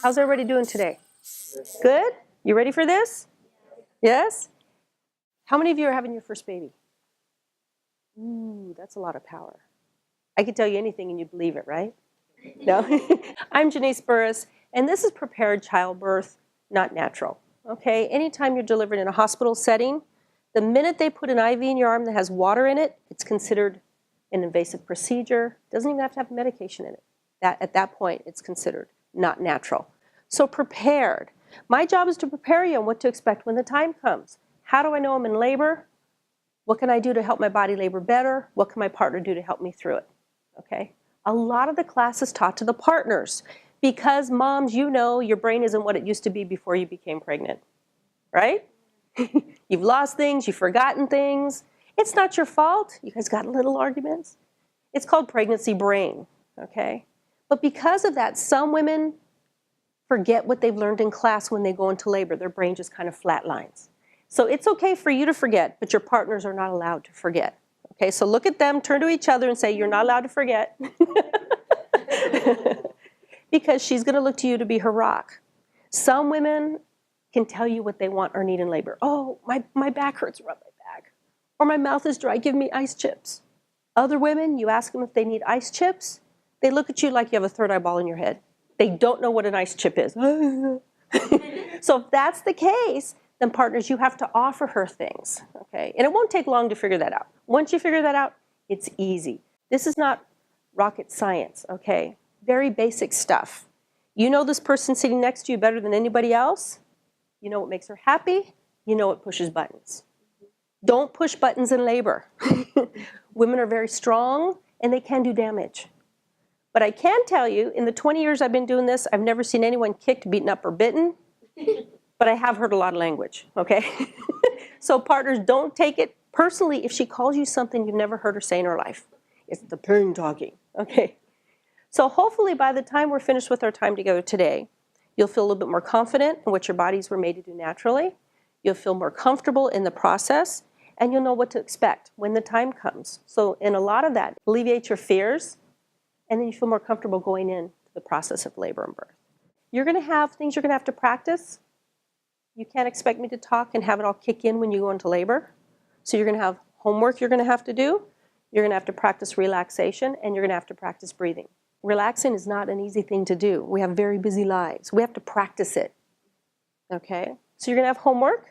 How's everybody doing today? Good? You ready for this? Yes? How many of you are having your first baby? Ooh, that's a lot of power. I could tell you anything and you'd believe it, right? No? I'm Janice Burris, and this is prepared childbirth, not natural. Okay? Anytime you're delivered in a hospital setting, the minute they put an IV in your arm that has water in it, it's considered an invasive procedure. It doesn't even have to have medication in it. At that point, it's considered not natural. So prepared. My job is to prepare you on what to expect when the time comes. How do I know I'm in labor? What can I do to help my body labor better? What can my partner do to help me through it? Okay? A lot of the class is taught to the partners because moms, you know your brain isn't what it used to be before you became pregnant, right? You've lost things, you've forgotten things. It's not your fault. You guys got little arguments. It's called pregnancy brain, okay? But because of that, some women forget what they've learned in class when they go into labor. Their brain just kind of flatlines. So it's okay for you to forget, but your partners are not allowed to forget. Okay, so look at them, turn to each other and say, you're not allowed to forget. Because she's going to look to you to be her rock. Some women can tell you what they want or need in labor. Oh, my back hurts, rub my back. Or my mouth is dry, give me ice chips. Other women, you ask them if they need ice chips, they look at you like you have a third eyeball in your head. They don't know what an ice chip is. So if that's the case, then partners, you have to offer her things, okay? And it won't take long to figure that out. Once you figure that out, it's easy. This is not rocket science, okay? Very basic stuff. You know this person sitting next to you better than anybody else. You know what makes her happy. You know what pushes buttons. Don't push buttons in labor. Women are very strong, and they can do damage. But I can tell you, in the 20 years I've been doing this, I've never seen anyone kicked, beaten up, or bitten. But I have heard a lot of language, okay? So partners, don't take it personally if she calls you something you've never heard her say in her life. It's the pain talking, okay? So hopefully by the time we're finished with our time together today, you'll feel a little bit more confident in what your bodies were made to do naturally. You'll feel more comfortable in the process, and you'll know what to expect when the time comes. So in a lot of that, alleviate your fears, and then you feel more comfortable going into the process of labor and birth. You're going to have things you're going to have to practice. You can't expect me to talk and have it all kick in when you go into labor. So you're going to have homework you're going to have to do. You're going to have to practice relaxation, and you're going to have to practice breathing. Relaxing is not an easy thing to do. We have very busy lives. We have to practice it. Okay? So you're going to have homework.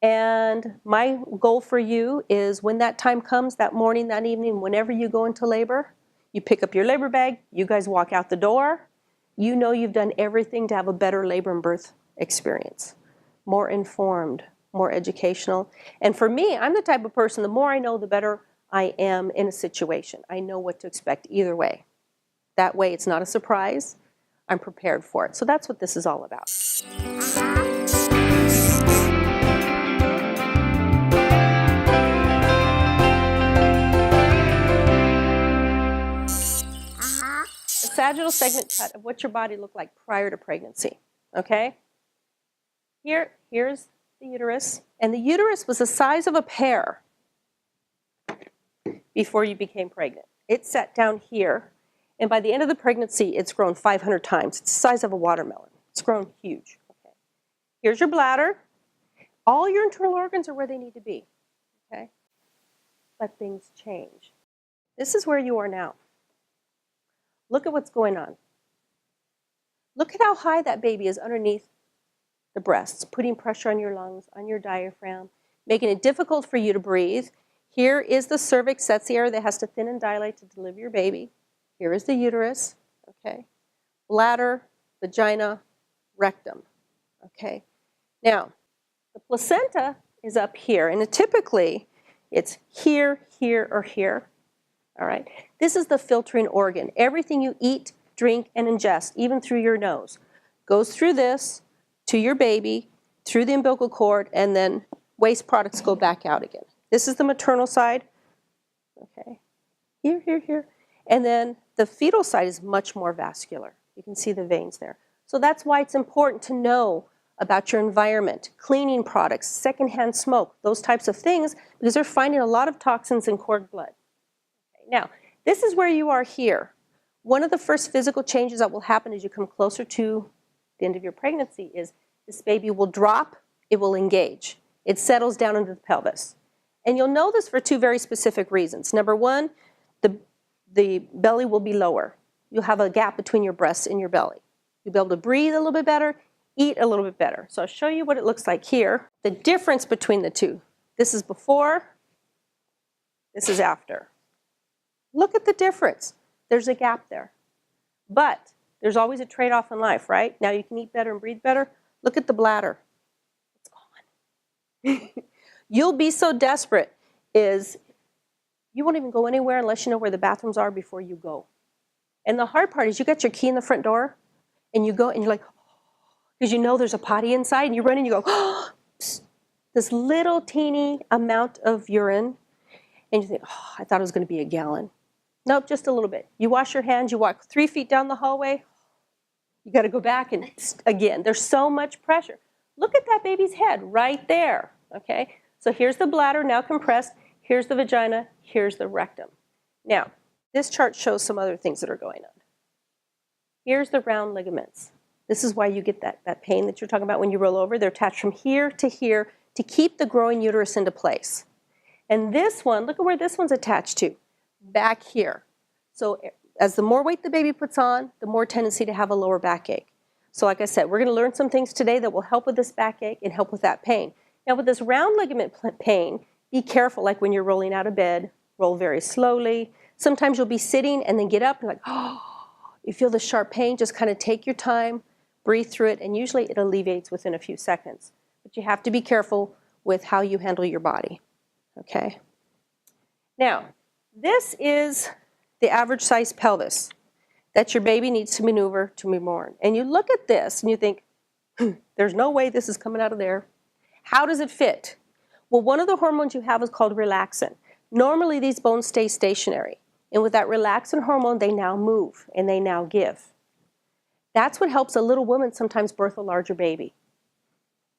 And my goal for you is when that time comes, that morning, that evening, whenever you go into labor, you pick up your labor bag, you guys walk out the door. You know you've done everything to have a better labor and birth experience. More informed, more educational. And for me, I'm the type of person, the more I know, the better I am in a situation. I know what to expect either way. That way, it's not a surprise. I'm prepared for it. So that's what this is all about. A sagittal segment cut of what your body looked like prior to pregnancy. Okay? Here's the uterus. And the uterus was the size of a pear before you became pregnant. It sat down here. And by the end of the pregnancy, it's grown 500 times. It's the size of a watermelon. It's grown huge. Okay. Here's your bladder. All your internal organs are where they need to be. Okay? But things change. This is where you are now. Look at what's going on. Look at how high that baby is underneath the breasts, putting pressure on your lungs, on your diaphragm, making it difficult for you to breathe. Here is the cervix. That's the area that has to thin and dilate to deliver your baby. Here is the uterus, okay? Bladder, vagina, rectum, okay? Now, the placenta is up here, and typically it's here, here, or here, all right? This is the filtering organ. Everything you eat, drink, and ingest, even through your nose, goes through this to your baby, through the umbilical cord, and then waste products go back out again. This is the maternal side, okay? Here, here, here. And then the fetal side is much more vascular. You can see the veins there. So that's why it's important to know about your environment, cleaning products, secondhand smoke, those types of things, because they're finding a lot of toxins in cord blood. Okay, now, this is where you are here. One of the first physical changes that will happen as you come closer to the end of your pregnancy is this baby will drop, it will engage. It settles down into the pelvis. And you'll know this for two very specific reasons. Number one, the belly will be lower. You'll have a gap between your breasts and your belly. You'll be able to breathe a little bit better, eat a little bit better. So I'll show you what it looks like here. The difference between the two. This is before, this is after. Look at the difference. There's a gap there. But there's always a trade-off in life, right? Now you can eat better and breathe better. Look at the bladder. It's gone. You'll be so desperate you won't even go anywhere unless you know where the bathrooms are before you go. And the hard part is you got your key in the front door and you go and you're like, because you know there's a potty inside and you run and you go, oh, this little teeny amount of urine and you think, oh, I thought it was going to be a gallon. Nope, just a little bit. You wash your hands, you walk 3 feet down the hallway, you got to go back and again, there's so much pressure. Look at that baby's head right there, okay? So here's the bladder now compressed, here's the vagina, here's the rectum. Now, this chart shows some other things that are going on. Here's the round ligaments. This is why you get that pain that you're talking about when you roll over. They're attached from here to keep the growing uterus into place. And this one, look at where this one's attached to, back here. So as the more weight the baby puts on, the more tendency to have a lower backache. So like I said, we're going to learn some things today that will help with this backache and help with that pain. Now with this round ligament pain, be careful, like when you're rolling out of bed, roll very slowly. Sometimes you'll be sitting and then get up and like, oh, you feel the sharp pain, just kind of take your time, breathe through it, and usually it alleviates within a few seconds. But you have to be careful with how you handle your body, okay? Now, this is the average size pelvis that your baby needs to maneuver to be born. And you look at this and you think, there's no way this is coming out of there. How does it fit? Well, one of the hormones you have is called relaxin. Normally these bones stay stationary. And with that relaxin hormone, they now move and they now give. That's what helps a little woman sometimes birth a larger baby.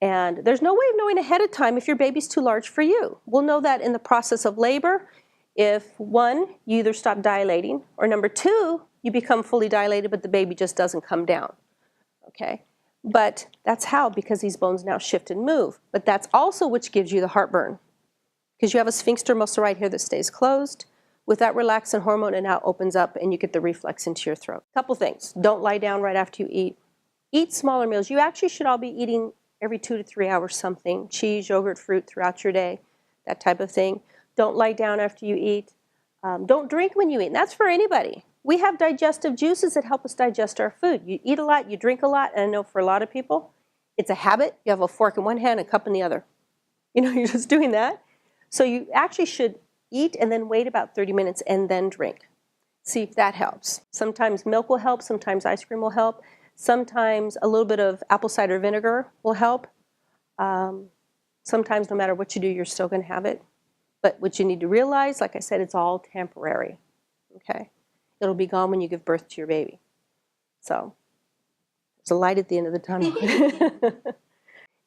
And there's no way of knowing ahead of time if your baby's too large for you. We'll know that in the process of labor if, one, you either stop dilating, or number two, you become fully dilated but the baby just doesn't come down, okay? But that's how, because these bones now shift and move. But that's also which gives you the heartburn, because you have a sphincter muscle right here that stays closed. With that relaxin hormone, it now opens up and you get the reflex into your throat. Couple things. Don't lie down right after you eat. Eat smaller meals. You actually should all be eating every 2 to 3 hours something. Cheese, yogurt, fruit throughout your day, that type of thing. Don't lie down after you eat. Don't drink when you eat. And that's for anybody. We have digestive juices that help us digest our food. You eat a lot, you drink a lot, and I know for a lot of people, it's a habit. You have a fork in one hand and a cup in the other. You know, you're just doing that. So you actually should eat and then wait about 30 minutes and then drink. See if that helps. Sometimes milk will help, sometimes ice cream will help, sometimes a little bit of apple cider vinegar will help. Sometimes no matter what you do, you're still going to have it. But what you need to realize, like I said, it's all temporary, okay? It'll be gone when you give birth to your baby. So there's a light at the end of the tunnel.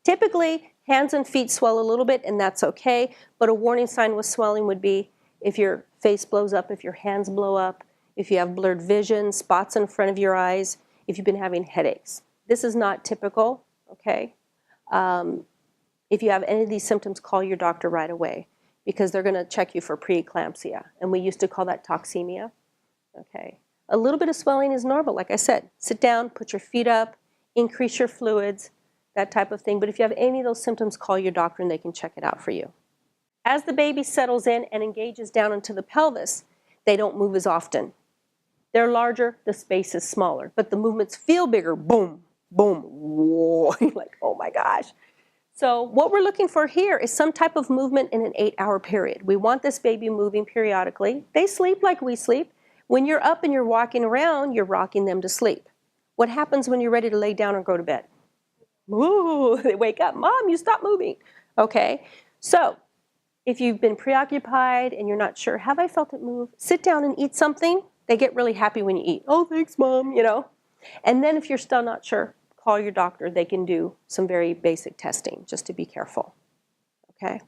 Typically, hands and feet swell a little bit, and that's okay. But a warning sign with swelling would be if your face blows up, if your hands blow up, if you have blurred vision, spots in front of your eyes, if you've been having headaches. This is not typical, okay? If you have any of these symptoms, call your doctor right away, because they're going to check you for preeclampsia. And we used to call that toxemia. Okay. A little bit of swelling is normal, like I said. Sit down, put your feet up, increase your fluids, that type of thing. But if you have any of those symptoms, call your doctor and they can check it out for you. As the baby settles in and engages down into the pelvis, they don't move as often. They're larger, the space is smaller, but the movements feel bigger. Boom, boom, whoa. You're like, oh my gosh. So what we're looking for here is some type of movement in an 8-hour period. We want this baby moving periodically. They sleep like we sleep. When you're up and you're walking around, you're rocking them to sleep. What happens when you're ready to lay down or go to bed? Ooh, they wake up. Mom, you stop moving. Okay, so if you've been preoccupied and you're not sure, have I felt it move? Sit down and eat something. They get really happy when you eat. Oh, thanks, Mom, you know. And then if you're still not sure, call your doctor. They can do some very basic testing just to be careful, okay?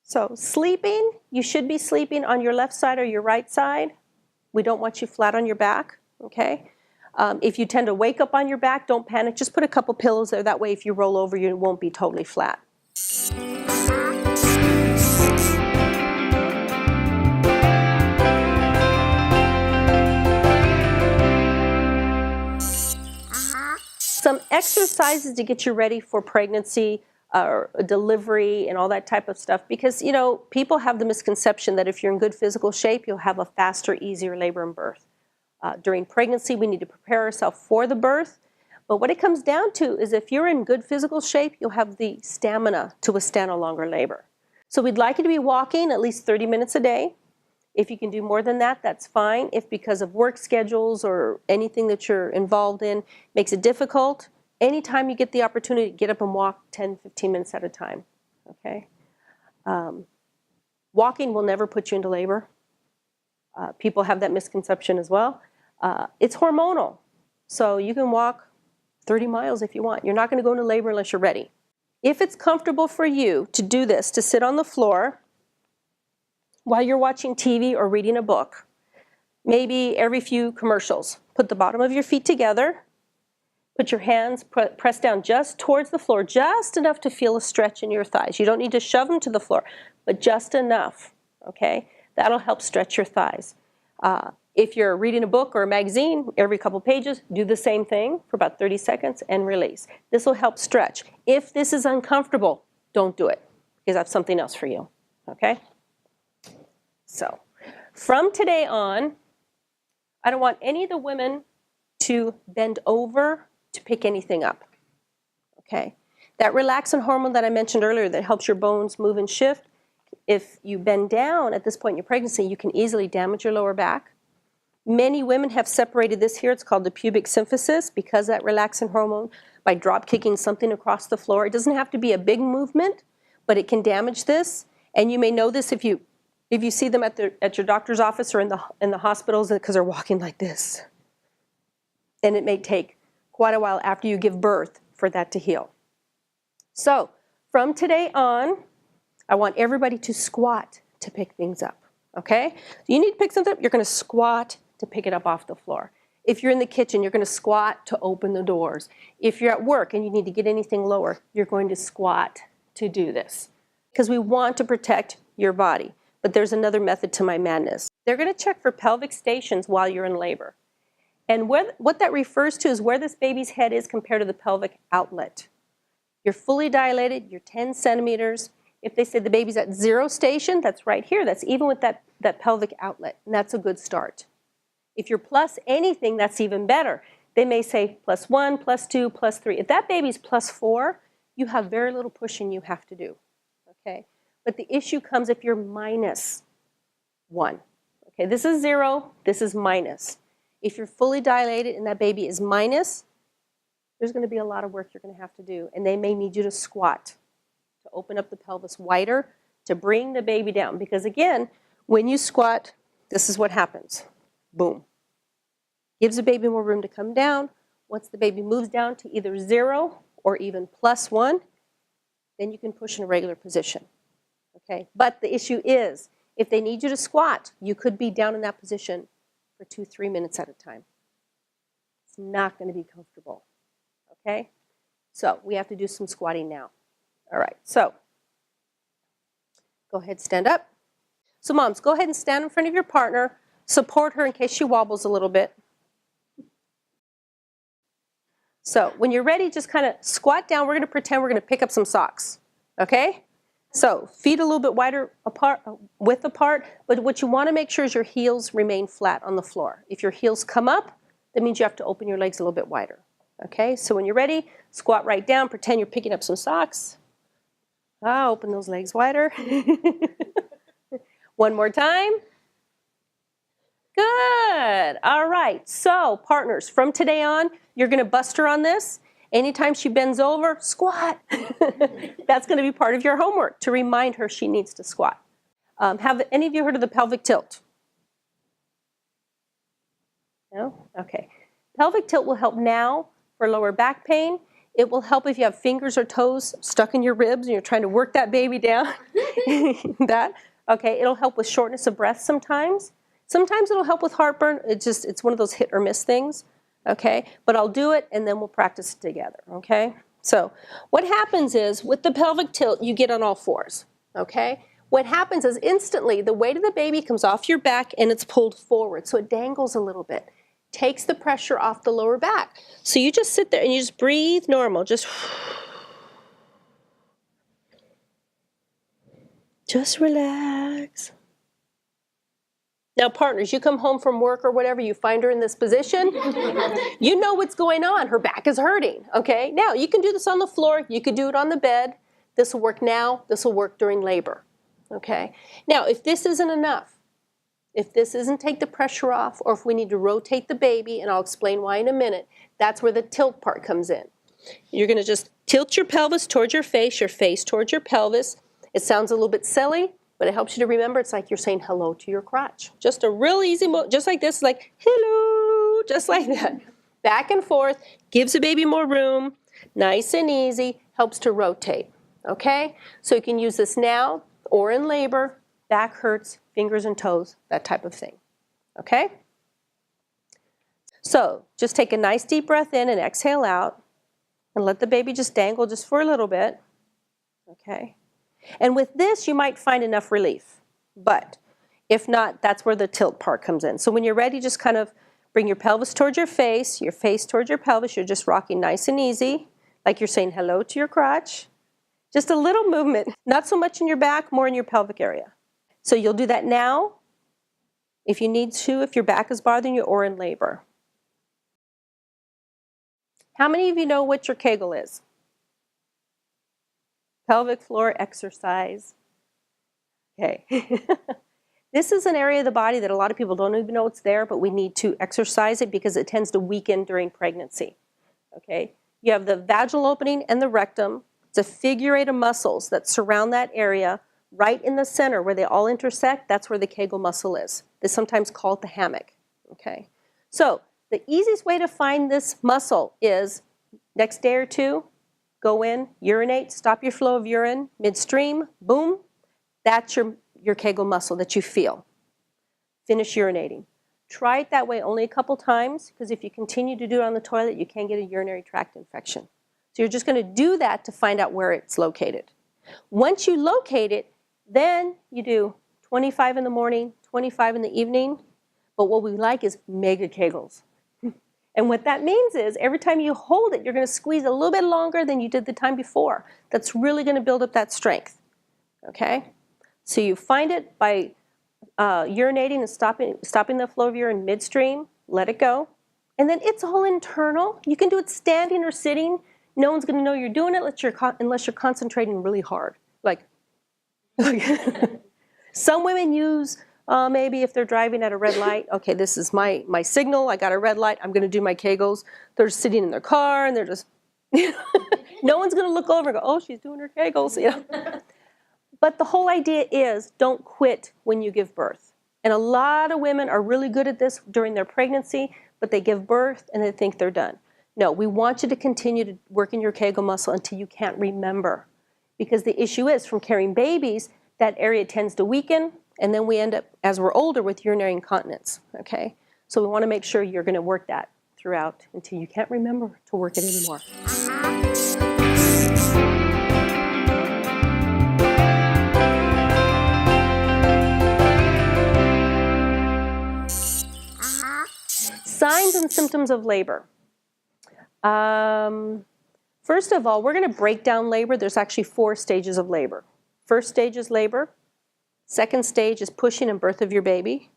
So sleeping, you should be sleeping on your left side or your right side. We don't want you flat on your back, okay? If you tend to wake up on your back, don't panic. Just put a couple pillows there. That way, if you roll over, you won't be totally flat. Some exercises to get you ready for pregnancy or delivery and all that type of stuff, because you know people have the misconception that if you're in good physical shape, you'll have a faster, easier labor and birth. During pregnancy, we need to prepare ourselves for the birth, but what it comes down to is if you're in good physical shape, you'll have the stamina to withstand a longer labor. So we'd like you to be walking at least 30 minutes a day. If you can do more than that, that's fine. If because of work schedules or anything that you're involved in makes it difficult, anytime you get the opportunity, get up and walk 10, 15 minutes at a time, okay? Walking will never put you into labor. People have that misconception as well. It's hormonal, so you can walk 30 miles if you want. You're not going to go into labor unless you're ready. If it's comfortable for you to do this, to sit on the floor while you're watching TV or reading a book, maybe every few commercials, put the bottom of your feet together, put your hands pressed down just towards the floor, just enough to feel a stretch in your thighs. You don't need to shove them to the floor, but just enough, okay? That'll help stretch your thighs. If you're reading a book or a magazine, every couple pages, do the same thing for about 30 seconds and release. This will help stretch. If this is uncomfortable, don't do it, because I have something else for you, okay? So, from today on, I don't want any of the women to bend over to pick anything up, okay? That relaxin hormone that I mentioned earlier that helps your bones move and shift, if you bend down at this point in your pregnancy, you can easily damage your lower back. Many women have separated this here. It's called the pubic symphysis because that relaxin hormone, by drop kicking something across the floor. It doesn't have to be a big movement, but it can damage this. And you may know this if you see them at your doctor's office or in the hospitals because they're walking like this. And it may take quite a while after you give birth for that to heal. So from today on, I want everybody to squat to pick things up, okay? You need to pick something up, you're going to squat to pick it up off the floor. If you're in the kitchen, you're going to squat to open the doors. If you're at work and you need to get anything lower, you're going to squat to do this. Because we want to protect your body. But there's another method to my madness. They're going to check for pelvic stations while you're in labor. And what that refers to is where this baby's head is compared to the pelvic outlet. You're fully dilated, you're 10 centimeters. If they say the baby's at 0 station, that's right here. That's even with that pelvic outlet, and that's a good start. If you're plus anything, that's even better. They may say +1, +2, +3. If that baby's +4, you have very little pushing you have to do, okay? But the issue comes if you're -1. Okay, this is 0, this is minus. If you're fully dilated and that baby is minus, there's going to be a lot of work you're going to have to do, and they may need you to squat to open up the pelvis wider to bring the baby down. Because again, when you squat, this is what happens. Boom. Gives the baby more room to come down. Once the baby moves down to either 0 or even +1, then you can push in a regular position. Okay? But the issue is, if they need you to squat, you could be down in that position for 2-3 minutes at a time. It's not going to be comfortable. Okay? So we have to do some squatting now. All right, so go ahead, stand up. So moms, go ahead and stand in front of your partner. Support her in case she wobbles a little bit. So when you're ready, just kind of squat down. We're going to pretend we're going to pick up some socks. Okay? So feet a little bit wider apart, width apart, but what you want to make sure is your heels remain flat on the floor. If your heels come up, that means you have to open your legs a little bit wider. Okay? So when you're ready, squat right down. Pretend you're picking up some socks. Open those legs wider. One more time. Good. All right. So, partners, from today on, you're going to bust her on this. Anytime she bends over, squat. That's going to be part of your homework to remind her she needs to squat. Have any of you heard of the pelvic tilt? No? Okay. Pelvic tilt will help now for lower back pain. It will help if you have fingers or toes stuck in your ribs and you're trying to work that baby down. Okay, it'll help with shortness of breath sometimes. Sometimes it'll help with heartburn. It's one of those hit or miss things. okay? But I'll do it and then we'll practice it together, okay? So what happens is with the pelvic tilt, you get on all fours, okay? What happens is instantly the weight of the baby comes off your back and it's pulled forward, so it dangles a little bit. Takes the pressure off the lower back. So you just sit there and you just breathe normal, just relax. Now, partners, you come home from work or whatever, you find her in this position, you know what's going on. Her back is hurting, okay? Now, you can do this on the floor. You could do it on the bed. This will work now. This will work during labor, okay? Now, if this isn't enough, if this isn't take the pressure off, or if we need to rotate the baby, and I'll explain why in a minute, that's where the tilt part comes in. You're going to just tilt your pelvis towards your face towards your pelvis. It sounds a little bit silly, but it helps you to remember it's like you're saying hello to your crotch. Just a real easy move, just like this, like hello, just like that. Back and forth, gives the baby more room, nice and easy, helps to rotate, okay? So you can use this now or in labor, back hurts, fingers and toes, that type of thing, okay? So just take a nice deep breath in and exhale out and let the baby just dangle just for a little bit, okay? And with this, you might find enough relief, but if not, that's where the tilt part comes in. So when you're ready, just kind of bring your pelvis towards your face towards your pelvis. You're just rocking nice and easy, like you're saying hello to your crotch. Just a little movement, not so much in your back, more in your pelvic area. So you'll do that now, if you need to, if your back is bothering you, or in labor. How many of you know what your Kegel is? Pelvic floor exercise. Okay. This is an area of the body that a lot of people don't even know it's there, but we need to exercise it because it tends to weaken during pregnancy. Okay. You have the vaginal opening and the rectum. It's a figure eight of muscles that surround that area. Right in the center where they all intersect, that's where the Kegel muscle is. They sometimes call it the hammock. Okay. So the easiest way to find this muscle is next day or two, go in, urinate, stop your flow of urine, midstream, boom, that's your Kegel muscle that you feel. Finish urinating. Try it that way only a couple times, because if you continue to do it on the toilet, you can get a urinary tract infection. So you're just going to do that to find out where it's located. Once you locate it, then you do 25 in the morning, 25 in the evening, but what we like is mega Kegels. And what that means is every time you hold it, you're going to squeeze a little bit longer than you did the time before. That's really going to build up that strength, okay? So you find it by urinating and stopping the flow of urine midstream, let it go. And then it's all internal. You can do it standing or sitting. No one's going to know you're doing it unless you're concentrating really hard. Like, some women use, maybe if they're driving at a red light, okay, this is my signal, I got a red light, I'm going to do my Kegels. They're sitting in their car and they're just, no one's going to look over and go, oh, she's doing her Kegels. You know? But the whole idea is don't quit when you give birth. And a lot of women are really good at this during their pregnancy, but they give birth and they think they're done. No, we want you to continue to work in your Kegel muscle until you can't remember. Because the issue is, from carrying babies, that area tends to weaken, and then we end up, as we're older, with urinary incontinence, okay? So we want to make sure you're going to work that throughout until you can't remember to work it anymore. Signs and symptoms of labor. First of all, we're going to break down labor. There's actually 4 stages of labor. First stage is labor. Second stage is pushing and birth of your baby.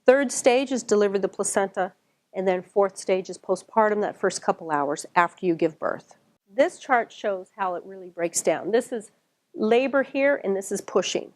Third stage is deliver the placenta. And then fourth stage is postpartum, that first couple hours after you give birth. This chart shows how it really breaks down. This is labor here, and this is pushing.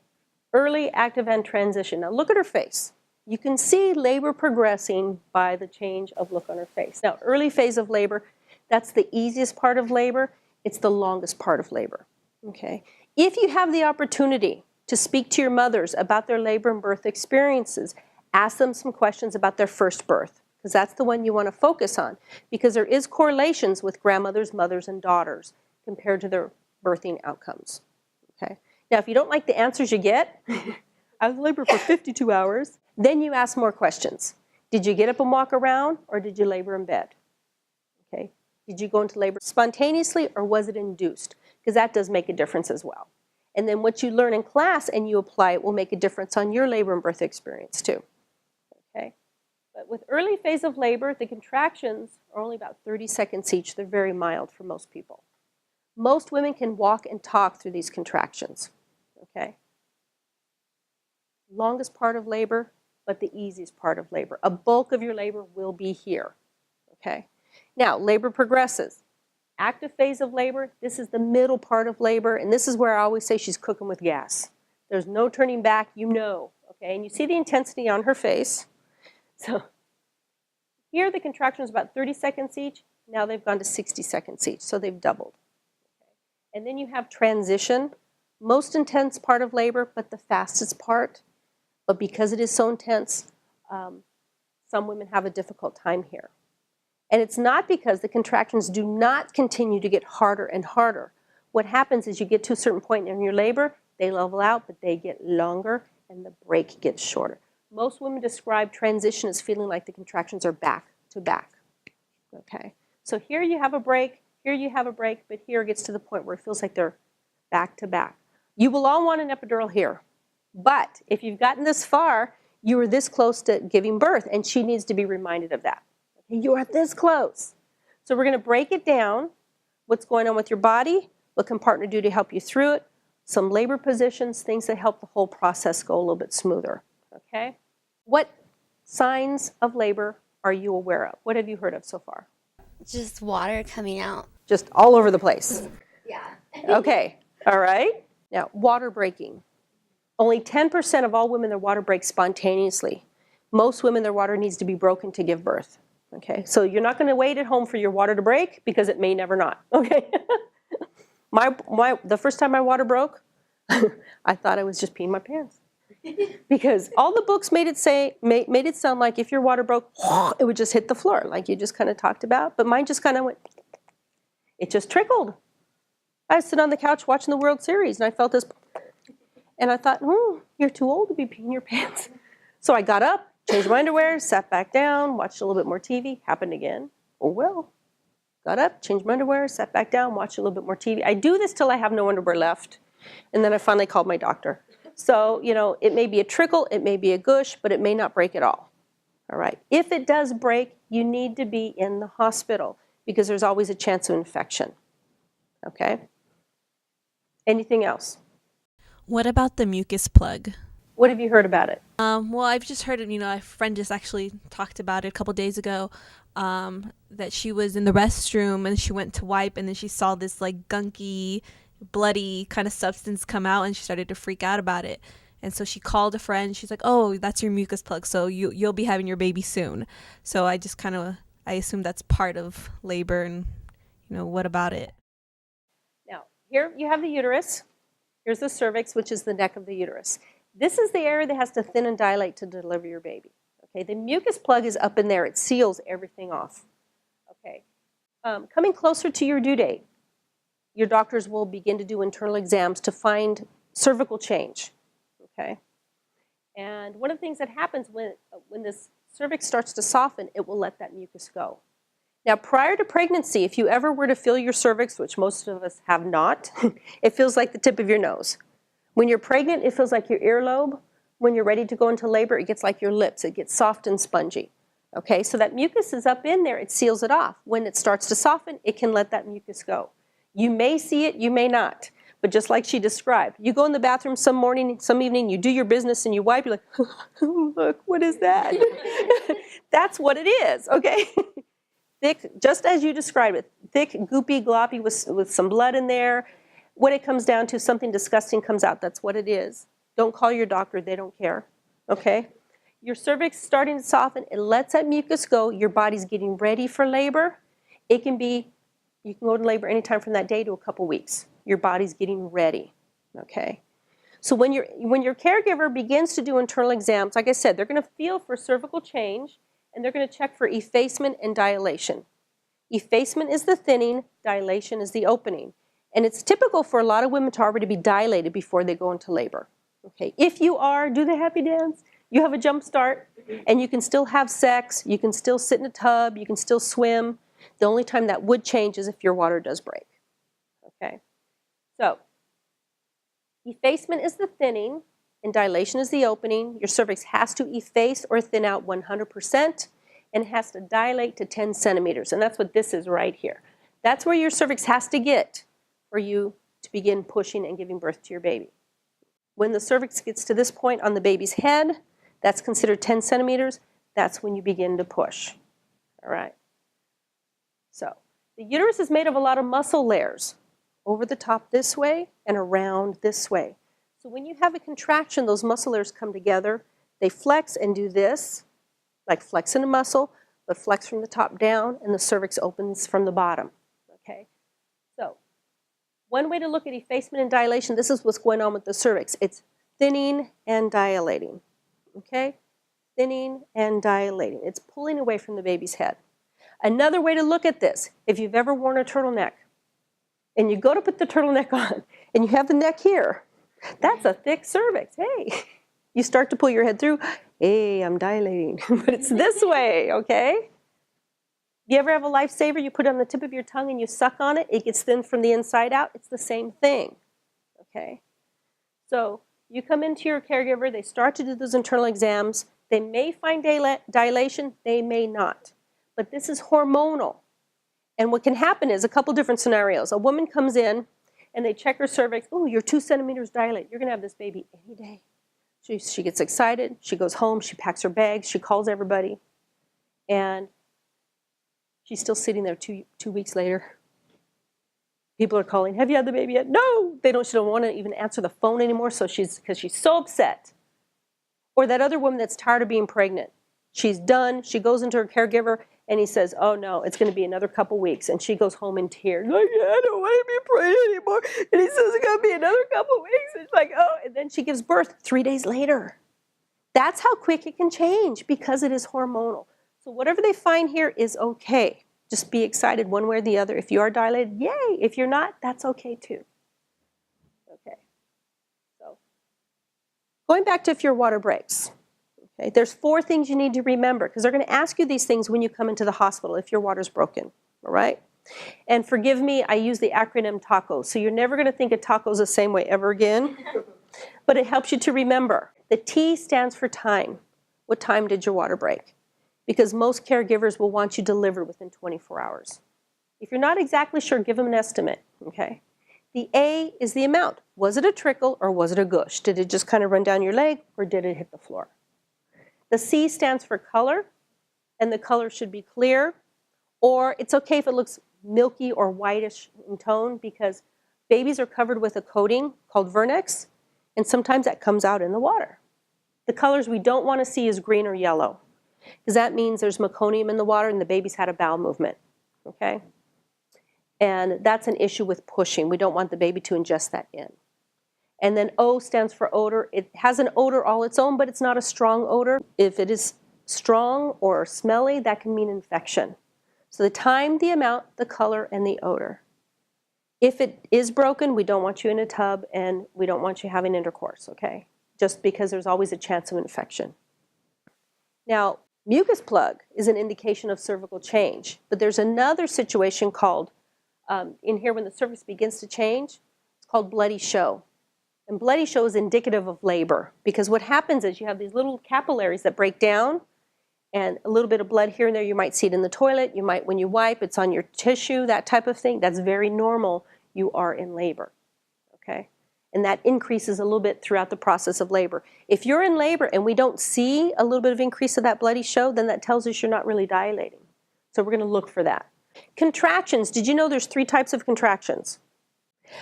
Early, active, and transition. Now look at her face. You can see labor progressing by the change of look on her face. Now, early phase of labor, that's the easiest part of labor. It's the longest part of labor, okay? If you have the opportunity to speak to your mothers about their labor and birth experiences, ask them some questions about their first birth, because that's the one you want to focus on, because there is correlations with grandmothers, mothers, and daughters compared to their birthing outcomes, okay? Now, if you don't like the answers you get, I was in labor for 52 hours, then you ask more questions. Did you get up and walk around, or did you labor in bed? Okay. Did you go into labor spontaneously or was it induced? Because that does make a difference as well. And then what you learn in class and you apply it will make a difference on your labor and birth experience too. Okay. But with early phase of labor, the contractions are only about 30 seconds each. They're very mild for most people. Most women can walk and talk through these contractions. Okay. Longest part of labor, but the easiest part of labor. A bulk of your labor will be here. Okay. Now, labor progresses. Active phase of labor, this is the middle part of labor, and this is where I always say she's cooking with gas. There's no turning back, you know, okay? And you see the intensity on her face. So here the contraction is about 30 seconds each. Now they've gone to 60 seconds each, so they've doubled. Okay. And then you have transition, most intense part of labor, but the fastest part. But because it is so intense, some women have a difficult time here. And it's not because the contractions do not continue to get harder and harder. What happens is you get to a certain point in your labor, they level out, but they get longer and the break gets shorter. Most women describe transition as feeling like the contractions are back to back. Okay, so here you have a break, here you have a break, but here it gets to the point where it feels like they're back to back. You will all want an epidural here, but if you've gotten this far, you were this close to giving birth, and she needs to be reminded of that. You are this close. So we're going to break it down, what's going on with your body, what can partner do to help you through it, some labor positions, things that help the whole process go a little bit smoother. Okay? What signs of labor are you aware of? What have you heard of so far? Just water coming out. Just all over the place. Yeah. Okay. All right. Now, water breaking. Only 10% of all women, their water breaks spontaneously. Most women, their water needs to be broken to give birth. Okay, so you're not going to wait at home for your water to break because it may never not. Okay, the first time my water broke, I thought I was just peeing my pants because all the books made it sound like if your water broke, it would just hit the floor, like you just kind of talked about. But mine just kind of went. It just trickled. I was sitting on the couch watching the World Series, and I felt this, and I thought, you're too old to be peeing your pants. So I got up. Changed my underwear, sat back down, watched a little bit more TV, happened again. Oh well. Got up, changed my underwear, sat back down, watched a little bit more TV. I do this till I have no underwear left. And then I finally called my doctor. So, you know, it may be a trickle, it may be a gush, but it may not break at all. All right. If it does break, you need to be in the hospital because there's always a chance of infection. Okay? Anything else? What about the mucus plug? What have you heard about it? Well, I've just heard it, a friend just actually talked about it a couple days ago, that she was in the restroom and she went to wipe and then she saw this like gunky, bloody kind of substance come out and she started to freak out about it. And so she called a friend. She's like, oh, that's your mucus plug. So you'll be having your baby soon. So I just I assume that's part of labor and, what about it? Now, here you have the uterus. Here's the cervix, which is the neck of the uterus. This is the area that has to thin and dilate to deliver your baby. Okay, the mucus plug is up in there. It seals everything off. Okay, coming closer to your due date, your doctors will begin to do internal exams to find cervical change. Okay, and one of the things that happens when this cervix starts to soften, it will let that mucus go. Now, prior to pregnancy, if you ever were to feel your cervix, which most of us have not, it feels like the tip of your nose. When you're pregnant, it feels like your earlobe. When you're ready to go into labor, it gets like your lips. It gets soft and spongy. Okay, so that mucus is up in there. It seals it off. When it starts to soften, it can let that mucus go. You may see it, you may not. But just like she described, you go in the bathroom some morning, some evening, you do your business and you wipe, you're like, look, what is that? That's what it is, okay? Thick, just as you described it, thick, goopy, gloppy with some blood in there. When it comes down to something disgusting comes out, that's what it is. Don't call your doctor, they don't care, okay? Your cervix is starting to soften, it lets that mucus go, your body's getting ready for labor. You can go to labor anytime from that day to a couple weeks. Your body's getting ready, okay? So when your caregiver begins to do internal exams, like I said, they're gonna feel for cervical change and they're gonna check for effacement and dilation. Effacement is the thinning, dilation is the opening. And it's typical for a lot of women to already be dilated before they go into labor. Okay, if you are, do the happy dance. You have a jump start, and you can still have sex. You can still sit in a tub. You can still swim. The only time that would change is if your water does break. Okay, so effacement is the thinning and dilation is the opening. Your cervix has to efface or thin out 100% and has to dilate to 10 centimeters. And that's what this is right here. That's where your cervix has to get for you to begin pushing and giving birth to your baby. When the cervix gets to this point on the baby's head, that's considered 10 centimeters. That's when you begin to push. All right. So the uterus is made of a lot of muscle layers over the top this way and around this way. So when you have a contraction, those muscle layers come together. They flex and do this, like flexing a muscle, but flex from the top down, and the cervix opens from the bottom. Okay. So one way to look at effacement and dilation, this is what's going on with the cervix. It's thinning and dilating. Okay? Thinning and dilating. It's pulling away from the baby's head. Another way to look at this, if you've ever worn a turtleneck, and you go to put the turtleneck on, and you have the neck here, that's a thick cervix. Hey, you start to pull your head through, hey, I'm dilating, but it's this way, okay? You ever have a lifesaver, you put it on the tip of your tongue and you suck on it, it gets thin from the inside out? It's the same thing, okay? So you come into your caregiver, they start to do those internal exams, they may find dilation, they may not. But this is hormonal. And what can happen is a couple different scenarios. A woman comes in and they check her cervix, oh, you're 2 centimeters dilated, you're gonna have this baby any day. She gets excited, she goes home, she packs her bags, she calls everybody, and she's still sitting there two weeks later. People are calling, have you had the baby yet? No, she don't want to even answer the phone anymore, because she's so upset. Or that other woman that's tired of being pregnant. She's done, she goes into her caregiver, and he says, oh no, it's going to be another couple weeks. And she goes home in tears, like, yeah, I don't want to be pregnant anymore. And he says it's going to be another couple weeks. And she's like, oh, and then she gives birth 3 days later. That's how quick it can change because it is hormonal. So whatever they find here is okay. Just be excited one way or the other. If you are dilated, yay. If you're not, that's okay too. Okay. So going back to if your water breaks. Okay, there's 4 things you need to remember because they're going to ask you these things when you come into the hospital if your water's broken, all right? And forgive me, I use the acronym TACO, so you're never going to think of tacos the same way ever again, but it helps you to remember. The T stands for time. What time did your water break? Because most caregivers will want you delivered within 24 hours. If you're not exactly sure, give them an estimate, okay? The A is the amount. Was it a trickle or was it a gush? Did it just kind of run down your leg or did it hit the floor? The C stands for color, and the color should be clear, or it's okay if it looks milky or whitish in tone because babies are covered with a coating called Vernex, and sometimes that comes out in the water. The colors we don't want to see is green or yellow because that means there's meconium in the water and the baby's had a bowel movement, okay? And that's an issue with pushing. We don't want the baby to ingest that in. And then O stands for odor. It has an odor all its own, but it's not a strong odor. If it is strong or smelly, that can mean infection. So the time, the amount, the color, and the odor. If it is broken, we don't want you in a tub and we don't want you having intercourse, okay? Just because there's always a chance of infection. Now, mucus plug is an indication of cervical change, but there's another situation called, in here when the cervix begins to change, it's called bloody show. And bloody show is indicative of labor because what happens is you have these little capillaries that break down and a little bit of blood here and there. You might see it in the toilet. You might, when you wipe, it's on your tissue, that type of thing. That's very normal. You are in labor, okay? And that increases a little bit throughout the process of labor. If you're in labor and we don't see a little bit of increase of that bloody show, then that tells us you're not really dilating. So we're going to look for that. Contractions. Did you know there's 3 types of contractions?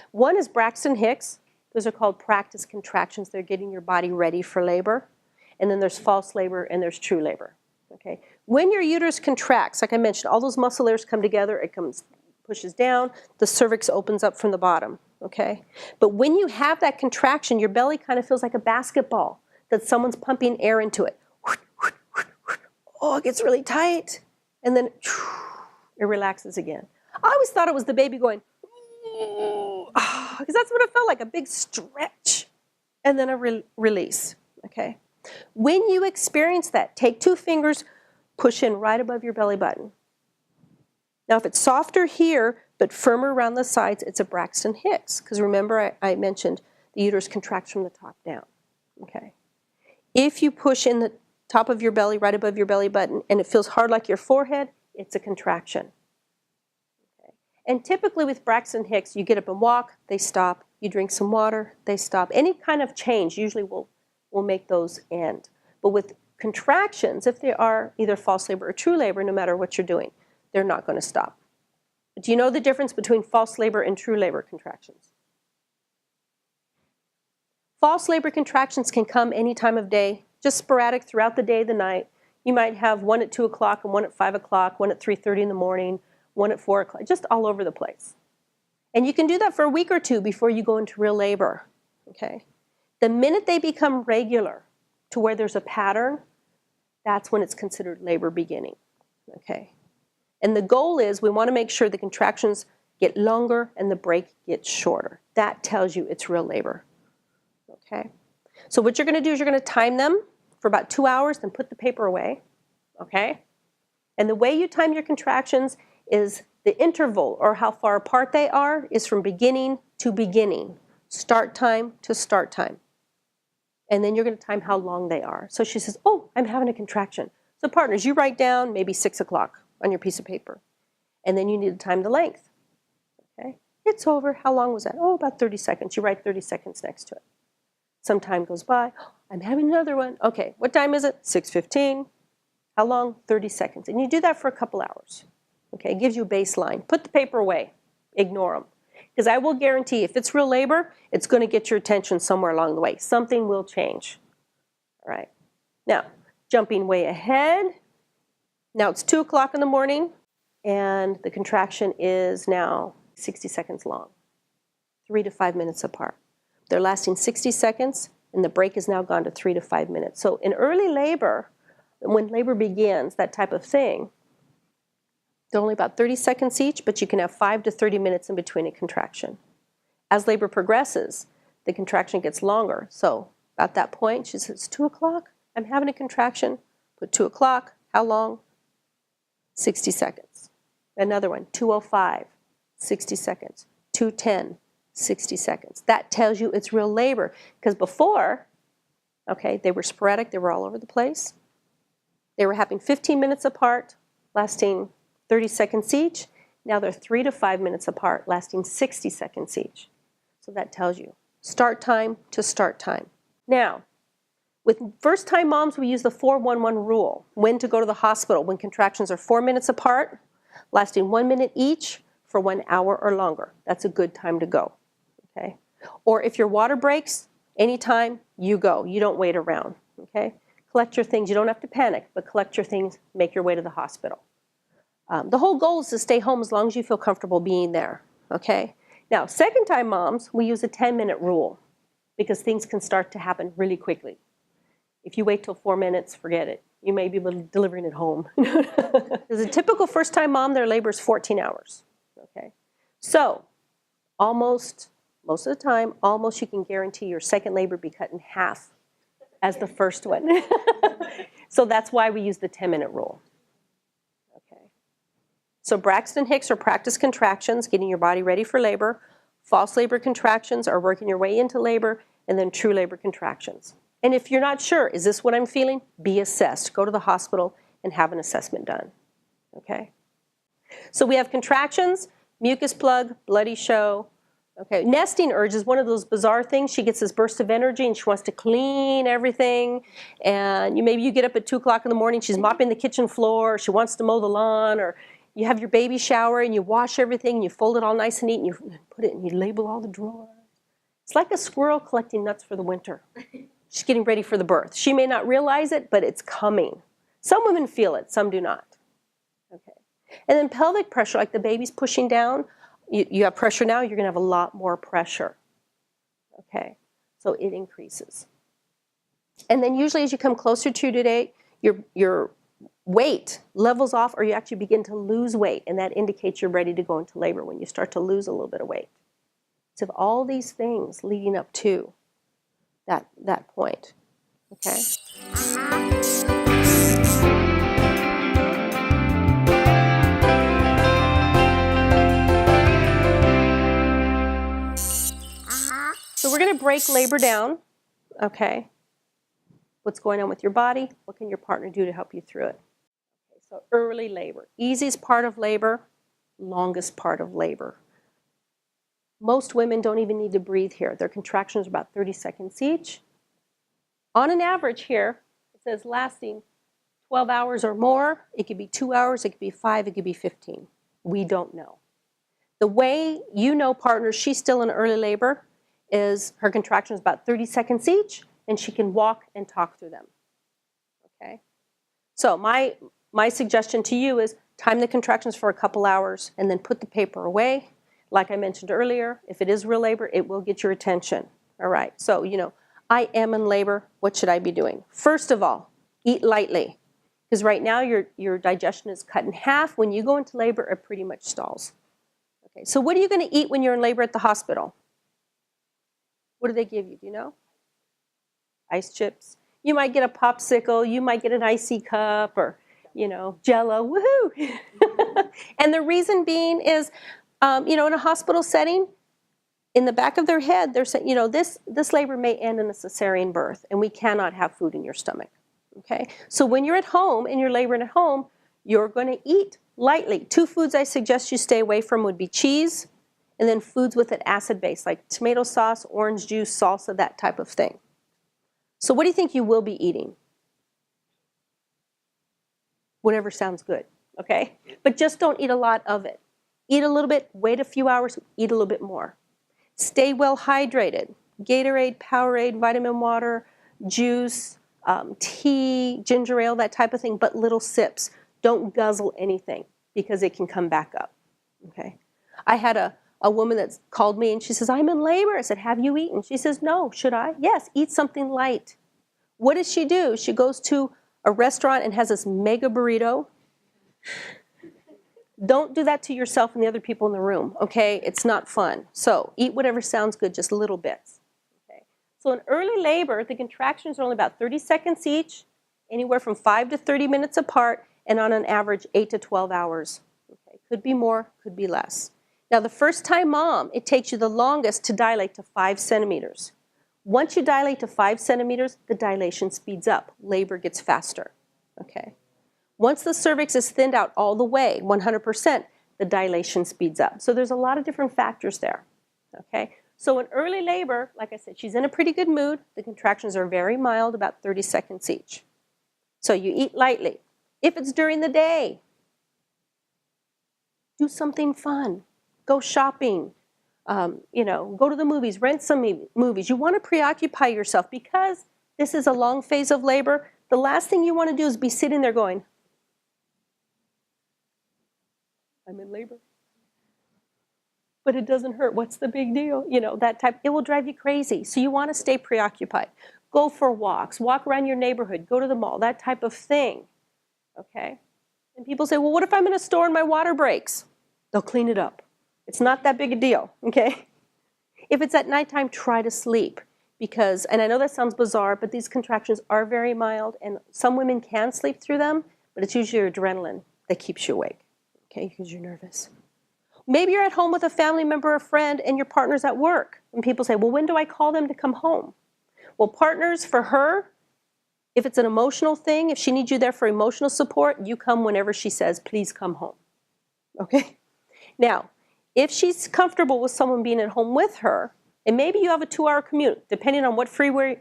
One is Braxton Hicks. Those are called practice contractions. They're getting your body ready for labor. And then there's false labor and there's true labor. Okay? When your uterus contracts, like I mentioned, all those muscle layers come together, it pushes down, the cervix opens up from the bottom. Okay? But when you have that contraction, your belly kind of feels like a basketball that someone's pumping air into it. Oh, it gets really tight. And then it relaxes again. I always thought it was the baby going, because that's what it felt like, a big stretch and then a release, okay? When you experience that, take 2 fingers, push in right above your belly button. Now, if it's softer here, but firmer around the sides, it's a Braxton Hicks. Because remember, I mentioned the uterus contracts from the top down. Okay. If you push in the top of your belly, right above your belly button, and it feels hard like your forehead, it's a contraction. Okay. And typically with Braxton Hicks, you get up and walk, they stop. You drink some water, they stop. Any kind of change usually will make those end. But with contractions, if they are either false labor or true labor, no matter what you're doing, they're not going to stop. Do you know the difference between false labor and true labor contractions? False labor contractions can come any time of day, just sporadic throughout the day, the night. You might have one at 2 o'clock and one at 5 o'clock, one at 3:30 in the morning, one at 4 o'clock, just all over the place. And you can do that for a week or two before you go into real labor. Okay? The minute they become regular to where there's a pattern, that's when it's considered labor beginning. Okay? And the goal is we want to make sure the contractions get longer and the break gets shorter. That tells you it's real labor. Okay? So what you're going to do is you're going to time them for about 2 hours, then put the paper away. Okay? And the way you time your contractions is the interval, or how far apart they are, is from beginning to beginning. Start time to start time. And then you're going to time how long they are. So she says, oh, I'm having a contraction. So partners, you write down maybe 6 o'clock on your piece of paper. And then you need to time the length. Okay? It's over. How long was that? Oh, about 30 seconds. You write 30 seconds next to it. Some time goes by. Oh, I'm having another one. Okay, what time is it? 6:15. How long? 30 seconds. And you do that for a couple hours. Okay, it gives you a baseline. Put the paper away. Ignore them. Because I will guarantee if it's real labor, it's going to get your attention somewhere along the way. Something will change. All right. Now, jumping way ahead. Now it's 2 o'clock in the morning, and the contraction is now 60 seconds long, 3 to 5 minutes apart. They're lasting 60 seconds, and the break has now gone to 3 to 5 minutes. So in early labor, when labor begins, that type of thing, they're only about 30 seconds each, but you can have 5 to 30 minutes in between a contraction. As labor progresses, the contraction gets longer. So at that point, she says, it's 2 o'clock, I'm having a contraction. Put 2 o'clock, how long? 60 seconds. Another one, 2:05, 60 seconds. 2:10, 60 seconds. That tells you it's real labor. Because before, okay, they were sporadic, they were all over the place. They were happening 15 minutes apart, lasting 30 seconds each. Now they're 3 to 5 minutes apart, lasting 60 seconds each. So that tells you start time to start time. Now, with first-time moms, we use the 4-1-1 rule. When to go to the hospital, when contractions are 4 minutes apart, lasting 1 minute each for 1 hour or longer. That's a good time to go. Okay? Or if your water breaks, anytime you go. You don't wait around. Okay? Collect your things. You don't have to panic, but collect your things, make your way to the hospital. The whole goal is to stay home as long as you feel comfortable being there. Okay? Now, second-time moms, we use a 10-minute rule because things can start to happen really quickly. If you wait till 4 minutes, forget it. You may be delivering at home. As a typical first-time mom, their labor is 14 hours. Okay? So, most of the time, almost you can guarantee your second labor be cut in half as the first one. So that's why we use the 10-minute rule. Okay. So Braxton Hicks are practice contractions, getting your body ready for labor. False labor contractions are working your way into labor, and then true labor contractions. And if you're not sure, is this what I'm feeling? Be assessed. Go to the hospital and have an assessment done. Okay? So we have contractions, mucus plug, bloody show. Okay, nesting urge is one of those bizarre things. She gets this burst of energy and she wants to clean everything. And maybe you get up at 2 o'clock in the morning, she's mopping the kitchen floor, or she wants to mow the lawn, or you have your baby shower and you wash everything and you fold it all nice and neat and you put it and you label all the drawers. It's like a squirrel collecting nuts for the winter. She's getting ready for the birth. She may not realize it, but it's coming. Some women feel it, some do not. Okay. And then pelvic pressure, like the baby's pushing down, you have pressure now, you're going to have a lot more pressure. Okay, so it increases. And then usually as you come closer to due date, your weight levels off, or you actually begin to lose weight, and that indicates you're ready to go into labor when you start to lose a little bit of weight. So all these things leading up to that point. Okay. to break labor down, okay? What's going on with your body? What can your partner do to help you through it? Okay, so early labor. Easiest part of labor, longest part of labor. Most women don't even need to breathe here. Their contractions are about 30 seconds each. On an average here, it says lasting 12 hours or more. It could be 2 hours, it could be 5, it could be 15. We don't know. The way you know, partners, she's still in early labor is her contractions about 30 seconds each, and she can walk and talk through them. Okay? So my suggestion to you is time the contractions for a couple hours and then put the paper away. Like I mentioned earlier, if it is real labor, it will get your attention. All right, so, you know, I am in labor. What should I be doing? First of all, eat lightly. Because right now your digestion is cut in half. When you go into labor, it pretty much stalls. Okay, so what are you going to eat when you're in labor at the hospital? What do they give you? Do you know? Ice chips. You might get a popsicle. You might get an icy cup or, you know, Jell-O. Woohoo! And the reason being is, you know, in a hospital setting, in the back of their head, they're saying, you know, this labor may end in a cesarean birth, and we cannot have food in your stomach. Okay? So when you're at home and you're laboring at home, you're going to eat lightly. 2 foods I suggest you stay away from would be cheese and then foods with an acid base like tomato sauce, orange juice, salsa, that type of thing. So what do you think you will be eating? Whatever sounds good, okay? But just don't eat a lot of it. Eat a little bit, wait a few hours, eat a little bit more. Stay well hydrated. Gatorade, Powerade, vitamin water, juice, tea, ginger ale, that type of thing, but little sips. Don't guzzle anything because it can come back up, okay? I had a woman that called me and she says, I'm in labor. I said, have you eaten? She says, no. Should I? Yes, eat something light. What does she do? She goes to a restaurant and has this mega burrito. Don't do that to yourself and the other people in the room, okay? It's not fun. So eat whatever sounds good, just little bits. Okay? So in early labor, the contractions are only about 30 seconds each, anywhere from 5 to 30 minutes apart, and on an average 8 to 12 hours. Okay? Could be more, could be less. Now the first time mom, it takes you the longest to dilate to 5 centimeters. Once you dilate to 5 centimeters, the dilation speeds up. Labor gets faster. Okay? Once the cervix is thinned out all the way, 100%, the dilation speeds up. So there's a lot of different factors there, okay? So in early labor, like I said, she's in a pretty good mood. The contractions are very mild, about 30 seconds each. So you eat lightly. If it's during the day, do something fun. Go shopping, you know, go to the movies, rent some movies. You want to preoccupy yourself because this is a long phase of labor. The last thing you want to do is be sitting there going, I'm in labor. But it doesn't hurt. What's the big deal? You know, that type. It will drive you crazy. So you want to stay preoccupied. Go for walks. Walk around your neighborhood. Go to the mall. That type of thing. Okay? And people say, well, what if I'm in a store and my water breaks? They'll clean it up. It's not that big a deal. Okay? If it's at nighttime, try to sleep. Because, and I know that sounds bizarre, but these contractions are very mild. And some women can sleep through them. But it's usually your adrenaline that keeps you awake. Okay, because you're nervous. Maybe you're at home with a family member or friend and your partner's at work. And people say, well, when do I call them to come home? Well, partners, for her, if it's an emotional thing, if she needs you there for emotional support, you come whenever she says, please come home. Okay? Now, if she's comfortable with someone being at home with her, and maybe you have a 2-hour commute, depending on what freeway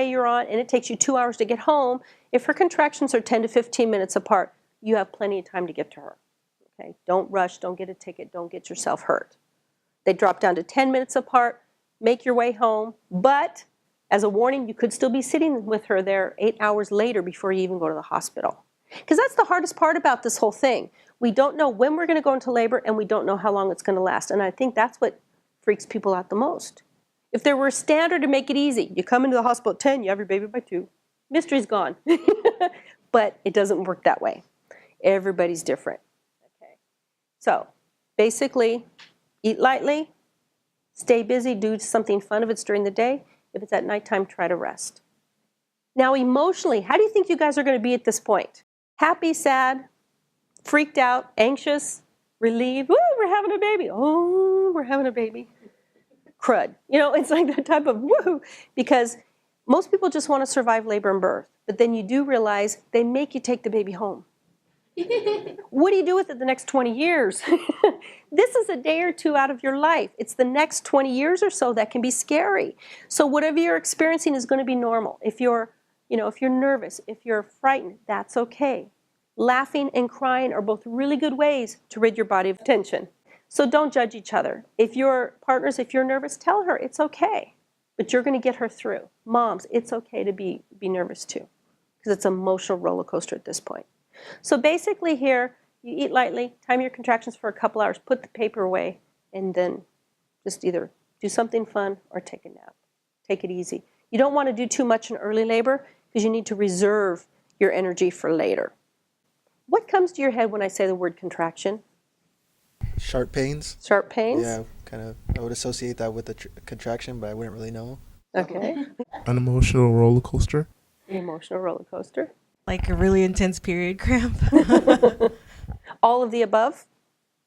you're on, and it takes you 2 hours to get home, if her contractions are 10 to 15 minutes apart, you have plenty of time to get to her. Okay? Don't rush, don't get a ticket, don't get yourself hurt. They drop down to 10 minutes apart, make your way home, but as a warning, you could still be sitting with her there 8 hours later before you even go to the hospital. Because that's the hardest part about this whole thing. We don't know when we're going to go into labor, and we don't know how long it's going to last. And I think that's what freaks people out the most. If there were a standard to make it easy, you come into the hospital at 10, you have your baby by 2. Mystery's gone. But it doesn't work that way. Everybody's different. So basically, eat lightly, stay busy, do something fun if it's during the day. If it's at nighttime, try to rest. Now emotionally, how do you think you guys are going to be at this point? Happy, sad, freaked out, anxious, relieved? Woo, we're having a baby. Oh, we're having a baby. crud. You know, it's like that type of woohoo, because most people just want to survive labor and birth, but then you do realize they make you take the baby home. What do you do with it the next 20 years? This is a day or two out of your life. It's the next 20 years or so that can be scary. So whatever you're experiencing is going to be normal. If you're, if you're nervous, if you're frightened, that's okay. Laughing and crying are both really good ways to rid your body of tension. So don't judge each other. If you're partners, if you're nervous, tell her it's okay, but you're going to get her through. Moms, it's okay to be nervous too, because it's an emotional roller coaster at this point. So basically here, you eat lightly, time your contractions for a couple hours, put the paper away, and then just either do something fun or take a nap. Take it easy. You don't want to do too much in early labor because you need to reserve your energy for later. What comes to your head when I say the word contraction? Sharp pains. Sharp pains? Yeah, kind of. I would associate that with a contraction, but I wouldn't really know. Okay. An emotional roller coaster. An emotional roller coaster. Like a really intense period cramp. All of the above,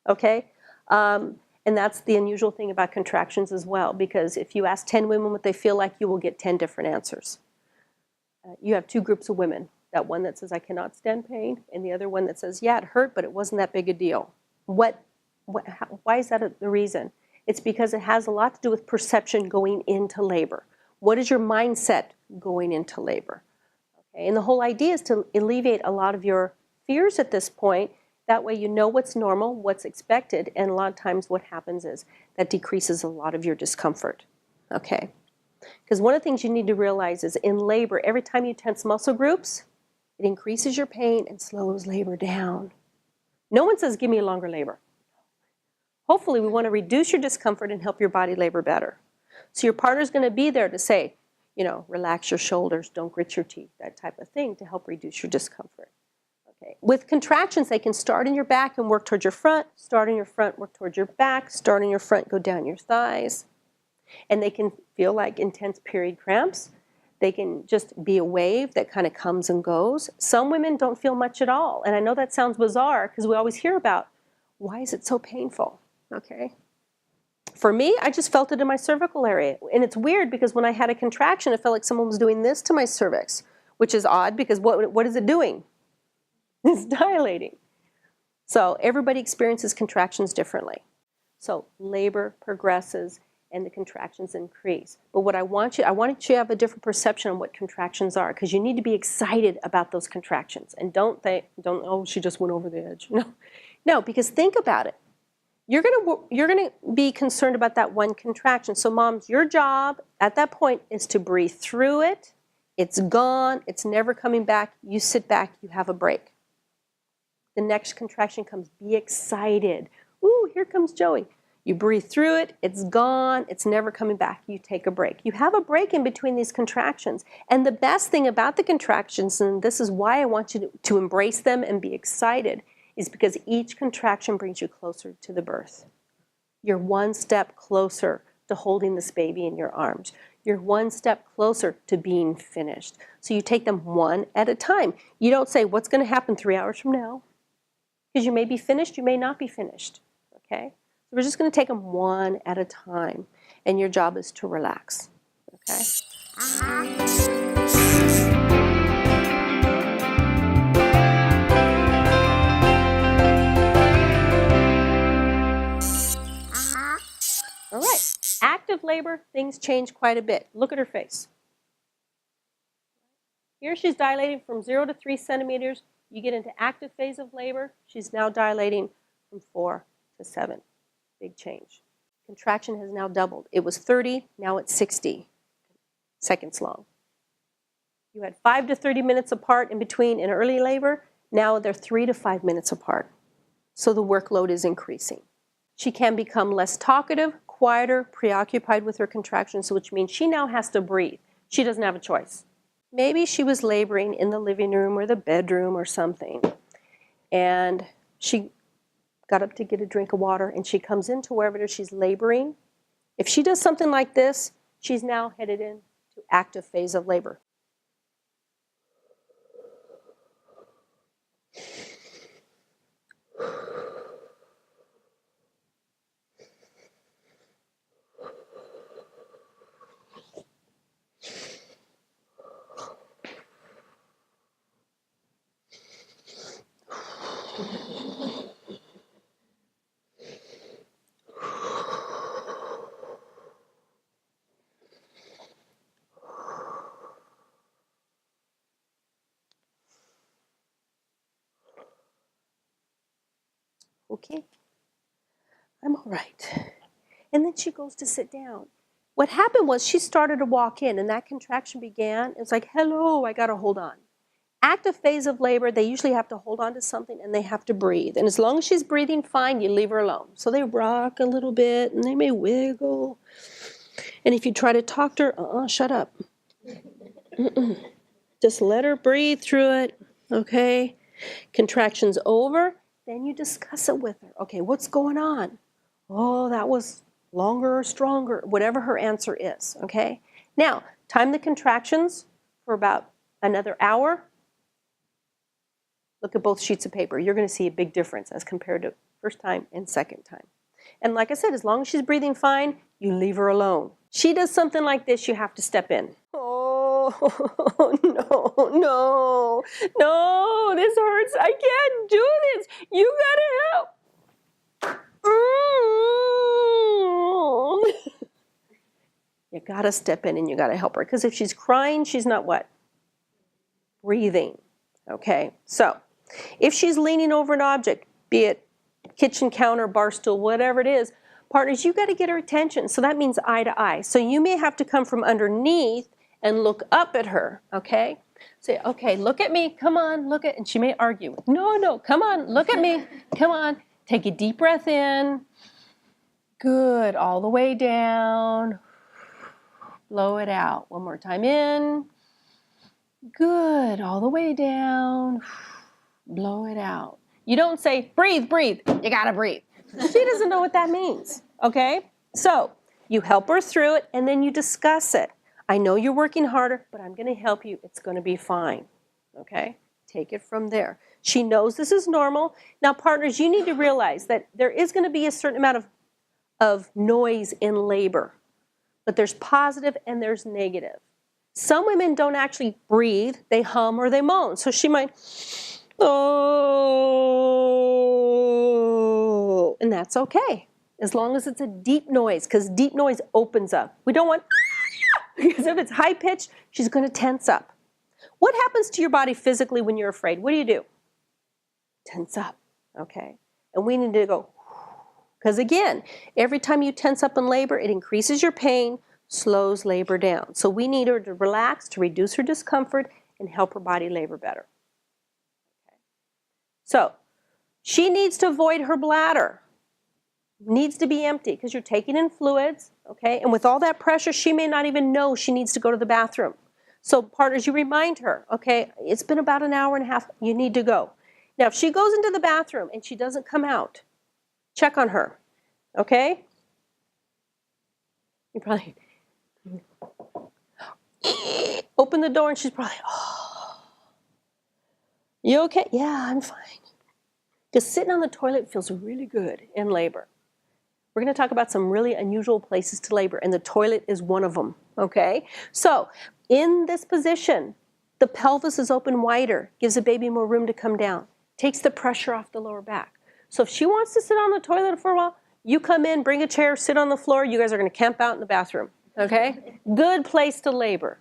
okay? And that's the unusual thing about contractions as well, because if you ask 10 women what they feel like, you will get 10 different answers. You have two groups of women, that one that says, I cannot stand pain, and the other one that says, yeah, it hurt, but it wasn't that big a deal. Why is that the reason? It's because it has a lot to do with perception going into labor. What is your mindset going into labor? Okay, and the whole idea is to alleviate a lot of your fears at this point. That way you know what's normal, what's expected, and a lot of times what happens is that decreases a lot of your discomfort. Okay? Because one of the things you need to realize is in labor, every time you tense muscle groups, it increases your pain and slows labor down. No one says, give me a longer labor. Hopefully, we want to reduce your discomfort and help your body labor better. So your partner's going to be there to say, relax your shoulders, don't grit your teeth, that type of thing to help reduce your discomfort. Okay. With contractions, they can start in your back and work towards your front, start in your front, work towards your back, start in your front, go down your thighs. And they can feel like intense period cramps. They can just be a wave that kind of comes and goes. Some women don't feel much at all. And I know that sounds bizarre because we always hear about, why is it so painful? Okay. For me, I just felt it in my cervical area. And it's weird because when I had a contraction, it felt like someone was doing this to my cervix, which is odd because what is it doing? It's dilating. So everybody experiences contractions differently. So labor progresses and the contractions increase. But what I want you to have a different perception on what contractions are, because you need to be excited about those contractions. And don't think, oh, she just went over the edge. No, because think about it. You're gonna be concerned about that one contraction. So moms, your job at that point is to breathe through it. It's gone. It's never coming back. You sit back. You have a break. The next contraction comes. Be excited. Ooh, here comes Joey. You breathe through it. It's gone. It's never coming back. You take a break. You have a break in between these contractions. And the best thing about the contractions, and this is why I want you to embrace them and be excited, is because each contraction brings you closer to the birth. You're one step closer to holding this baby in your arms. You're one step closer to being finished. So you take them one at a time. You don't say, what's going to happen 3 hours from now? Because you may be finished, you may not be finished. Okay? So we're just going to take them one at a time. And your job is to relax. Okay? All right, active labor, things change quite a bit. Look at her face. Here she's dilating from 0 to 3 centimeters. You get into active phase of labor, she's now dilating from 4 to 7. Big change. Contraction has now doubled. It was 30, now it's 60 seconds long. You had 5 to 30 minutes apart in between in early labor. Now they're 3 to 5 minutes apart. So the workload is increasing. She can become less talkative, quieter, preoccupied with her contractions, which means she now has to breathe. She doesn't have a choice. Maybe she was laboring in the living room or the bedroom or something, and she got up to get a drink of water, and she comes into wherever she's laboring. If she does something like this, she's now headed into active phase of labor. Okay, I'm all right. And then she goes to sit down. What happened was she started to walk in, and that contraction began. It's like, hello, I got to hold on. Active phase of labor, they usually have to hold on to something, and they have to breathe. And as long as she's breathing fine, you leave her alone. So they rock a little bit, and they may wiggle. And if you try to talk to her, shut up. Just let her breathe through it, okay? Contractions over, then you discuss it with her. Okay, what's going on? Oh, that was longer or stronger, whatever her answer is, okay? Now, time the contractions for about another hour. Look at both sheets of paper. You're going to see a big difference as compared to first time and second time. And like I said, as long as she's breathing fine, you leave her alone. She does something like this, you have to step in. Oh, no, this hurts. I can't do this. You gotta help. You gotta step in and you gotta help her. Because if she's crying, she's not what? Breathing. Okay, so if she's leaning over an object, be it kitchen counter, bar stool, whatever it is, partners, you got to get her attention. So that means eye to eye. So you may have to come from underneath and look up at her, okay? Say, okay, look at me, come on, look at, and she may argue. No, come on, look at me, come on. Take a deep breath in. Good, all the way down. Blow it out. One more time in. Good, all the way down. Blow it out. You don't say, breathe, you gotta breathe. She doesn't know what that means, okay? So you help her through it and then you discuss it. I know you're working harder, but I'm gonna help you. It's gonna be fine, okay? Take it from there. She knows this is normal. Now partners, you need to realize that there is gonna be a certain amount of noise in labor, but there's positive and there's negative. Some women don't actually breathe, they hum or they moan. So she might, oh, and that's okay, as long as it's a deep noise, because deep noise opens up. We don't want, because if it's high pitched, she's going to tense up. What happens to your body physically when you're afraid? What do? Tense up, okay? And we need to go, because again, every time you tense up in labor, it increases your pain, slows labor down. So we need her to relax, to reduce her discomfort, and help her body labor better. So she needs to avoid her bladder. Needs to be empty because you're taking in fluids, okay? And with all that pressure, she may not even know she needs to go to the bathroom. So partners, you remind her, okay, it's been about an hour and a half, you need to go. Now, if she goes into the bathroom and she doesn't come out, check on her, okay? You probably open the door and she's probably, oh, you okay? Yeah, I'm fine. Because sitting on the toilet feels really good in labor. We're going to talk about some really unusual places to labor, and the toilet is one of them, okay? So in this position, the pelvis is open wider, gives the baby more room to come down, takes the pressure off the lower back. So if she wants to sit on the toilet for a while, you come in, bring a chair, sit on the floor. You guys are going to camp out in the bathroom, okay? Good place to labor.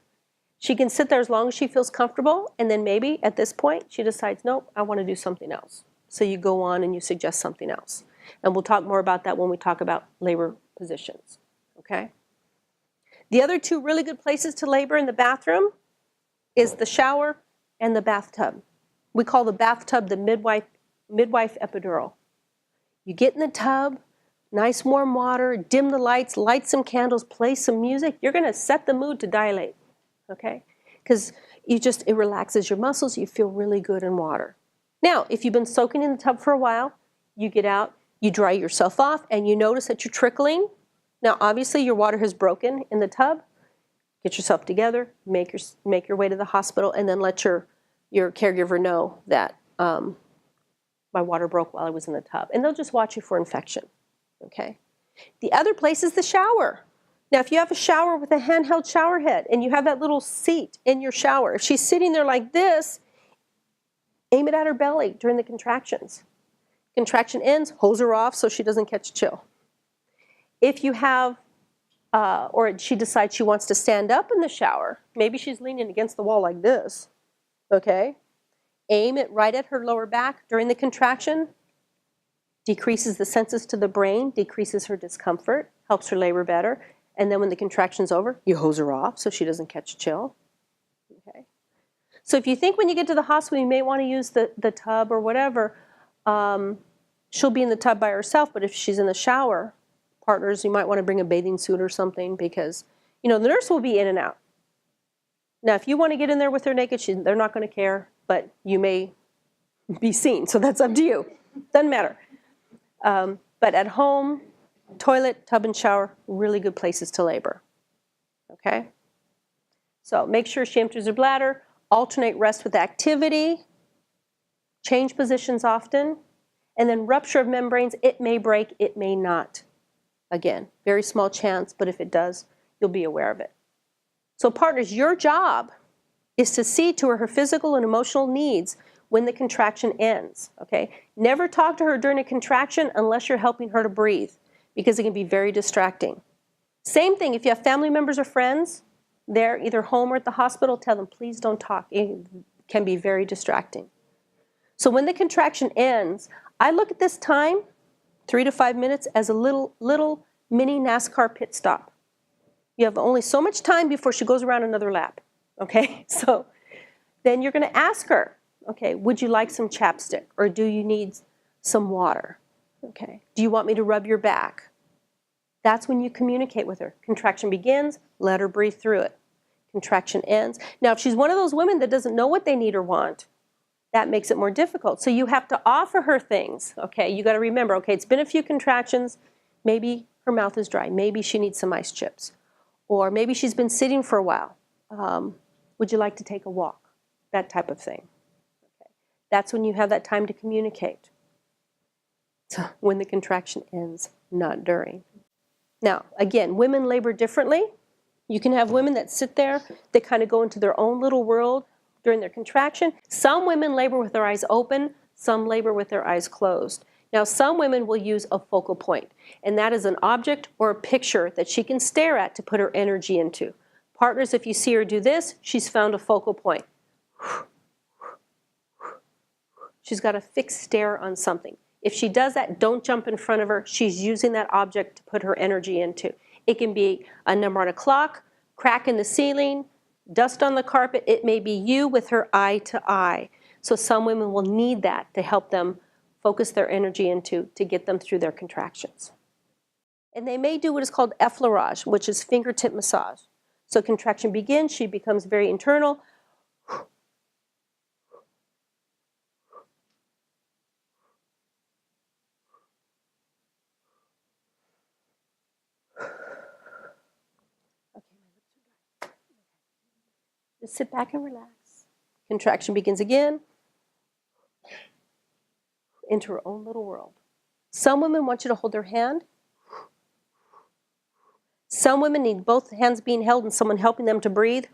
She can sit there as long as she feels comfortable, and then maybe at this point she decides, nope, I want to do something else. So you go on and you suggest something else. And we'll talk more about that when we talk about labor positions, okay? The other two really good places to labor in the bathroom is the shower and the bathtub. We call the bathtub the midwife epidural. You get in the tub, nice warm water, dim the lights, light some candles, play some music. You're going to set the mood to dilate, okay? Because it relaxes your muscles. You feel really good in water. Now, if you've been soaking in the tub for a while, you get out, you dry yourself off, and you notice that you're trickling. Now, obviously, your water has broken in the tub. Get yourself together, make your way to the hospital, and then let your caregiver know that my water broke while I was in the tub. And they'll just watch you for infection, okay? The other place is the shower. Now, if you have a shower with a handheld shower head, and you have that little seat in your shower, if she's sitting there like this, aim it at her belly during the contractions. Contraction ends, hose her off so she doesn't catch a chill. If you have, or she decides she wants to stand up in the shower, maybe she's leaning against the wall like this, okay? Aim it right at her lower back during the contraction. decreases the senses to the brain, decreases her discomfort, helps her labor better. And then when the contraction's over, you hose her off so she doesn't catch a chill. Okay. So if you think when you get to the hospital you may want to use the tub or whatever, she'll be in the tub by herself, but if she's in the shower, partners, you might want to bring a bathing suit or something because, you know, the nurse will be in and out. Now, if you want to get in there with her naked, they're not going to care, but you may be seen, so that's up to you. Doesn't matter. But at home, toilet, tub, and shower, really good places to labor. Okay? So make sure she empties her bladder, alternate rest with activity, change positions often, and then rupture of membranes, it may break, it may not. Again, very small chance, but if it does, you'll be aware of it. So partners, your job is to see to her physical and emotional needs when the contraction ends, okay? Never talk to her during a contraction unless you're helping her to breathe because it can be very distracting. Same thing, if you have family members or friends, they're either home or at the hospital, tell them, please don't talk. It can be very distracting. So when the contraction ends, I look at this time, 3 to 5 minutes, as a little mini NASCAR pit stop. You have only so much time before she goes around another lap, okay? So then you're going to ask her, okay, would you like some chapstick or do you need some water? Okay, do you want me to rub your back? That's when you communicate with her. Contraction begins, let her breathe through it. Contraction ends. Now, if she's one of those women that doesn't know what they need or want, that makes it more difficult. So you have to offer her things, okay? You got to remember, okay, it's been a few contractions. Maybe her mouth is dry. Maybe she needs some ice chips. Or maybe she's been sitting for a while. Would you like to take a walk? That type of thing. Okay. That's when you have that time to communicate. So when the contraction ends, not during. Now, again, women labor differently. You can have women that sit there, they kind of go into their own little world during their contraction. Some women labor with their eyes open, some labor with their eyes closed. Now, some women will use a focal point, and that is an object or a picture that she can stare at to put her energy into. Partners, if you see her do this, she's found a focal point. She's got a fixed stare on something. If she does that, don't jump in front of her. She's using that object to put her energy into. It can be a number on a clock, crack in the ceiling, dust on the carpet. It may be you with her eye to eye. So some women will need that to help them focus their energy into to get them through their contractions. And they may do what is called effleurage, which is fingertip massage. So contraction begins, she becomes very internal. Just sit back and relax. Contraction begins again. Into her own little world. Some women want you to hold their hand. Some women need both hands being held and someone helping them to breathe.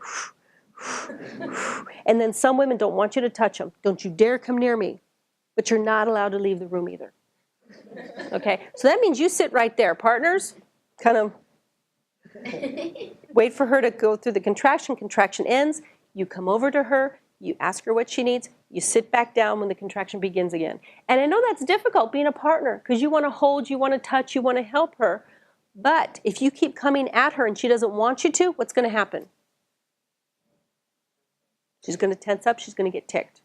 And then some women don't want you to touch them. Don't you dare come near me. But you're not allowed to leave the room either. Okay, so that means you sit right there. Partners, kind of wait for her to go through the contraction. Contraction ends. You come over to her. You ask her what she needs. You sit back down when the contraction begins again. And I know that's difficult being a partner because you want to hold, you want to touch, you want to help her. But if you keep coming at her and she doesn't want you to, what's going to happen? She's going to tense up. She's going to get ticked.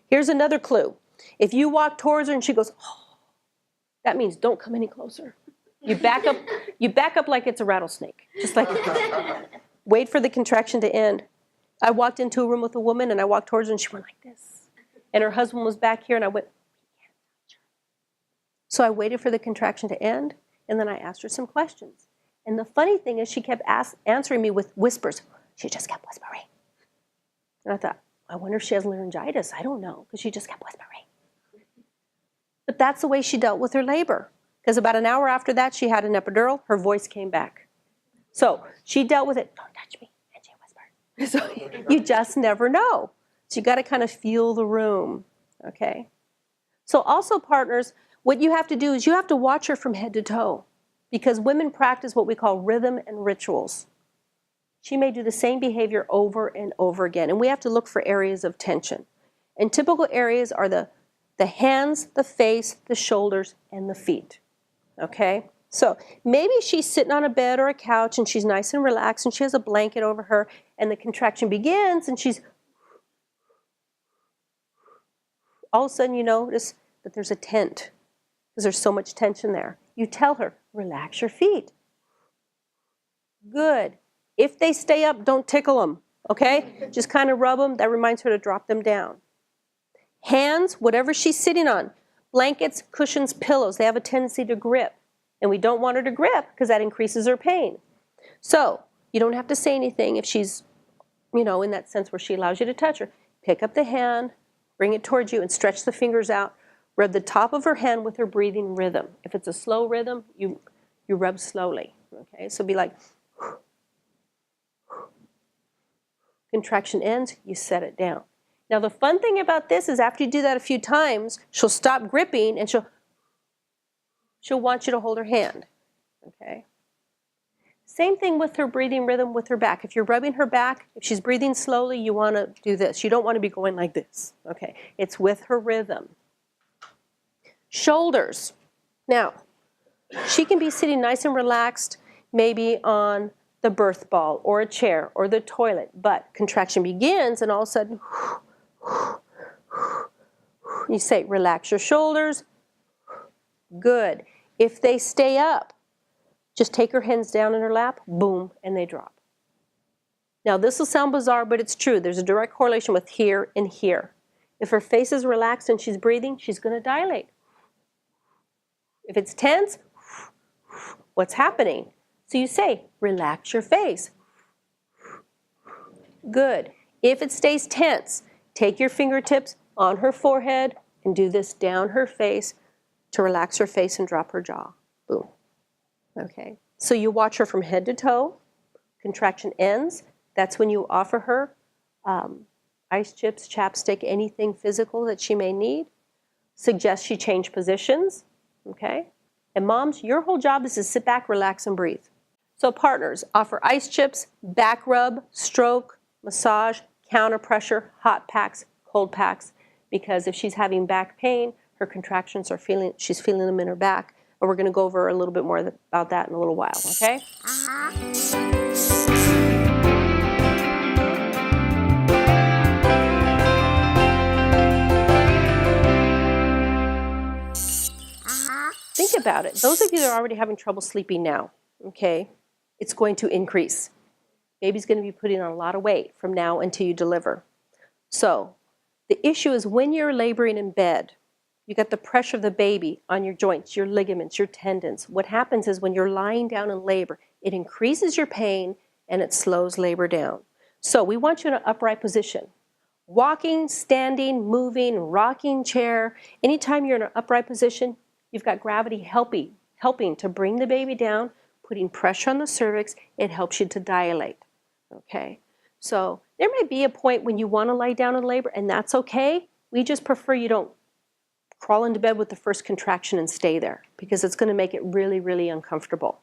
Here's another clue. If you walk towards her and she goes, oh, that means don't come any closer. You back up like it's a rattlesnake. Just like wait for the contraction to end. I walked into a room with a woman and I walked towards her and she went like this. And her husband was back here and I went, we can't touch her. So I waited for the contraction to end and then I asked her some questions. And the funny thing is she kept answering me with whispers. She just kept whispering. And I thought, I wonder if she has laryngitis. I don't know, because she just kept whispering. But that's the way she dealt with her labor. Because about an hour after that, she had an epidural. Her voice came back. So she dealt with it. Don't touch me. And she whispered. So you just never know. So you got to kind of feel the room. Okay? So also, partners, what you have to do is you have to watch her from head to toe. Because women practice what we call rhythm and rituals. She may do the same behavior over and over again. And we have to look for areas of tension. And typical areas are the the hands, the face, the shoulders, and the feet. Okay? So maybe she's sitting on a bed or a couch and she's nice and relaxed and she has a blanket over her and the contraction begins and she's all of a sudden you notice that there's a tent because there's so much tension there. You tell her, relax your feet. Good. If they stay up, don't tickle them, okay? Just kind of rub them. That reminds her to drop them down. Hands, whatever she's sitting on, blankets, cushions, pillows, they have a tendency to grip. And we don't want her to grip because that increases her pain. So you don't have to say anything if she's, in that sense where she allows you to touch her. Pick up the hand, bring it towards you, and stretch the fingers out. Rub the top of her hand with her breathing rhythm. If it's a slow rhythm, you rub slowly. Okay, so be like, contraction ends, you set it down. Now the fun thing about this is after you do that a few times, she'll stop gripping and she'll want you to hold her hand. Okay. Same thing with her breathing rhythm with her back. If you're rubbing her back, if she's breathing slowly, you want to do this. You don't want to be going like this. Okay. It's with her rhythm. Shoulders. Now, she can be sitting nice and relaxed, maybe on the birth ball or a chair or the toilet, but contraction begins and all of a sudden, you say, relax your shoulders. Good. If they stay up, just take her hands down in her lap, boom, and they drop. Now, this will sound bizarre, but it's true. There's a direct correlation with here and here. If her face is relaxed and she's breathing, she's going to dilate. If it's tense, what's happening? So you say, relax your face. Good. If it stays tense, take your fingertips on her forehead and do this down her face to relax her face and drop her jaw. Boom. Okay. So you watch her from head to toe. Contraction ends. That's when you offer her ice chips, chapstick, anything physical that she may need. Suggest she change positions. Okay? And moms, your whole job is to sit back, relax, and breathe. So partners, offer ice chips, back rub, stroke, massage, counter pressure, hot packs, cold packs, because if she's having back pain, her contractions she's feeling them in her back. And we're going to go over a little bit more about that in a little while, okay? Think about it. Those of you that are already having trouble sleeping now, okay, it's going to increase. Baby's going to be putting on a lot of weight from now until you deliver. So the issue is when you're laboring in bed, you got the pressure of the baby on your joints, your ligaments, your tendons. What happens is when you're lying down in labor, it increases your pain and it slows labor down. So we want you in an upright position. Walking, standing, moving, rocking chair. Anytime you're in an upright position, you've got gravity helping to bring the baby down, putting pressure on the cervix. It helps you to dilate. Okay? So there may be a point when you want to lie down in labor, and that's okay. We just prefer you don't crawl into bed with the first contraction and stay there because it's going to make it really, really uncomfortable.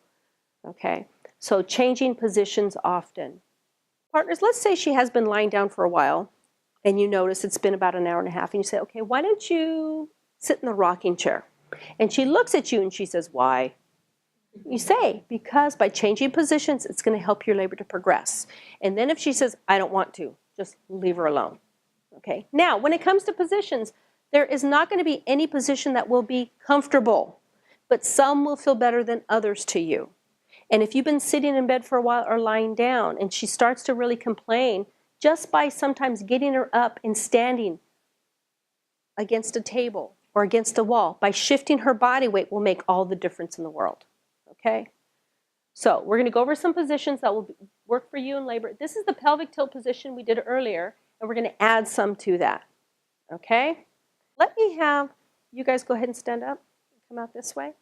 Okay? So changing positions often. Partners, let's say she has been lying down for a while and you notice it's been about an hour and a half and you say, okay, why don't you sit in the rocking chair? And she looks at you and she says, why? You say, because by changing positions, it's going to help your labor to progress. And then if she says, I don't want to, just leave her alone. Okay? Now, when it comes to positions, there is not going to be any position that will be comfortable, but some will feel better than others to you. And if you've been sitting in bed for a while or lying down and she starts to really complain, just by sometimes getting her up and standing against a table or against a wall, by shifting her body weight will make all the difference in the world. Okay? So we're going to go over some positions that will work for you in labor. This is the pelvic tilt position we did earlier, and we're going to add some to that. Okay? Let me have you guys go ahead and stand up and come out this way.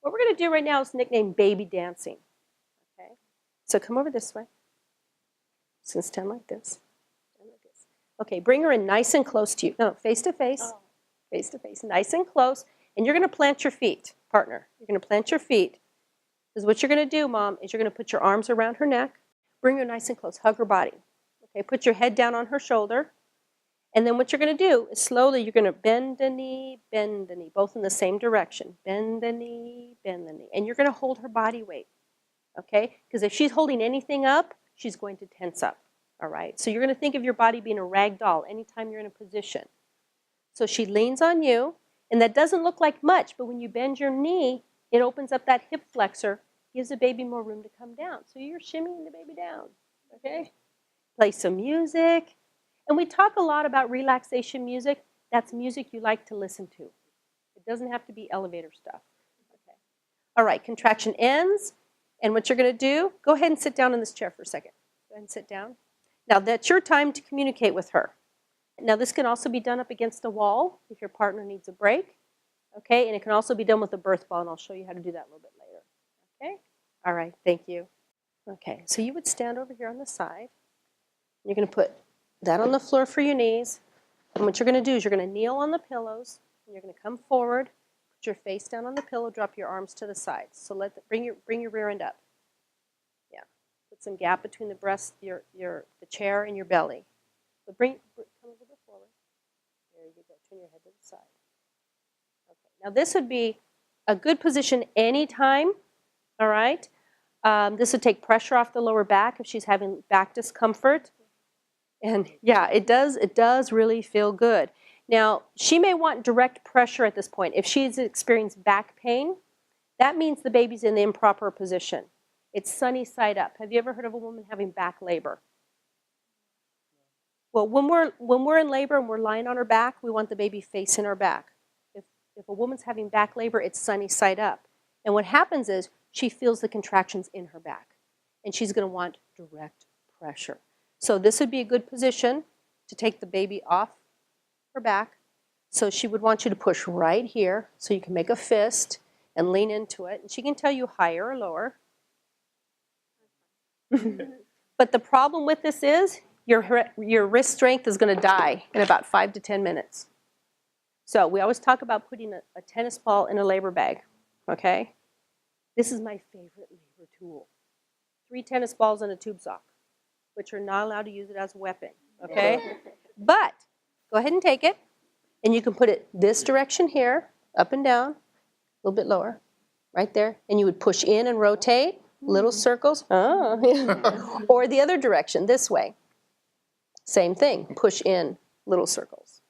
What we're going to do right now is nickname baby dancing. Okay? So come over this way. So stand like this. Stand like this. Okay, bring her in nice and close to you. No, face to face. Face to face, nice and close. And you're going to plant your feet, partner. You're going to plant your feet. Because what you're going to do, Mom, is you're going to put your arms around her neck. Bring her nice and close. Hug her body. Okay, put your head down on her shoulder. And then what you're going to do is slowly you're going to bend the knee, both in the same direction. Bend the knee, bend the knee. And you're going to hold her body weight, okay? Because if she's holding anything up, she's going to tense up, all right? So you're going to think of your body being a rag doll anytime you're in a position. So she leans on you, and that doesn't look like much, but when you bend your knee, it opens up that hip flexor, gives the baby more room to come down. So you're shimmying the baby down, okay? Play some music. And we talk a lot about relaxation music. That's music you like to listen to. It doesn't have to be elevator stuff. Okay. All right, contraction ends. And what you're going to do, go ahead and sit down in this chair for a second. Go ahead and sit down. Now, that's your time to communicate with her. Now, this can also be done up against a wall if your partner needs a break. Okay, and it can also be done with a birth ball, and I'll show you how to do that a little bit later. Okay? All right, thank you. Okay, so you would stand over here on the side. You're going to put that on the floor for your knees. And what you're going to do is you're going to kneel on the pillows. And you're going to come forward, put your face down on the pillow, drop your arms to the sides. So bring your rear end up. Yeah. Put some gap between the breast, the chair, and your belly. But come a little bit forward. There you go. Turn your head to the side. Okay. Now this would be a good position anytime. All right. This would take pressure off the lower back if she's having back discomfort. And yeah, it does really feel good. Now, she may want direct pressure at this point. If she's experienced back pain, that means the baby's in the improper position. It's sunny side up. Have you ever heard of a woman having back labor? Well, when we're in labor and we're lying on her back, we want the baby facing our back. If a woman's having back labor, it's sunny side up. And what happens is she feels the contractions in her back. And she's going to want direct pressure. So this would be a good position to take the baby off her back. So she would want you to push right here so you can make a fist and lean into it. And she can tell you higher or lower. But the problem with this is your wrist strength is going to die in about 5 to 10 minutes. So we always talk about putting a tennis ball in a labor bag, okay? This is my favorite labor tool. 3 tennis balls and a tube sock, which are not allowed to use it as a weapon, okay? But go ahead and take it, and you can put it this direction here, up and down, a little bit lower, right there, and you would push in and rotate, little circles, or the other direction, this way. Same thing, push in, little circles.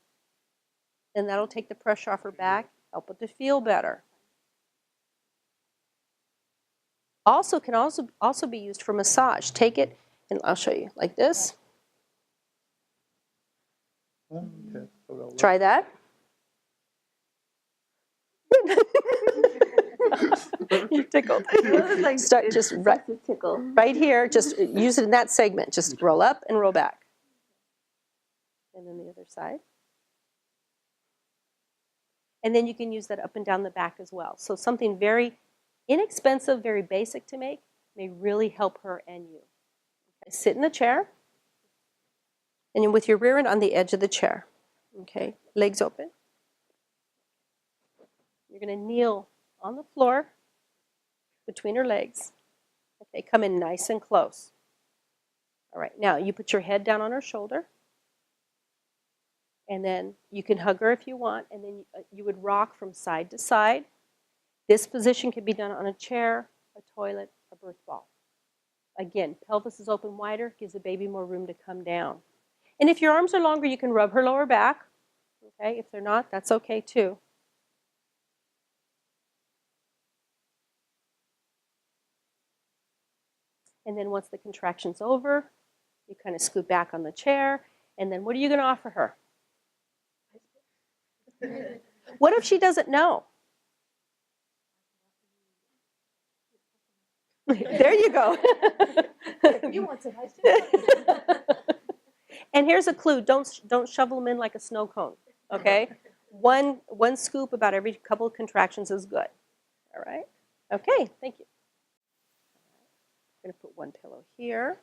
And that'll take the pressure off her back, help it to feel better. Can also be used for massage. Take it, and I'll show you, like this. Okay. Try that. You're tickled. Start just right here. Just use it in that segment. Just roll up and roll back. And then the other side. And then you can use that up and down the back as well. So something very inexpensive, very basic to make may really help her and you. Okay. Sit in the chair. And you're with your rear end on the edge of the chair. Okay, legs open. You're going to kneel on the floor between her legs. Okay, come in nice and close. All right, now you put your head down on her shoulder. And then you can hug her if you want. And then you would rock from side to side. This position can be done on a chair, a toilet, a birth ball. Again, pelvis is open wider, gives the baby more room to come down. And if your arms are longer, you can rub her lower back. Okay, if they're not, that's okay too. And then once the contraction's over, you kind of scoot back on the chair. And then what are you going to offer her? What if she doesn't know? There you go. You want some ice cream? And here's a clue: don't shovel them in like a snow cone. Okay, one scoop about every couple of contractions is good. All right. Okay. Thank you. I'm going to put one pillow here.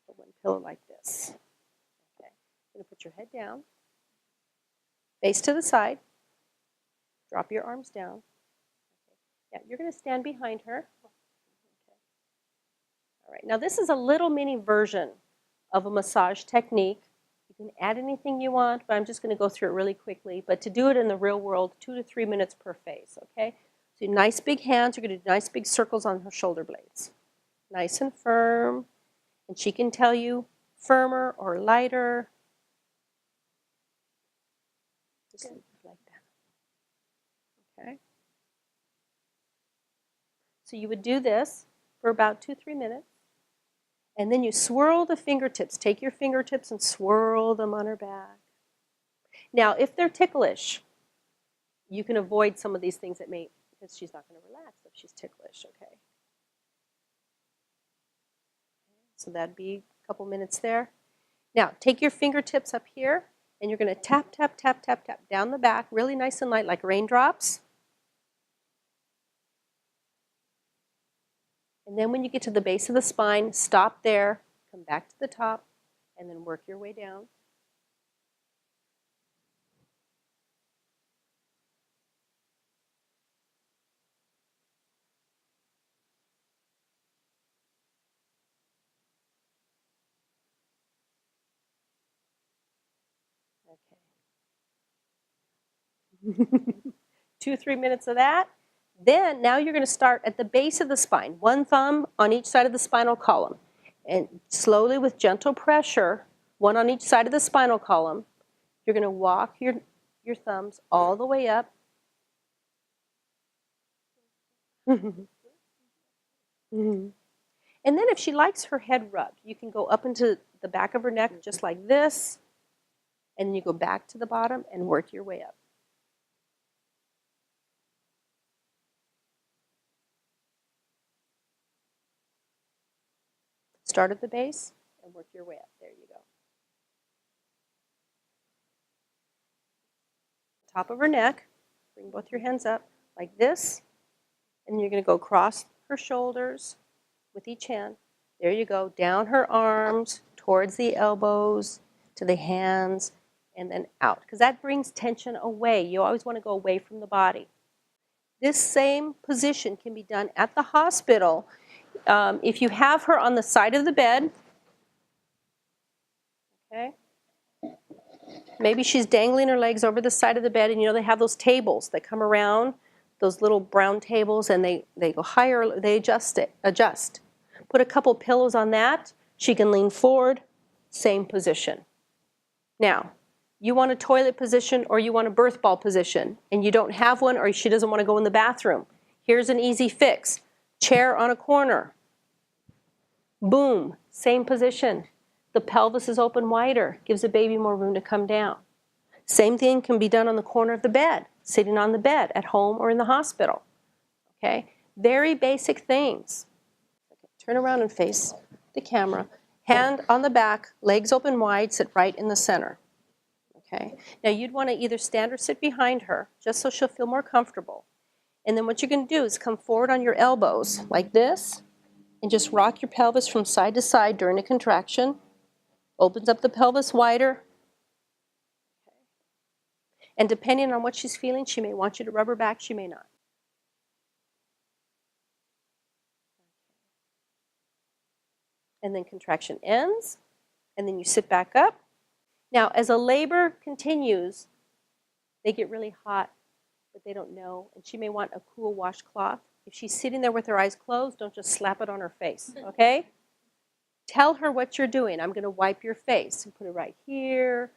Put one pillow like this. Okay. I'm going to put your head down, face to the side. Drop your arms down. Okay. Yeah, you're going to stand behind her. Okay. All right. Now this is a little mini version of a massage technique. You You can add anything you want, but I'm just going to go through it really quickly. But to do it in the real world, 2 to 3 minutes per phase, okay? So nice big hands. You're going to do nice big circles on her shoulder blades. Nice and firm. And she can tell you firmer or lighter. Just like that. Okay? So you would do this for about 2-3 minutes. And then you swirl the fingertips. Take your fingertips and swirl them on her back. Now, if they're ticklish, you can avoid some of these things that may, because she's not going to relax if she's ticklish, okay? So that'd be a couple minutes there. Now, take your fingertips up here, and you're going to tap, tap, tap, tap, tap down the back, really nice and light, like raindrops. And then when you get to the base of the spine, stop there, come back to the top, and then work your way down. Okay. 2-3 minutes of that. Then now you're going to start at the base of the spine, one thumb on each side of the spinal column. And slowly with gentle pressure, one on each side of the spinal column, you're going to walk your thumbs all the way up. And then if she likes her head rubbed, you can go up into the back of her neck just like this. And then you go back to the bottom and work your way up. Start at the base and work your way up. There you go. Top of her neck, bring both your hands up like this. And you're going to go across her shoulders with each hand. There you go. Down her arms, towards the elbows, to the hands, and then out. Because that brings tension away. You always want to go away from the body. This same position can be done at the hospital. If you have her on the side of the bed, okay, maybe she's dangling her legs over the side of the bed, and you know they have those tables that come around, those little brown tables, and they go higher, they adjust. Put a couple pillows on that, she can lean forward, same position. Now, you want a toilet position or you want a birth ball position, and you don't have one or she doesn't want to go in the bathroom. Here's an easy fix. Chair on a corner. Boom, same position. The pelvis is open wider, gives the baby more room to come down. Same thing can be done on the corner of the bed, sitting on the bed at home or in the hospital. Okay, very basic things. Okay, turn around and face the camera. Hand on the back, legs open wide, sit right in the center. Okay, now you'd want to either stand or sit behind her, just so she'll feel more comfortable. And then what you're going to do is come forward on your elbows like this and just rock your pelvis from side to side during a contraction. Opens up the pelvis wider. And depending on what she's feeling, she may want you to rub her back, she may not. And then contraction ends, and then you sit back up. Now, as a labor continues, they get really hot, but they don't know, and she may want a cool washcloth. If she's sitting there with her eyes closed, don't just slap it on her face, okay? Tell her what you're doing. I'm going to wipe your face and put it right here,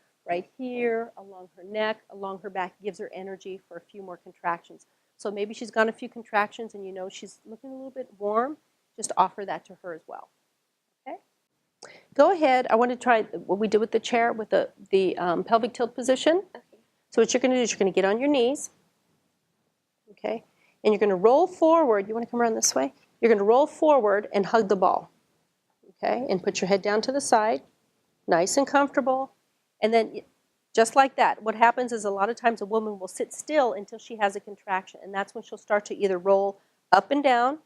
along her neck, along her back. Gives her energy for a few more contractions. So maybe she's gone a few contractions and you know she's looking a little bit warm. Just offer that to her as well. Okay? Go ahead. I want to try what we did with the chair with the pelvic tilt position. Okay. So what you're going to do is you're going to get on your knees. Okay? And you're going to roll forward. You want to come around this way? You're going to roll forward and hug the ball. Okay? And put your head down to the side. Nice and comfortable. And then just like that, what happens is a lot of times a woman will sit still until she has a contraction. And that's when she'll start to either roll up and down,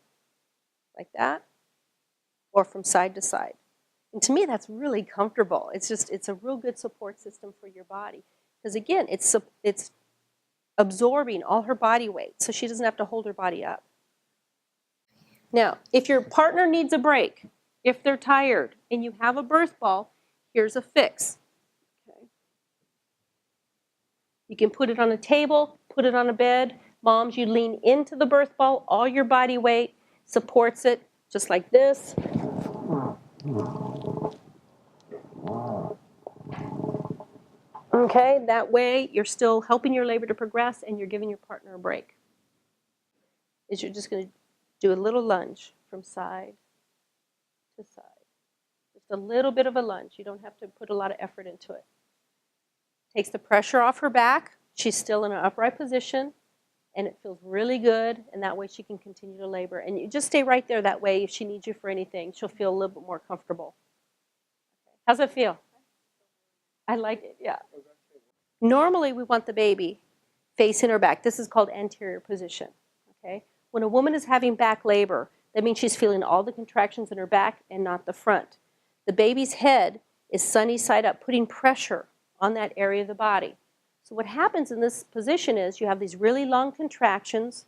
like that, or from side to side. And to me, that's really comfortable. It's a real good support system for your body. Because again, it's absorbing all her body weight, so she doesn't have to hold her body up. Now, if your partner needs a break, if they're tired and you have a birth ball, here's a fix. You can put it on a table, put it on a bed. Moms, you lean into the birth ball, all your body weight supports it, just like this. Okay, that way you're still helping your labor to progress and you're giving your partner a break. Is you're just going to do a little lunge from side to side. Just a little bit of a lunge. You don't have to put a lot of effort into it. Takes the pressure off her back. She's still in an upright position and it feels really good, and that way she can continue to labor. And you just stay right there. That way if she needs you for anything, she'll feel a little bit more comfortable. How's it feel? I like it, yeah. Normally we want the baby facing her back. This is called anterior position. Okay? When a woman is having back labor, that means she's feeling all the contractions in her back and not the front. The baby's head is sunny side up, putting pressure on that area of the body. So what happens in this position is you have these really long contractions,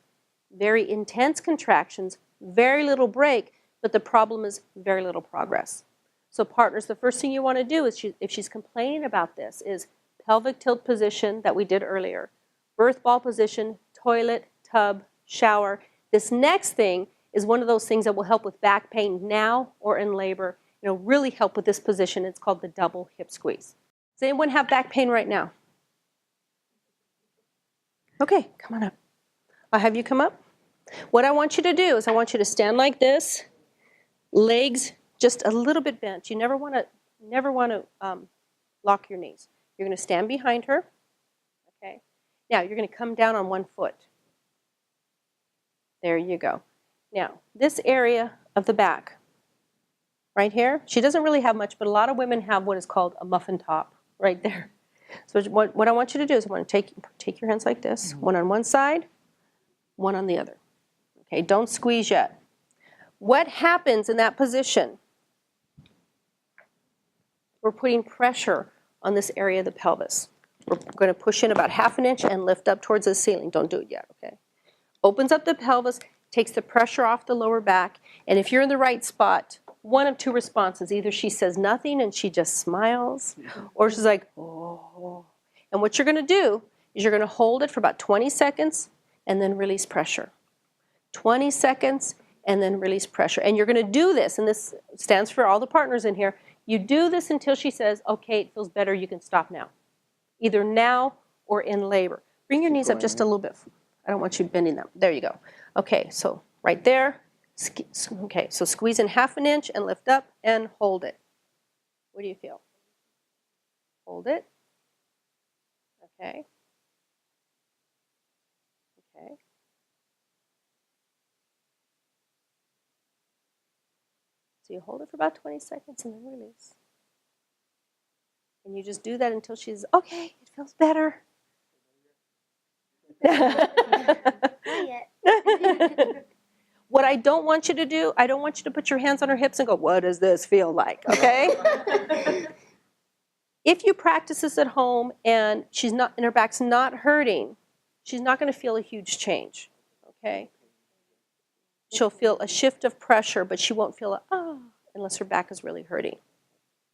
very intense contractions, very little break, but the problem is very little progress. So partners, the first thing you want to do is, if she's complaining about this, is pelvic tilt position that we did earlier, birth ball position, toilet, tub, shower. This next thing is one of those things that will help with back pain now or in labor. It'll really help with this position. It's called the double hip squeeze. Does anyone have back pain right now? Okay, come on up. I'll have you come up. What I want you to do is I want you to stand like this, legs just a little bit bent. You never want to lock your knees. You're going to stand behind her. Okay. Now you're going to come down on one foot. There you go. Now this area of the back, right here, she doesn't really have much, but a lot of women have what is called a muffin top right there. So what I want you to do is I want to take your hands like this, one on one side, one on the other. Okay, don't squeeze yet. What happens in that position? We're putting pressure on this area of the pelvis. We're going to push in about 1/2 inch and lift up towards the ceiling. Don't do it yet, okay? Opens up the pelvis, takes the pressure off the lower back, and if you're in the right spot, one of two responses. Either she says nothing and she just smiles, or she's like, oh. And what you're going to do is you're going to hold it for about 20 seconds and then release pressure. 20 seconds and then release pressure. And you're going to do this, and this stands for all the partners in here. You do this until she says, okay, it feels better, you can stop now. Either now or in labor. Bring your knees up just a little bit. I don't want you bending them. There you go. Okay, so right there. Okay, so squeeze in 1/2 inch and lift up and hold it. What do you feel? Hold it. Okay. Okay. So you hold it for about 20 seconds and then release. And you just do that until she's, okay, it feels better. Not yet. What I don't want you to do, I don't want you to put your hands on her hips and go, what does this feel like, okay? If you practice this at home and she's not, and her back's not hurting, she's not going to feel a huge change, okay? She'll feel a shift of pressure, but she won't feel a, oh, unless her back is really hurting.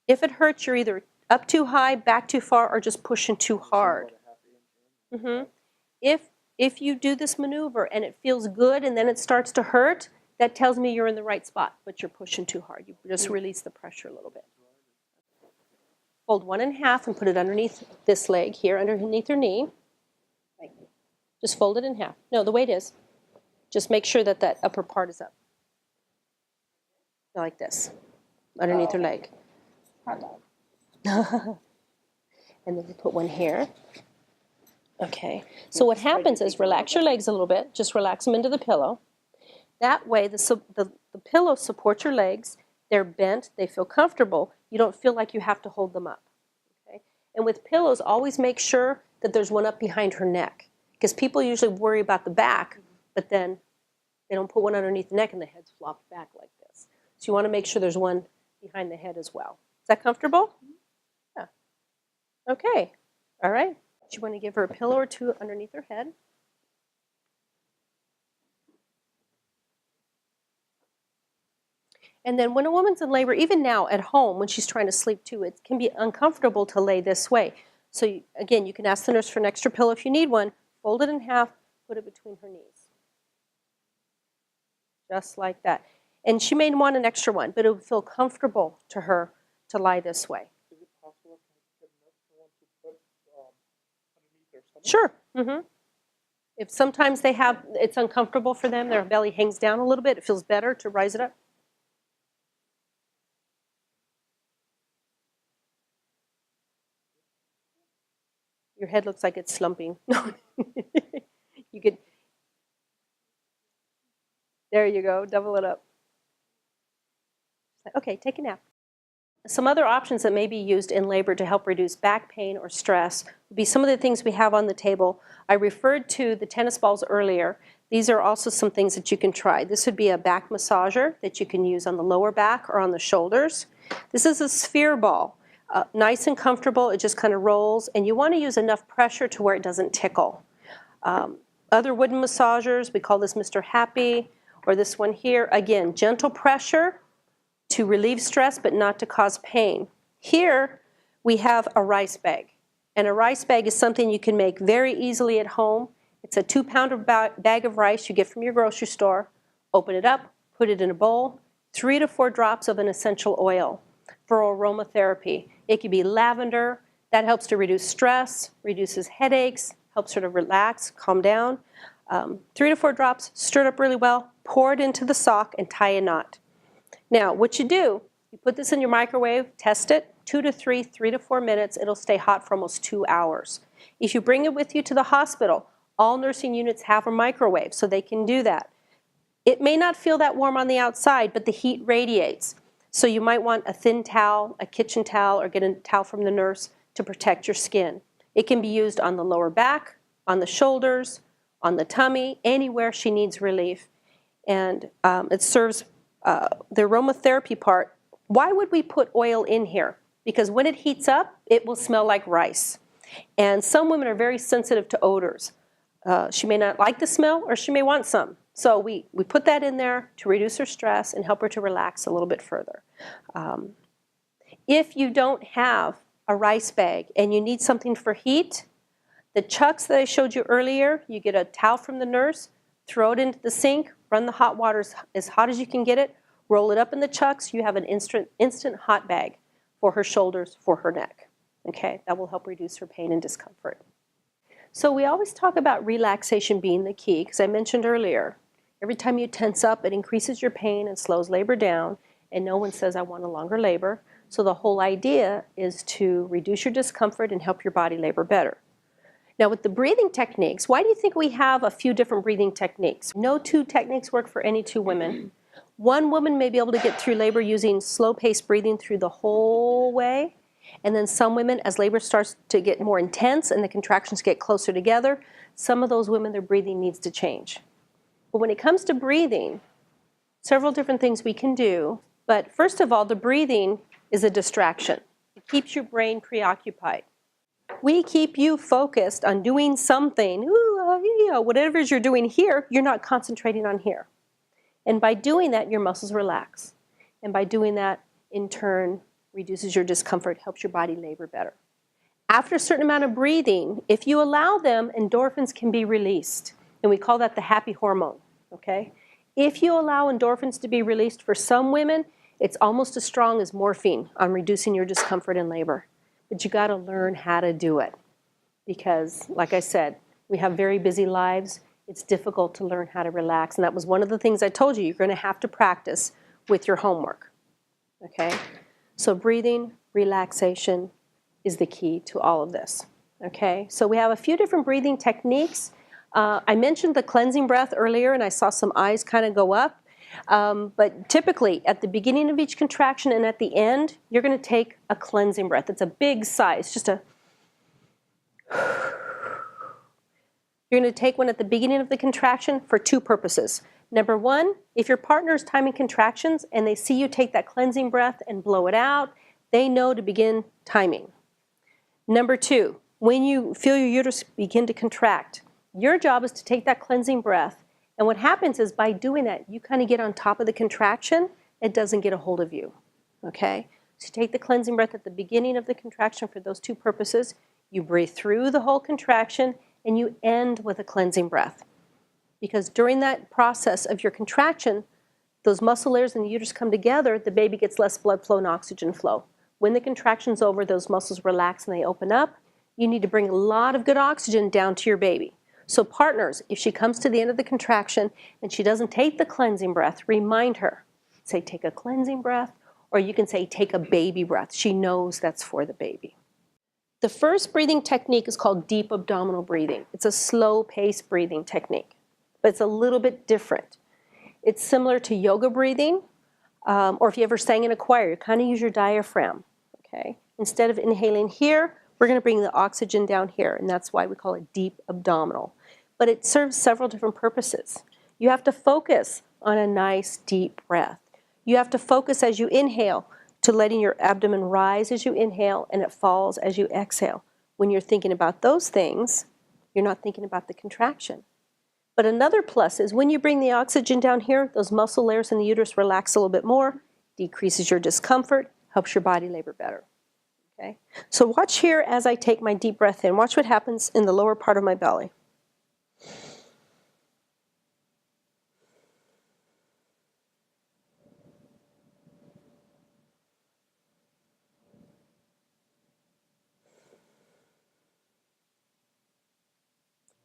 If it hurts, you're either up too high, back too far, or just pushing too hard. Mm-hmm. If you do this maneuver and it feels good and then it starts to hurt, that tells me you're in the right spot, but you're pushing too hard. You just release the pressure a little bit. Fold 1 1/2 and put it underneath this leg here, underneath her knee. Just fold it in half. No, the way it is. Just make sure that that upper part is up. Like this, underneath her leg. And then you put one here. Okay, so what happens is relax your legs a little bit. Just relax them into the pillow. That way the pillow supports your legs. They're bent. They feel comfortable. You don't feel like you have to hold them up. Okay? And with pillows, always make sure that there's one up behind her neck. Because people usually worry about the back, but then they don't put one underneath the neck and the head's flopped back like this. So you want to make sure there's one behind the head as well. Is that comfortable? Yeah. Okay. All right. You want to give her a pillow or two underneath her head. And then when a woman's in labor, even now at home when she's trying to sleep too, it can be uncomfortable to lay this way. So again, you can ask the nurse for an extra pillow if you need one. Fold it in half, put it between her knees. Just like that. And she may want an extra one, but it would feel comfortable to her to lie this way. Is it possible to get a nurse to want to put underneath their stomach? Sure. If sometimes it's uncomfortable for them, their belly hangs down a little bit, it feels better to rise it up. Your head looks like it's slumping. You could, there you go, double it up. Okay, take a nap. Some other options that may be used in labor to help reduce back pain or stress would be some of the things we have on the table. I referred to the tennis balls earlier. These are also some things that you can try. This would be a back massager that you can use on the lower back or on the shoulders. This is a sphere ball. Nice and comfortable, it just kind of rolls, and you want to use enough pressure to where it doesn't tickle. Other wooden massagers, we call this Mr. Happy, or this one here, again, gentle pressure to relieve stress but not to cause pain. Here we have a rice bag, and a rice bag is something you can make very easily at home. It's a 2-pounder bag of rice you get from your grocery store. Open it up, put it in a bowl, 3 to 4 drops of an essential oil for aromatherapy. It could be lavender. That helps to reduce stress, reduces headaches, helps her to relax, calm down. 3 to 4 drops, stir it up really well, pour it into the sock, and tie a knot. Now, what you do, you put this in your microwave, test it, 2 to 3, 3 to 4 minutes. It'll stay hot for almost 2 hours. If you bring it with you to the hospital, all nursing units have a microwave, so they can do that. It may not feel that warm on the outside, but the heat radiates. So you might want a thin towel, a kitchen towel, or get a towel from the nurse to protect your skin. It can be used on the lower back, on the shoulders, on the tummy, anywhere she needs relief. And it serves the aromatherapy part. Why would we put oil in here? Because when it heats up, it will smell like rice. And some women are very sensitive to odors. She may not like the smell, or she may want some. So we put that in there to reduce her stress and help her to relax a little bit further. If you don't have a rice bag and you need something for heat, the chucks that I showed you earlier, you get a towel from the nurse, throw it into the sink, run the hot water as hot as you can get it, roll it up in the chucks, you have an instant hot bag for her shoulders, for her neck. Okay, that will help reduce her pain and discomfort. So we always talk about relaxation being the key, because I mentioned earlier, every time you tense up, it increases your pain and slows labor down, and no one says, I want a longer labor. So the whole idea is to reduce your discomfort and help your body labor better. Now with the breathing techniques, why do you think we have a few different breathing techniques? No 2 techniques work for any 2 women. One woman may be able to get through labor using slow-paced breathing through the whole way, and then some women, as labor starts to get more intense and the contractions get closer together, some of those women, their breathing needs to change. But when it comes to breathing, several different things we can do. But first of all, the breathing is a distraction. It keeps your brain preoccupied. We keep you focused on doing something. Whatever it is you're doing here, you're not concentrating on here. And by doing that, your muscles relax. And by doing that, in turn, reduces your discomfort, helps your body labor better. After a certain amount of breathing, if you allow them, endorphins can be released. And we call that the happy hormone, okay? If you allow endorphins to be released, for some women, it's almost as strong as morphine on reducing your discomfort in labor. But you got to learn how to do it. Because, like I said, we have very busy lives. It's difficult to learn how to relax. And that was one of the things I told you. You're going to have to practice with your homework, okay? So breathing, relaxation is the key to all of this, okay? So we have a few different breathing techniques. I mentioned the cleansing breath earlier, and I saw some eyes kind of go up. But typically, at the beginning of each contraction and at the end, you're going to take a cleansing breath. It's a big sigh. It's just a... You're going to take one at the beginning of the contraction for 2 purposes. Number 1, if your partner is timing contractions and they see you take that cleansing breath and blow it out, they know to begin timing. Number 2, when you feel your uterus begin to contract, your job is to take that cleansing breath. And what happens is by doing that, you kind of get on top of the contraction. It doesn't get a hold of you, okay? So take the cleansing breath at the beginning of the contraction for those 2 purposes. You breathe through the whole contraction, and you end with a cleansing breath. Because during that process of your contraction, those muscle layers in the uterus come together, the baby gets less blood flow and oxygen flow. When the contraction's over, those muscles relax and they open up. You need to bring a lot of good oxygen down to your baby. So partners, if she comes to the end of the contraction and she doesn't take the cleansing breath, remind her. Say, take a cleansing breath, or you can say, take a baby breath. She knows that's for the baby. The first breathing technique is called deep abdominal breathing. It's a slow-paced breathing technique, but it's a little bit different. It's similar to yoga breathing, or if you ever sang in a choir, you kind of use your diaphragm, okay? Instead of inhaling here, we're going to bring the oxygen down here, and that's why we call it deep abdominal. But it serves several different purposes. You have to focus on a nice deep breath. You have to focus as you inhale to letting your abdomen rise as you inhale and it falls as you exhale. When you're thinking about those things, you're not thinking about the contraction. But another plus is when you bring the oxygen down here, those muscle layers in the uterus relax a little bit more, decreases your discomfort, helps your body labor better. Okay? So watch here as I take my deep breath in. Watch what happens in the lower part of my belly.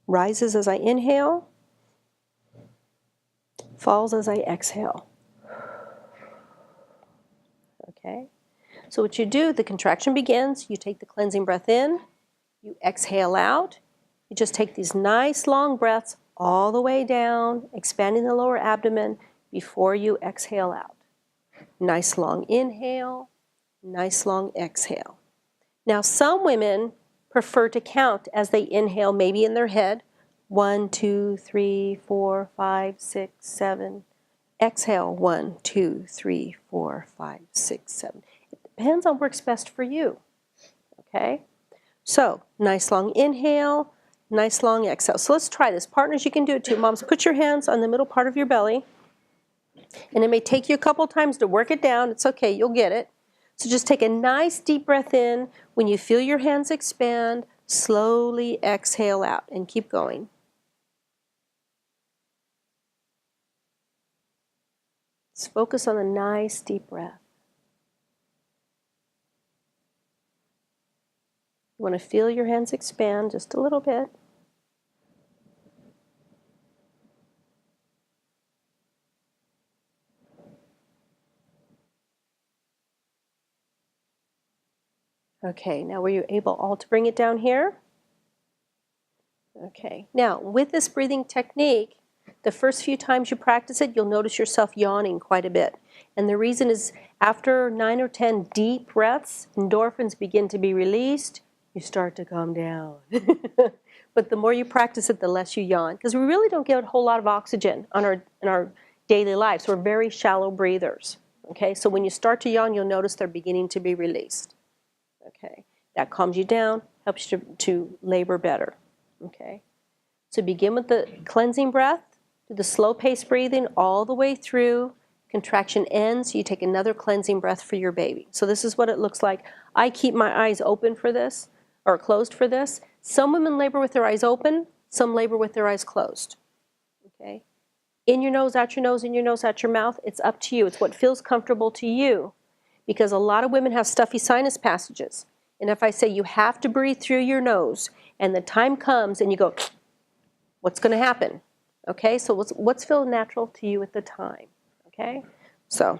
Rises as I inhale, falls as I exhale. Okay? So what you do, the contraction begins, you take the cleansing breath in, you exhale out, you just take these nice long breaths all the way down, expanding the lower abdomen before you exhale out. Nice long inhale, nice long exhale. Now some women prefer to count as they inhale, maybe in their head, 1, 2, 3, 4, 5, 6, 7. Exhale, 1, 2, 3, 4, 5, 6, 7. It depends on what works best for you, okay? So, nice long inhale, nice long exhale. So let's try this. Partners, you can do it too. Moms, put your hands on the middle part of your belly. And it may take you a couple times to work it down. It's okay, you'll get it. So just take a nice deep breath in. When you feel your hands expand, slowly exhale out and keep going. Just focus on a nice deep breath. You want to feel your hands expand just a little bit. Okay, now were you able all to bring it down here? Okay, now with this breathing technique, the first few times you practice it, you'll notice yourself yawning quite a bit. And the reason is after 9 or 10 deep breaths, endorphins begin to be released, you start to calm down. But the more you practice it, the less you yawn. Because we really don't get a whole lot of oxygen in our daily lives. We're very shallow breathers. Okay, so when you start to yawn, you'll notice they're beginning to be released. Okay, that calms you down, helps you to labor better. Okay, so begin with the cleansing breath, do the slow-paced breathing all the way through. Contraction ends, you take another cleansing breath for your baby. So this is what it looks like. I keep my eyes open for this, or closed for this. Some women labor with their eyes open, some labor with their eyes closed. Okay, in your nose, out your nose, in your nose, out your mouth. It's up to you. It's what feels comfortable to you. Because a lot of women have stuffy sinus passages. And if I say you have to breathe through your nose, and the time comes and you go, what's going to happen? Okay, so what's feel natural to you at the time? Okay, so.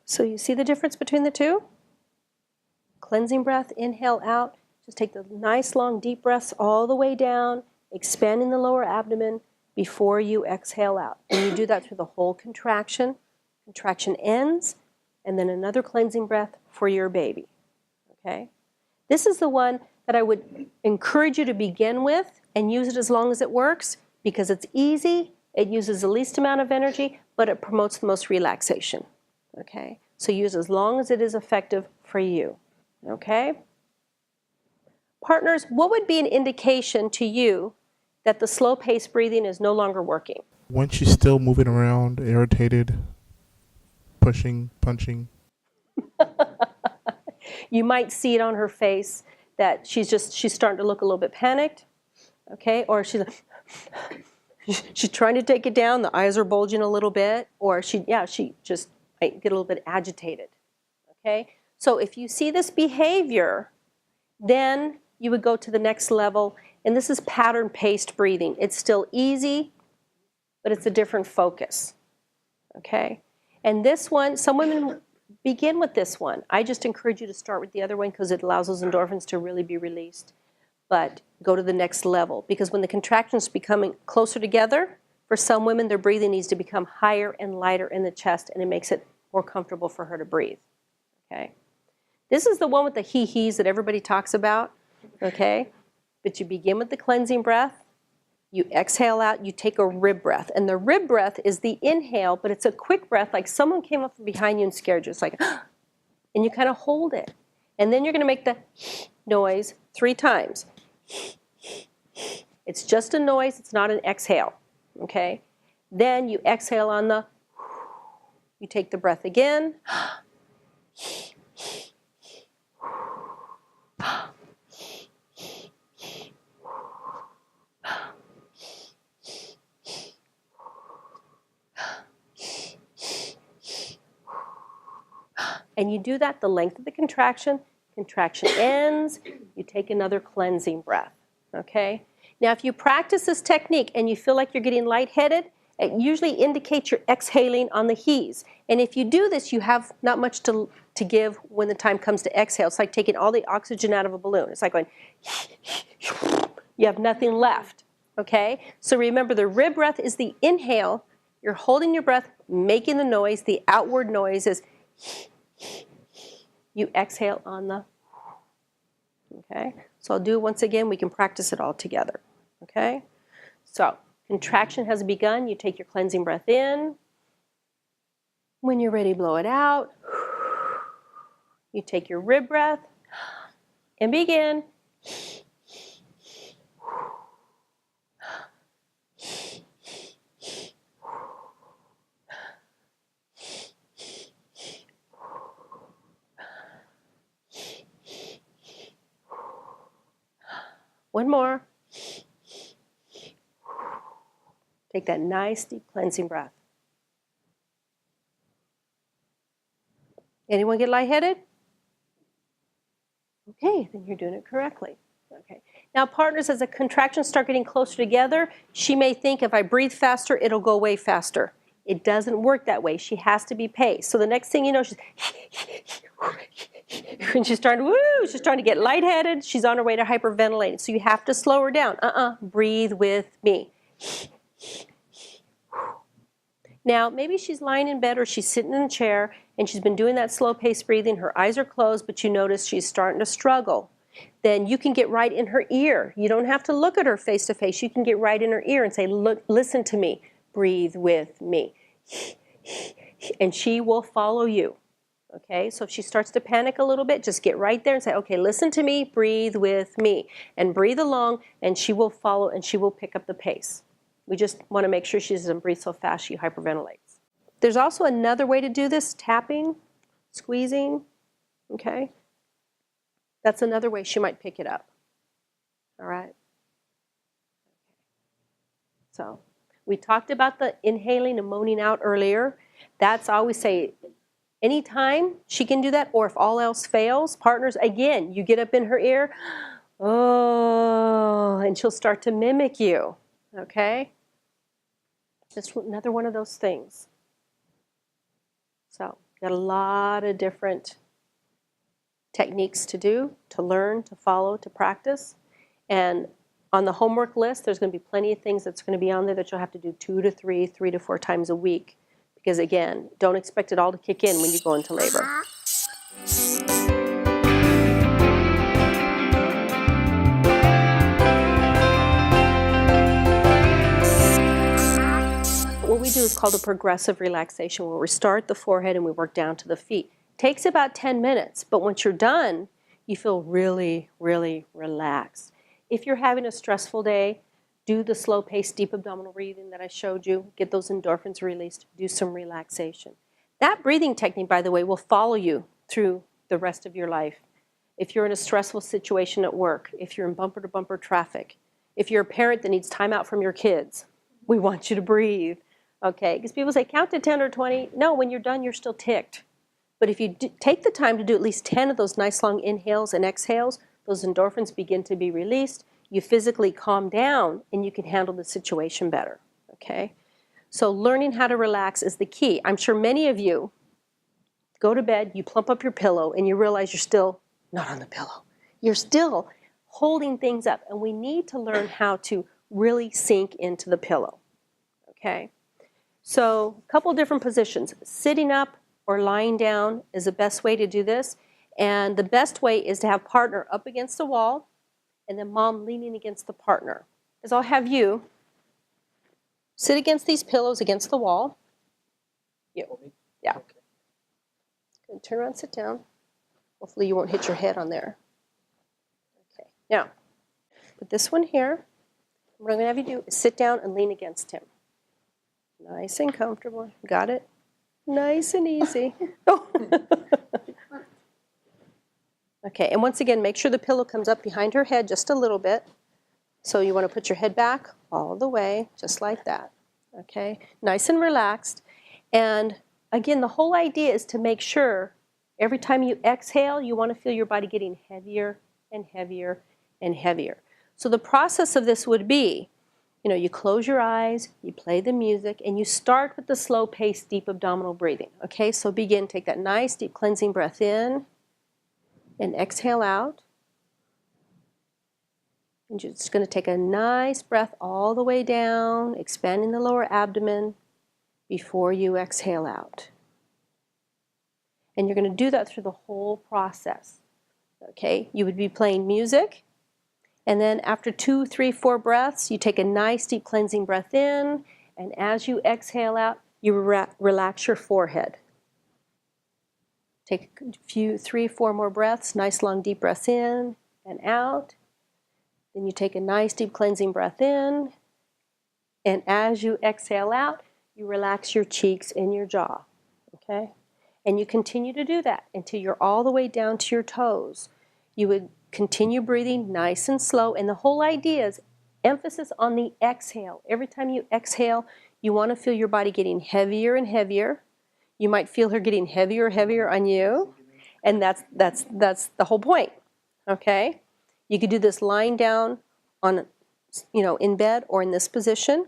So you see the difference between the two? Cleansing breath, inhale out. Just take the nice long deep breaths all the way down. expanding the lower abdomen before you exhale out. And you do that through the whole contraction. Contraction ends, and then another cleansing breath for your baby. Okay? This is the one that I would encourage you to begin with and use it as long as it works because it's easy, it uses the least amount of energy, but it promotes the most relaxation. Okay? So use as long as it is effective for you. Okay? Partners, what would be an indication to you that the slow-paced breathing is no longer working? When she's still moving around, irritated, pushing, punching. You might see it on her face that she's starting to look a little bit panicked, okay? Or she's trying to take it down, the eyes are bulging a little bit, or she just might get a little bit agitated, okay? So if you see this behavior, then you would go to the next level, and this is pattern-paced breathing. It's still easy, but it's a different focus, okay? And this one, some women begin with this one. I just encourage you to start with the other one because it allows those endorphins to really be released. But go to the next level because when the contractions are becoming closer together, for some women their breathing needs to become higher and lighter in the chest and it makes it more comfortable for her to breathe. Okay? This is the one with the hee-hees that everybody talks about. Okay? But you begin with the cleansing breath. You exhale out, you take a rib breath. And the rib breath is the inhale, but it's a quick breath, like someone came up from behind you and scared you. It's like, and you kind of hold it. And then you're going to make the noise 3 times. It's just a noise, it's not an exhale. Okay? Then you exhale on the, you take the breath again. And you do that the length of the contraction. Contraction ends. You take another cleansing breath. Okay? Now, if you practice this technique and you feel like you're getting lightheaded, it usually indicates you're exhaling on the hees. And if you do this, you have not much to give when the time comes to exhale. It's like taking all the oxygen out of a balloon. It's like going, you have nothing left. Okay? So remember, the rib breath is the inhale. You're holding your breath, making the noise. The outward noise is you exhale on the, okay? So I'll do it once again. We can practice it all together, okay? So contraction has begun. You take your cleansing breath in. When you're ready, blow it out. You take your rib breath and begin. One more. Take that nice deep cleansing breath. Anyone get lightheaded? Okay, then you're doing it correctly. Okay. Now, partners, as the contractions start getting closer together, she may think if I breathe faster, it'll go away faster. It doesn't work that way. She has to be paced. So the next thing you know, she's and she's starting to get lightheaded. She's on her way to hyperventilating. So you have to slow her down. Breathe with me. Now, maybe she's lying in bed or she's sitting in a chair and she's been doing that slow-paced breathing. Her eyes are closed, but you notice she's starting to struggle. Then you can get right in her ear. You don't have to look at her face to face. You can get right in her ear and say, "Look, listen to me. Breathe with me." And she will follow you. Okay, so if she starts to panic a little bit, just get right there and say, "Okay, listen to me, breathe with me." And breathe along, and she will follow, and she will pick up the pace. We just want to make sure she doesn't breathe so fast she hyperventilates. There's also another way to do this, tapping, squeezing, okay? That's another way she might pick it up, all right? So we talked about the inhaling and moaning out earlier. That's, I always say, anytime she can do that, or if all else fails, partners, again, you get up in her ear, oh, and she'll start to mimic you, okay? Just another one of those things. So, got a lot of different techniques to do, to learn, to follow, to practice. And On the homework list, there's going to be plenty of things that's going to be on there that you'll have to do 2 to 3, 3 to 4 times a week. Because again, don't expect it all to kick in when you go into labor. What we do is called a progressive relaxation, where we start at the forehead and we work down to the feet. Takes about 10 minutes, but once you're done, you feel really, really relaxed. If you're having a stressful day, do the slow-paced deep abdominal breathing that I showed you. Get those endorphins released. Do some relaxation. That breathing technique, by the way, will follow you through the rest of your life. If you're in a stressful situation at work, if you're in bumper-to-bumper traffic, if you're a parent that needs time out from your kids, we want you to breathe. Okay, because people say, count to 10 or 20. No, when you're done, you're still ticked. But if you take the time to do at least 10 of those nice long inhales and exhales, those endorphins begin to be released. You physically calm down, and you can handle the situation better. Okay? So learning how to relax is the key. I'm sure many of you go to bed, you plump up your pillow, and you realize you're still not on the pillow. You're still holding things up, and we need to learn how to really sink into the pillow. Okay? So a couple different positions. Sitting up or lying down is the best way to do this. And the best way is to have partner up against the wall and then mom leaning against the partner. Is I'll have you sit against these pillows against the wall. You. Yeah. Good. Turn around, sit down. Hopefully you won't hit your head on there. Okay. Now, put this one here. What I'm going to have you do is sit down and lean against him. Nice and comfortable. Got it? Nice and easy. Oh. Okay, and once again, make sure the pillow comes up behind her head just a little bit. So you want to put your head back all the way, just like that. Okay, nice and relaxed. And again, the whole idea is to make sure every time you exhale, you want to feel your body getting heavier and heavier and heavier. So the process of this would be, you close your eyes, you play the music, and you start with the slow-paced deep abdominal breathing. Okay, so begin. Take that nice deep cleansing breath in and exhale out. And you're just going to take a nice breath all the way down, expanding the lower abdomen before you exhale out. And you're going to do that through the whole process. Okay, you would be playing music. And then after 2, 3, 4 breaths, you take a nice deep cleansing breath in, and as you exhale out, you relax your forehead. Take a few, 3, 4 more breaths, nice long deep breaths in and out. Then you take a nice deep cleansing breath in, and as you exhale out, you relax your cheeks and your jaw. Okay? And you continue to do that until you're all the way down to your toes. You would continue breathing nice and slow, and the whole idea is emphasis on the exhale. Every time you exhale, you want to feel your body getting heavier and heavier. You might feel her getting heavier and heavier on you, and that's the whole point. Okay? You could do this lying down on, in bed or in this position,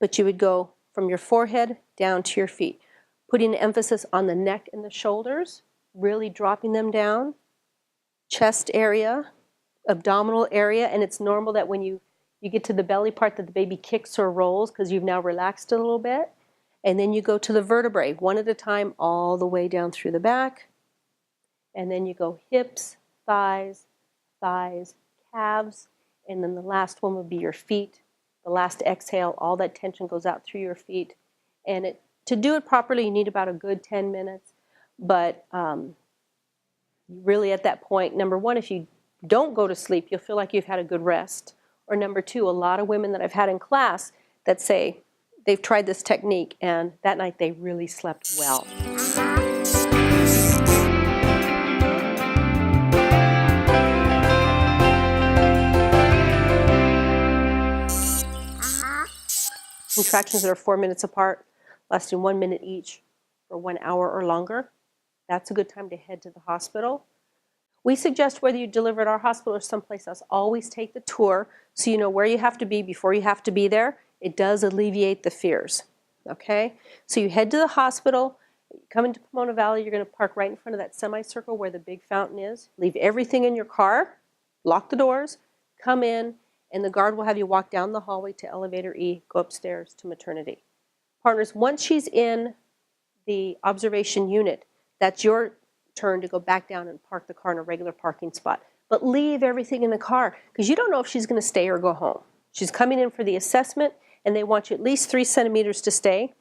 but you would go from your forehead down to your feet, putting emphasis on the neck and the shoulders, really dropping them down. Chest area, abdominal area, and it's normal that when you get to the belly part that the baby kicks or rolls because you've now relaxed a little bit. And then you go to the vertebrae, one at a time, all the way down through the back. And then you go hips, thighs, calves, and then the last one will be your feet. The last exhale, all that tension goes out through your feet. And to do it properly, you need about a good 10 minutes. But really at that point, number one, if you don't go to sleep, you'll feel like you've had a good rest. Or number two, a lot of women that I've had in class that say they've tried this technique and that night they really slept well. Contractions that are 4 minutes apart, lasting 1 minute each for 1 hour or longer. That's a good time to head to the hospital. We suggest whether you deliver at our hospital or someplace else, always take the tour so you know where you have to be before you have to be there. It does alleviate the fears. Okay? So you head to the hospital, you come into Pomona Valley, you're going to park right in front of that semicircle where the big fountain is. Leave everything in your car, lock the doors, come in, and the guard will have you walk down the hallway to elevator E, go upstairs to maternity. Partners, once she's in the observation unit, that's your turn to go back down and park the car in a regular parking spot. But leave everything in the car, because you don't know if she's going to stay or go home. She's coming in for the assessment, and they want you at least 3 centimeters to stay,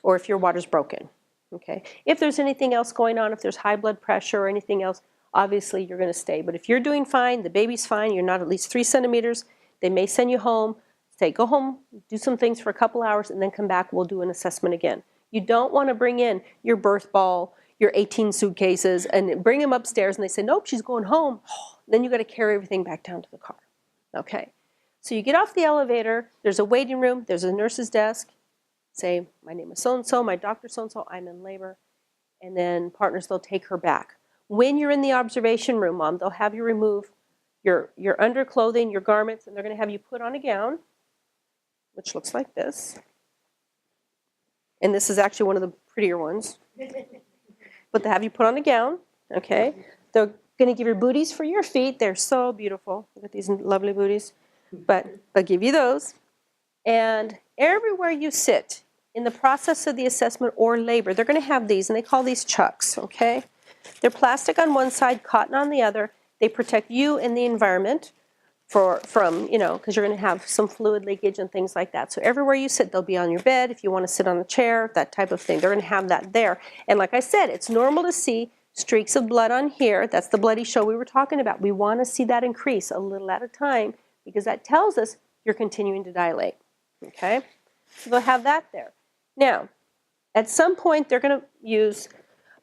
or if your water's broken. Okay? If there's anything else going on, if there's high blood pressure or anything else, obviously you're going to stay. But if you're doing fine, the baby's fine, you're not at least 3 centimeters, they may send you home, say go home, do some things for a couple hours, and then come back, we'll do an assessment again. You don't want to bring in your birth ball, your 18 suitcases, and bring them upstairs, and they say, nope, she's going home. Then you got to carry everything back down to the car. Okay? So you get off the elevator, there's a waiting room, there's a nurse's desk. Say, my name is so-and-so, my doctor so-and-so, I'm in labor. And then partners, they'll take her back. When you're in the observation room, Mom, they'll have you remove your underclothing, your garments, and they're going to have you put on a gown, which looks like this. And this is actually one of the prettier ones. But they have you put on a gown, okay? They're going to give you booties for your feet. They're so beautiful. Look at these lovely booties. But they'll give you those. And everywhere you sit in the process of the assessment or labor, they're going to have these, and they call these chucks, okay? They're plastic on one side, cotton on the other. They protect you and the environment from, you know, because you're going to have some fluid leakage and things like that. So everywhere you sit, they'll be on your bed. If you want to sit on a chair, that type of thing, they're going to have that there. And like I said, it's normal to see streaks of blood on here. That's the bloody show we were talking about. We want to see that increase a little at a time because that tells us you're continuing to dilate. Okay? So they'll have that there. Now, at some point, they're going to use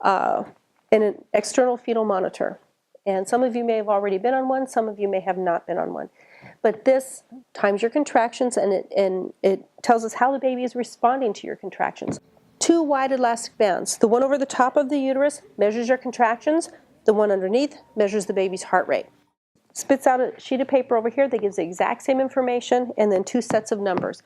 an external fetal monitor. And some of you may have already been on one. Some of you may have not been on one. But this times your contractions, and it tells us how the baby is responding to your contractions. 2 wide elastic bands. The one over the top of the uterus measures your contractions. The one underneath measures the baby's heart rate. Spits out a sheet of paper over here that gives the exact same information, and then 2 sets of numbers.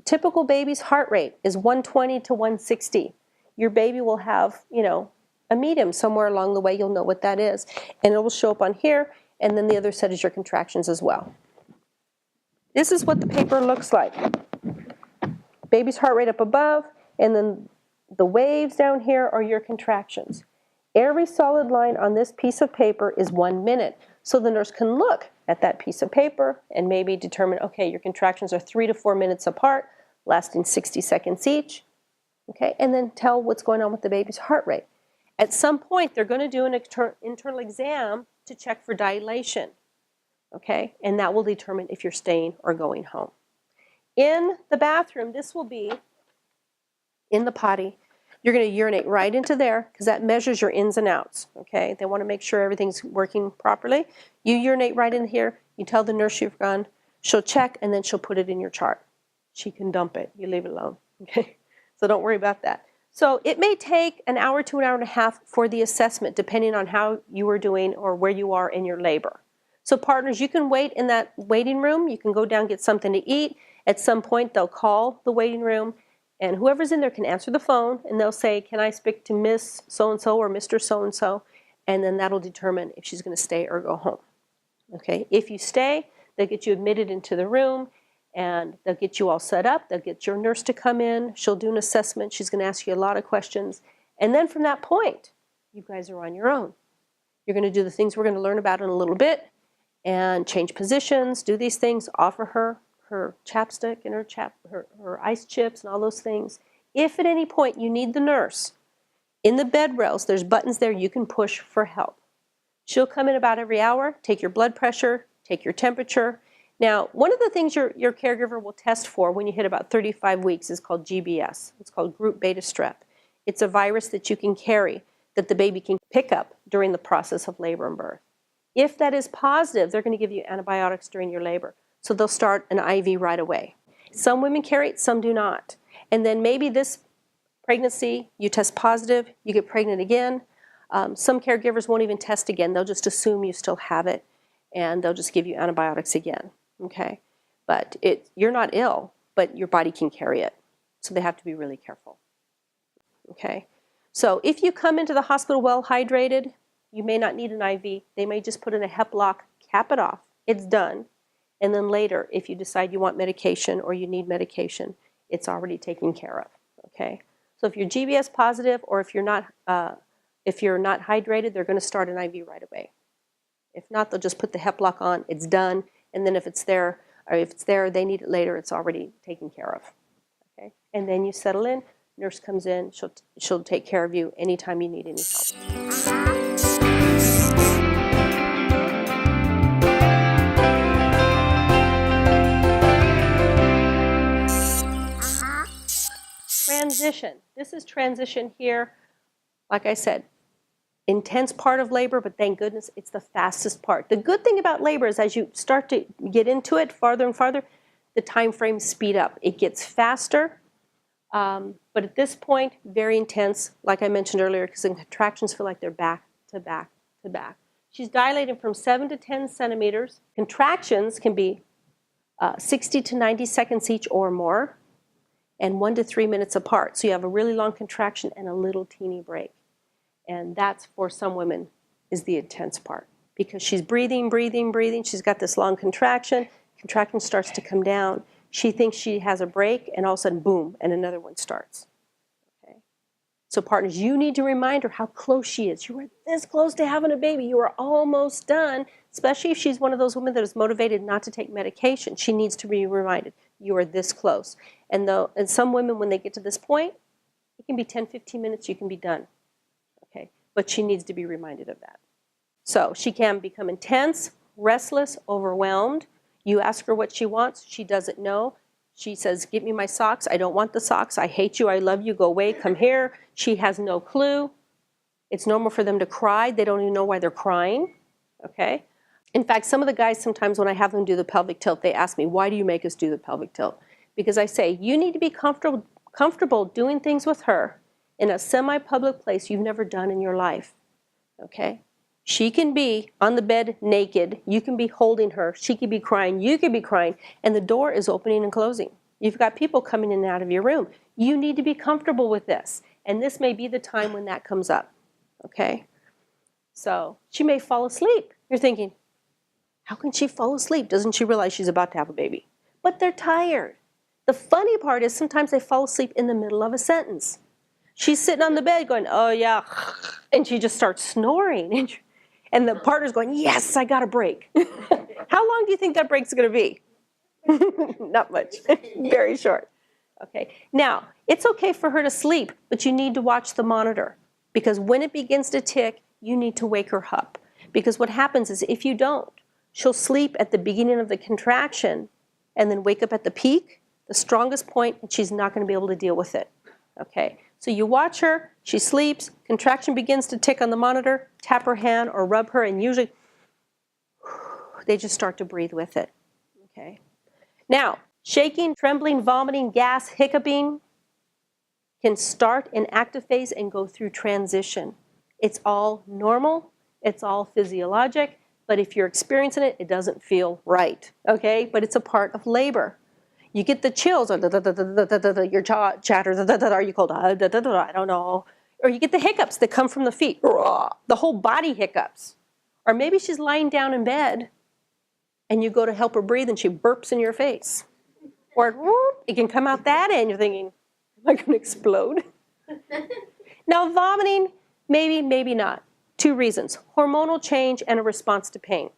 Typical baby's heart rate is 120 to 160. Your baby will have, you know, a medium somewhere along the way. You'll know what that is. And it will show up on here, and then the other set is your contractions as well. This is what the paper looks like. Baby's heart rate up above, and then the waves down here are your contractions. Every solid line on this piece of paper is 1 minute. So the nurse can look at that piece of paper and maybe determine, okay, your contractions are 3 to 4 minutes apart, lasting 60 seconds each, okay, and then tell what's going on with the baby's heart rate. At some point, they're going to do an internal exam to check for dilation, okay, and that will determine if you're staying or going home. In the bathroom, this will be in the potty. You're going to urinate right into there because that measures your ins and outs, okay? They want to make sure everything's working properly. You urinate right in here. You tell the nurse you've gone. She'll check, and then she'll put it in your chart. She can dump it. You leave it alone, okay? So don't worry about that. So it may take an hour to an hour and a half for the assessment, depending on how you are doing or where you are in your labor. So partners, you can wait in that waiting room. You can go down, get something to eat. At some point, they'll call the waiting room, and whoever's in there can answer the phone, and they'll say, can I speak to Miss So-and-so or Mr. So-and-so? And then that'll determine if she's going to stay or go home. Okay? If you stay, they'll get you admitted into the room, and they'll get you all set up. They'll get your nurse to come in. She'll do an assessment. She's going to ask you a lot of questions. And then from that point, you guys are on your own. You're going to do the things we're going to learn about in a little bit, and change positions, do these things, offer her chapstick and her ice chips and all those things. If at any point you need the nurse, in the bed rails, there's buttons there you can push for help. She'll come in about every hour, take your blood pressure, take your temperature. Now, one of the things your caregiver will test for when you hit about 35 weeks is called GBS. It's called group beta strep. It's a virus that you can carry that the baby can pick up during the process of labor and birth. If that is positive, they're going to give you antibiotics during your labor. So they'll start an IV right away. Some women carry it, some do not. And then maybe this pregnancy, you test positive, you get pregnant again. Some caregivers won't even test again. They'll just assume you still have it, and they'll just give you antibiotics again. Okay? But you're not ill, but your body can carry it. So they have to be really careful. Okay? So if you come into the hospital well hydrated, you may not need an IV. They may just put in a HEP lock, cap it off. It's done. And then later, if you decide you want medication or you need medication, it's already taken care of, okay? So if you're GBS positive or if you're not hydrated, they're going to start an IV right away. If not, they'll just put the hep lock on, it's done, and then if it's there, or if it's there, they need it later, it's already taken care of, okay? And then you settle in, nurse comes in, she'll take care of you anytime you need any help. Transition. This is transition here. Like I said, intense part of labor, but thank goodness it's the fastest part. The good thing about labor is as you start to get into it farther and farther, the time frames speed up. It gets faster, but at this point, very intense, like I mentioned earlier, because the contractions feel like they're back to back to back. She's dilating from 7 to 10 centimeters. Contractions can be 60 to 90 seconds each or more, and 1 to 3 minutes apart. So you have a really long contraction and a little teeny break. And that's, for some women, is the intense part. Because she's breathing, breathing, breathing. She's got this long contraction. Contraction starts to come down. She thinks she has a break, and all of a sudden, boom, and another one starts. Okay? So partners, you need to remind her how close she is. You are this close to having a baby. You are almost done, especially if she's one of those women that is motivated not to take medication. She needs to be reminded, you are this close. And some women, when they get to this point, it can be 10, 15 minutes, you can be done. Okay, but she needs to be reminded of that. So she can become intense, restless, overwhelmed. You ask her what she wants, she doesn't know. She says, give me my socks. I don't want the socks. I hate you. I love you. Go away. Come here. She has no clue. It's normal for them to cry. They don't even know why they're crying. Okay? In fact, some of the guys, sometimes when I have them do the pelvic tilt, they ask me, why do you make us do the pelvic tilt? Because I say, you need to be comfortable doing things with her in a semi-public place you've never done in your life. Okay? She can be on the bed naked. You can be holding her. She could be crying. You could be crying. And the door is opening and closing. You've got people coming in and out of your room. You need to be comfortable with this. And this may be the time when that comes up. Okay? So she may fall asleep. You're thinking, how can she fall asleep? Doesn't she realize she's about to have a baby? But they're tired. The funny part is sometimes they fall asleep in the middle of a sentence. She's sitting on the bed going, oh yeah, and she just starts snoring. And the partner's going, yes, I got a break. How long do you think that break's going to be? Not much. Very short. Okay. Now, it's okay for her to sleep, but you need to watch the monitor. Because when it begins to tick, you need to wake her up. Because what happens is if you don't, she'll sleep at the beginning of the contraction and then wake up at the peak, the strongest point, and she's not going to be able to deal with it. Okay? So you watch her, she sleeps, contraction begins to tick on the monitor, tap her hand or rub her, and usually they just start to breathe with it. Okay? Now, shaking, trembling, vomiting, gas, hiccuping can start in active phase and go through transition. It's all normal, it's all physiologic, but if you're experiencing it, it doesn't feel right. Okay? But it's a part of labor. You get the chills, or your jaw chatters, are you cold? I don't know. Or you get the hiccups that come from the feet, the whole body hiccups. Or maybe she's lying down in bed and you go to help her breathe and she burps in your face. Or it can come out that end, you're thinking, am I going to explode? Now vomiting, maybe, maybe not. 2 reasons, hormonal change and a response to pain.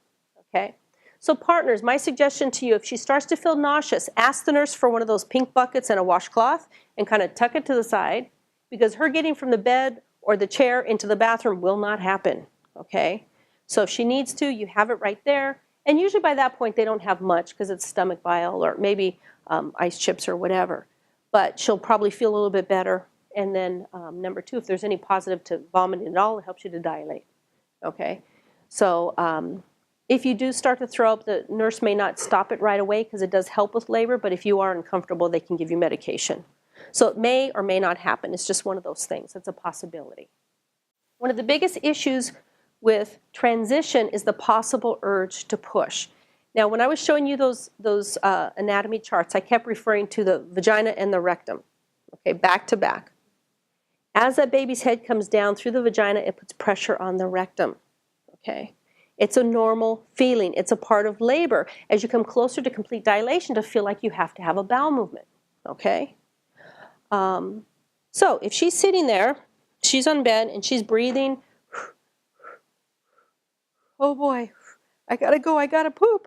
Okay? So partners, my suggestion to you, if she starts to feel nauseous, ask the nurse for one of those pink buckets and a washcloth and kind of tuck it to the side, because her getting from the bed or the chair into the bathroom will not happen, okay? So if she needs to, you have it right there. And usually by that point, they don't have much because it's stomach bile or maybe ice chips or whatever. But she'll probably feel a little bit better. And then number 2, if there's any positive to vomiting at all, it helps you to dilate, okay? So if you do start to throw up, the nurse may not stop it right away because it does help with labor, but if you are uncomfortable, they can give you medication. So it may or may not happen. It's just one of those things. It's a possibility. One of the biggest issues with transition is the possible urge to push. Now, when I was showing you those anatomy charts, I kept referring to the vagina and the rectum, okay, back to back. As that baby's head comes down through the vagina, it puts pressure on the rectum, okay? It's a normal feeling. It's a part of labor as you come closer to complete dilation to feel like you have to have a bowel movement, okay? So if she's sitting there, she's on bed and she's breathing, oh boy, I gotta go, I gotta poop.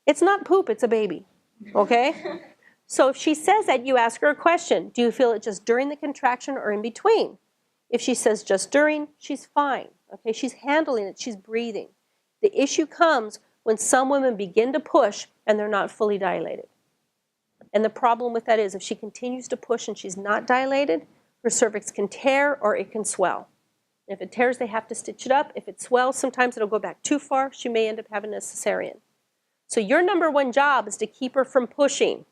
It's not poop, it's a baby, okay? So if she says that, you ask her a question. Do you feel it just during the contraction or in between? If she says just during, she's fine, okay? She's handling it, she's breathing. The issue comes when some women begin to push and they're not fully dilated. And the problem with that is if she continues to push and she's not dilated, her cervix can tear or it can swell. If it tears, they have to stitch it up. If it swells, sometimes it'll go back too far. She may end up having a cesarean. So your number one job is to keep her from pushing.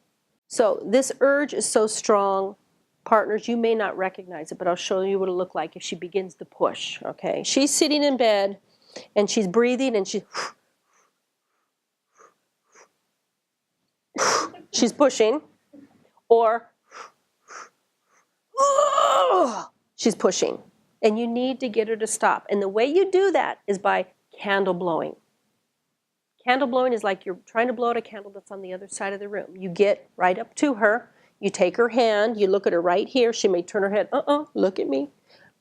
So this urge is so strong, partners, you may not recognize it, but I'll show you what it'll look like if she begins to push, okay? She's sitting in bed and she's breathing and she's pushing, or she's pushing. And you need to get her to stop. And the way you do that is by candle blowing. Candle blowing is like you're trying to blow out a candle that's on the other side of the room. You get right up to her, you take her hand, you look at her right here. She may turn her head, look at me.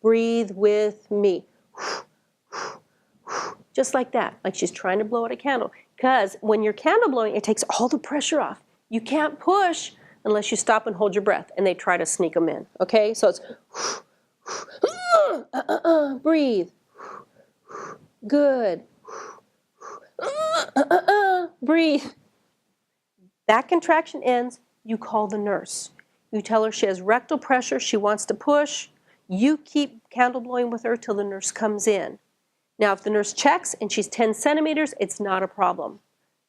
Breathe with me. Just like that, like she's trying to blow out a candle. Because when you're candle blowing, it takes all the pressure off. You can't push unless you stop and hold your breath, and they try to sneak them in, okay? So it's breathe. Good. Breathe. That contraction ends, you call the nurse. You tell her she has rectal pressure, she wants to push. You keep candle blowing with her till the nurse comes in. Now, if the nurse checks and she's 10 centimeters, it's not a problem.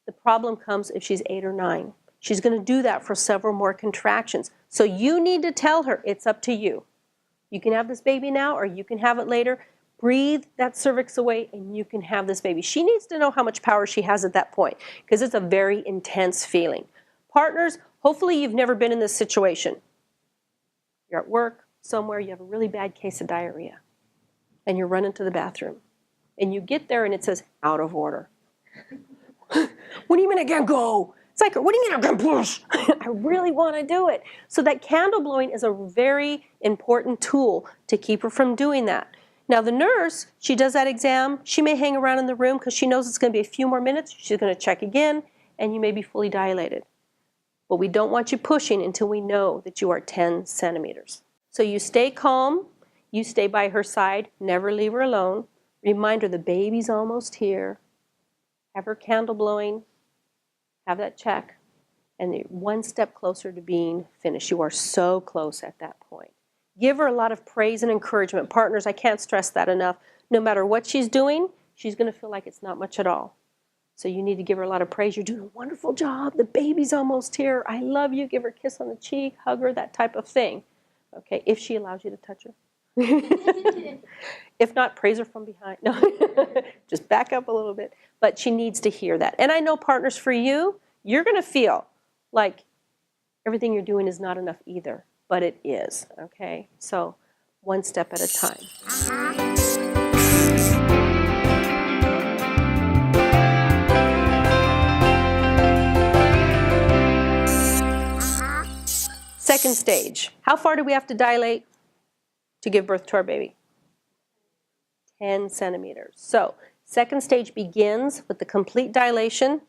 The problem comes if she's 8 or 9. She's going to do that for several more contractions. So you need to tell her it's up to you. You can have this baby now or you can have it later. Breathe that cervix away and you can have this baby. She needs to know how much power she has at that point because it's a very intense feeling. Partners, hopefully you've never been in this situation. You're at work somewhere, you have a really bad case of diarrhea and you're running to the bathroom. And you get there and it says, out of order. What do you mean I can't go? It's like, what do you mean I can't push? I really want to do it. So that candle blowing is a very important tool to keep her from doing that. Now the nurse, she does that exam. She may hang around in the room because she knows it's going to be a few more minutes. She's going to check again and you may be fully dilated. But we don't want you pushing until we know that you are 10 centimeters. So you stay calm. You stay by her side. Never leave her alone. Remind her the baby's almost here. Have her candle blowing. Have that check. And you're one step closer to being finished. You are so close at that point. Give her a lot of praise and encouragement. Partners, I can't stress that enough. No matter what she's doing, she's going to feel like it's not much at all. So you need to give her a lot of praise. You're doing a wonderful job. The baby's almost here. I love you. Give her a kiss on the cheek, hug her, that type of thing. Okay, if she allows you to touch her. If not, praise her from behind. No, just back up a little bit. But she needs to hear that. And I know, partners, for you, you're going to feel like everything you're doing is not enough either. But it is, okay? So one step at a time. Second stage. How far do we have to dilate to give birth to our baby? 10 centimeters. So second stage begins with the complete dilation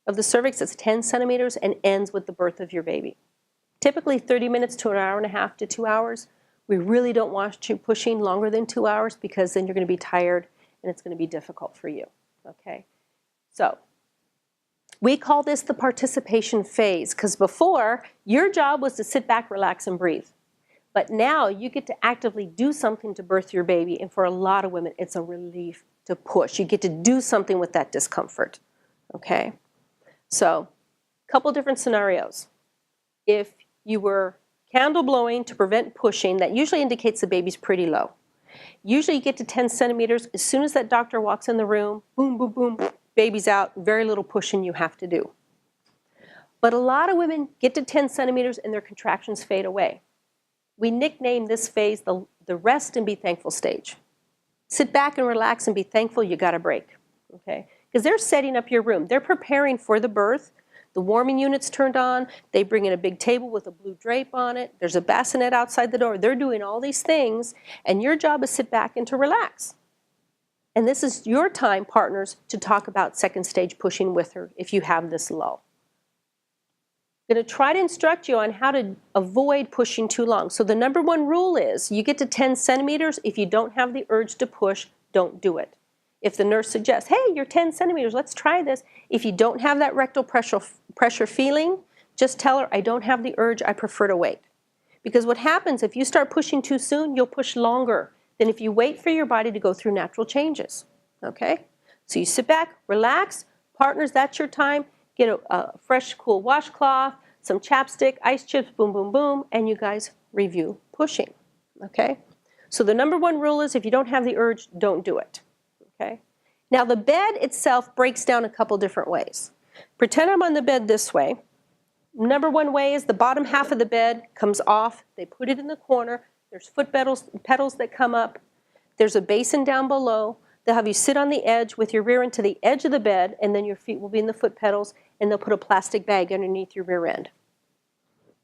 of the cervix. It's 10 centimeters and ends with the birth of your baby. Typically 30 minutes to an hour and a half to 2 hours. We really don't want you pushing longer than 2 hours because then you're going to be tired and it's going to be difficult for you. Okay? So we call this the participation phase because before, your job was to sit back, relax, and breathe. But now you get to actively do something to birth your baby, and for a lot of women, it's a relief to push. You get to do something with that discomfort. Okay? So, a couple different scenarios. If you were candle blowing to prevent pushing, that usually indicates the baby's pretty low. Usually you get to 10 centimeters. As soon as that doctor walks in the room, boom, boom, boom, baby's out, very little pushing you have to do. But a lot of women get to 10 centimeters and their contractions fade away. We nickname this phase the rest and be thankful stage. Sit back and relax and be thankful you got a break. okay? Because they're setting up your room. They're preparing for the birth. The warming unit's turned on. They bring in a big table with a blue drape on it. There's a bassinet outside the door. They're doing all these things, and your job is sit back and to relax. And this is your time, partners, to talk about second stage pushing with her if you have this low. I'm going to try to instruct you on how to avoid pushing too long. So the number one rule is you get to 10 centimeters. If you don't have the urge to push, don't do it. If the nurse suggests, hey, you're 10 centimeters, let's try this. If you don't have that rectal pressure feeling, just tell her, I don't have the urge, I prefer to wait. Because what happens if you start pushing too soon, you'll push longer than if you wait for your body to go through natural changes. Okay? So you sit back, relax. Partners, that's your time. Get a fresh, cool washcloth, some chapstick, ice chips, boom, boom, boom, and you guys review pushing. Okay? So the number one rule is if you don't have the urge, don't do it. Okay? Now the bed itself breaks down a couple different ways. Pretend I'm on the bed this way. Number one way is the bottom half of the bed comes off. They put it in the corner. There's foot pedals that come up. There's a basin down below. They'll have you sit on the edge with your rear end to the edge of the bed, and then your feet will be in the foot pedals, and they'll put a plastic bag underneath your rear end.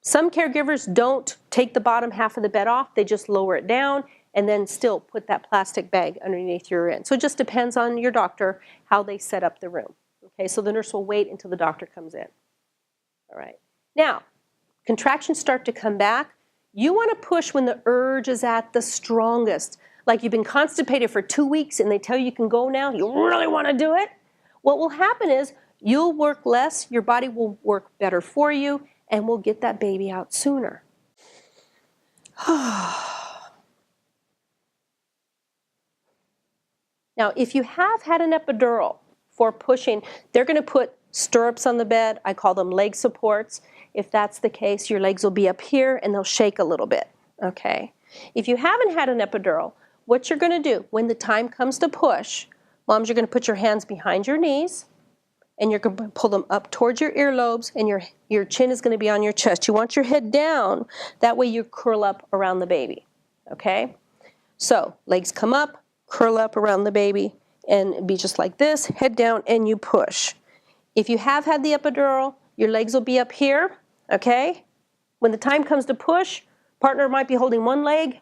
Some caregivers don't take the bottom half of the bed off. They just lower it down and then still put that plastic bag underneath your rear end. So it just depends on your doctor how they set up the room. Okay, so the nurse will wait until the doctor comes in. All right. Now, contractions start to come back. You want to push when the urge is at the strongest. Like you've been constipated for 2 weeks and they tell you can go now. You really want to do it? What will happen is you'll work less, your body will work better for you, and we'll get that baby out sooner. Now, if you have had an epidural for pushing, they're going to put stirrups on the bed. I call them leg supports. If that's the case, your legs will be up here and they'll shake a little bit, okay? If you haven't had an epidural, what you're going to do when the time comes to push, moms, you're going to put your hands behind your knees and you're going to pull them up towards your earlobes, and your chin is going to be on your chest. You want your head down. That way you curl up around the baby, okay? So legs come up, curl up around the baby, and be just like this, head down, and you push. If you have had the epidural, your legs will be up here, okay? When the time comes to push, partner might be holding one leg,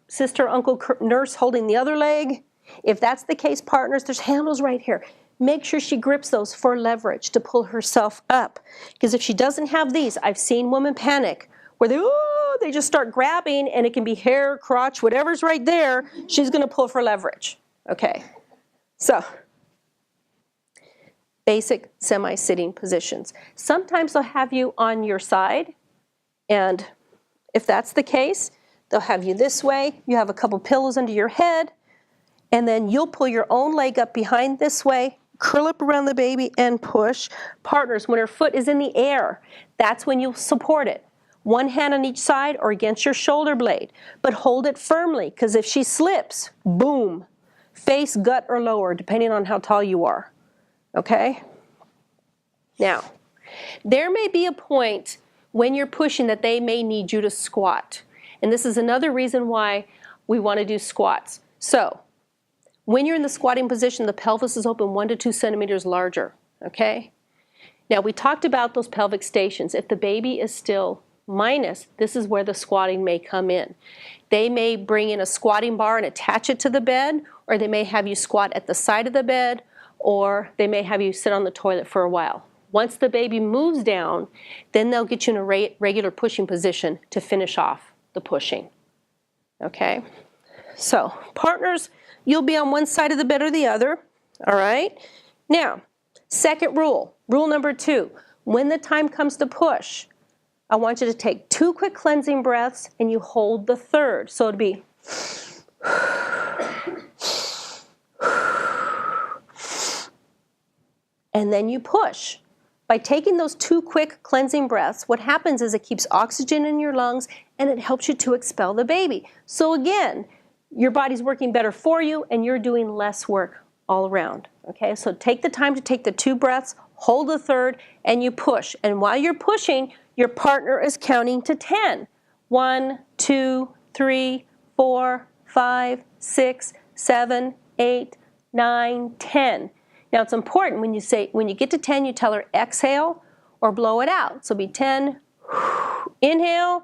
sister, uncle, nurse holding the other leg. If that's the case, partners, there's handles right here. Make sure she grips those for leverage to pull herself up. Because if she doesn't have these, I've seen women panic where they just start grabbing, and it can be hair, crotch, whatever's right there, she's going to pull for leverage. Okay, so basic semi-sitting positions. Sometimes they'll have you on your side, and if that's the case, they'll have you this way. You have a couple pillows under your head, and then you'll pull your own leg up behind this way, curl up around the baby, and push. Partners, when her foot is in the air, that's when you'll support it. One hand on each side or against your shoulder blade, but hold it firmly, because if she slips, boom, face, gut, or lower, depending on how tall you are. Okay? Now, there may be a point when you're pushing that they may need you to squat. And this is another reason why we want to do squats. So, when you're in the squatting position, the pelvis is open 1 to 2 centimeters larger, okay? Now, we talked about those pelvic stations. If the baby is still minus, this is where the squatting may come in. They may bring in a squatting bar and attach it to the bed, or they may have you squat at the side of the bed, or they may have you sit on the toilet for a while. Once the baby moves down, then they'll get you in a regular pushing position to finish off the pushing, okay? So, partners, you'll be on one side of the bed or the other, all right? Now, second rule, rule number 2, when the time comes to push, I want you to take 2 quick cleansing breaths and you hold the third. So it'd be and then you push. By taking those 2 quick cleansing breaths, what happens is it keeps oxygen in your lungs and it helps you to expel the baby. So again, your body's working better for you and you're doing less work all around. Okay, so take the time to take the 2 breaths, hold the third, and you push. And while you're pushing, your partner is counting to 10. 1, 2, 3, 4, 5, 6, 7, 8, 9, 10. Now it's important when you get to 10, you tell her exhale or blow it out. So be 10, inhale,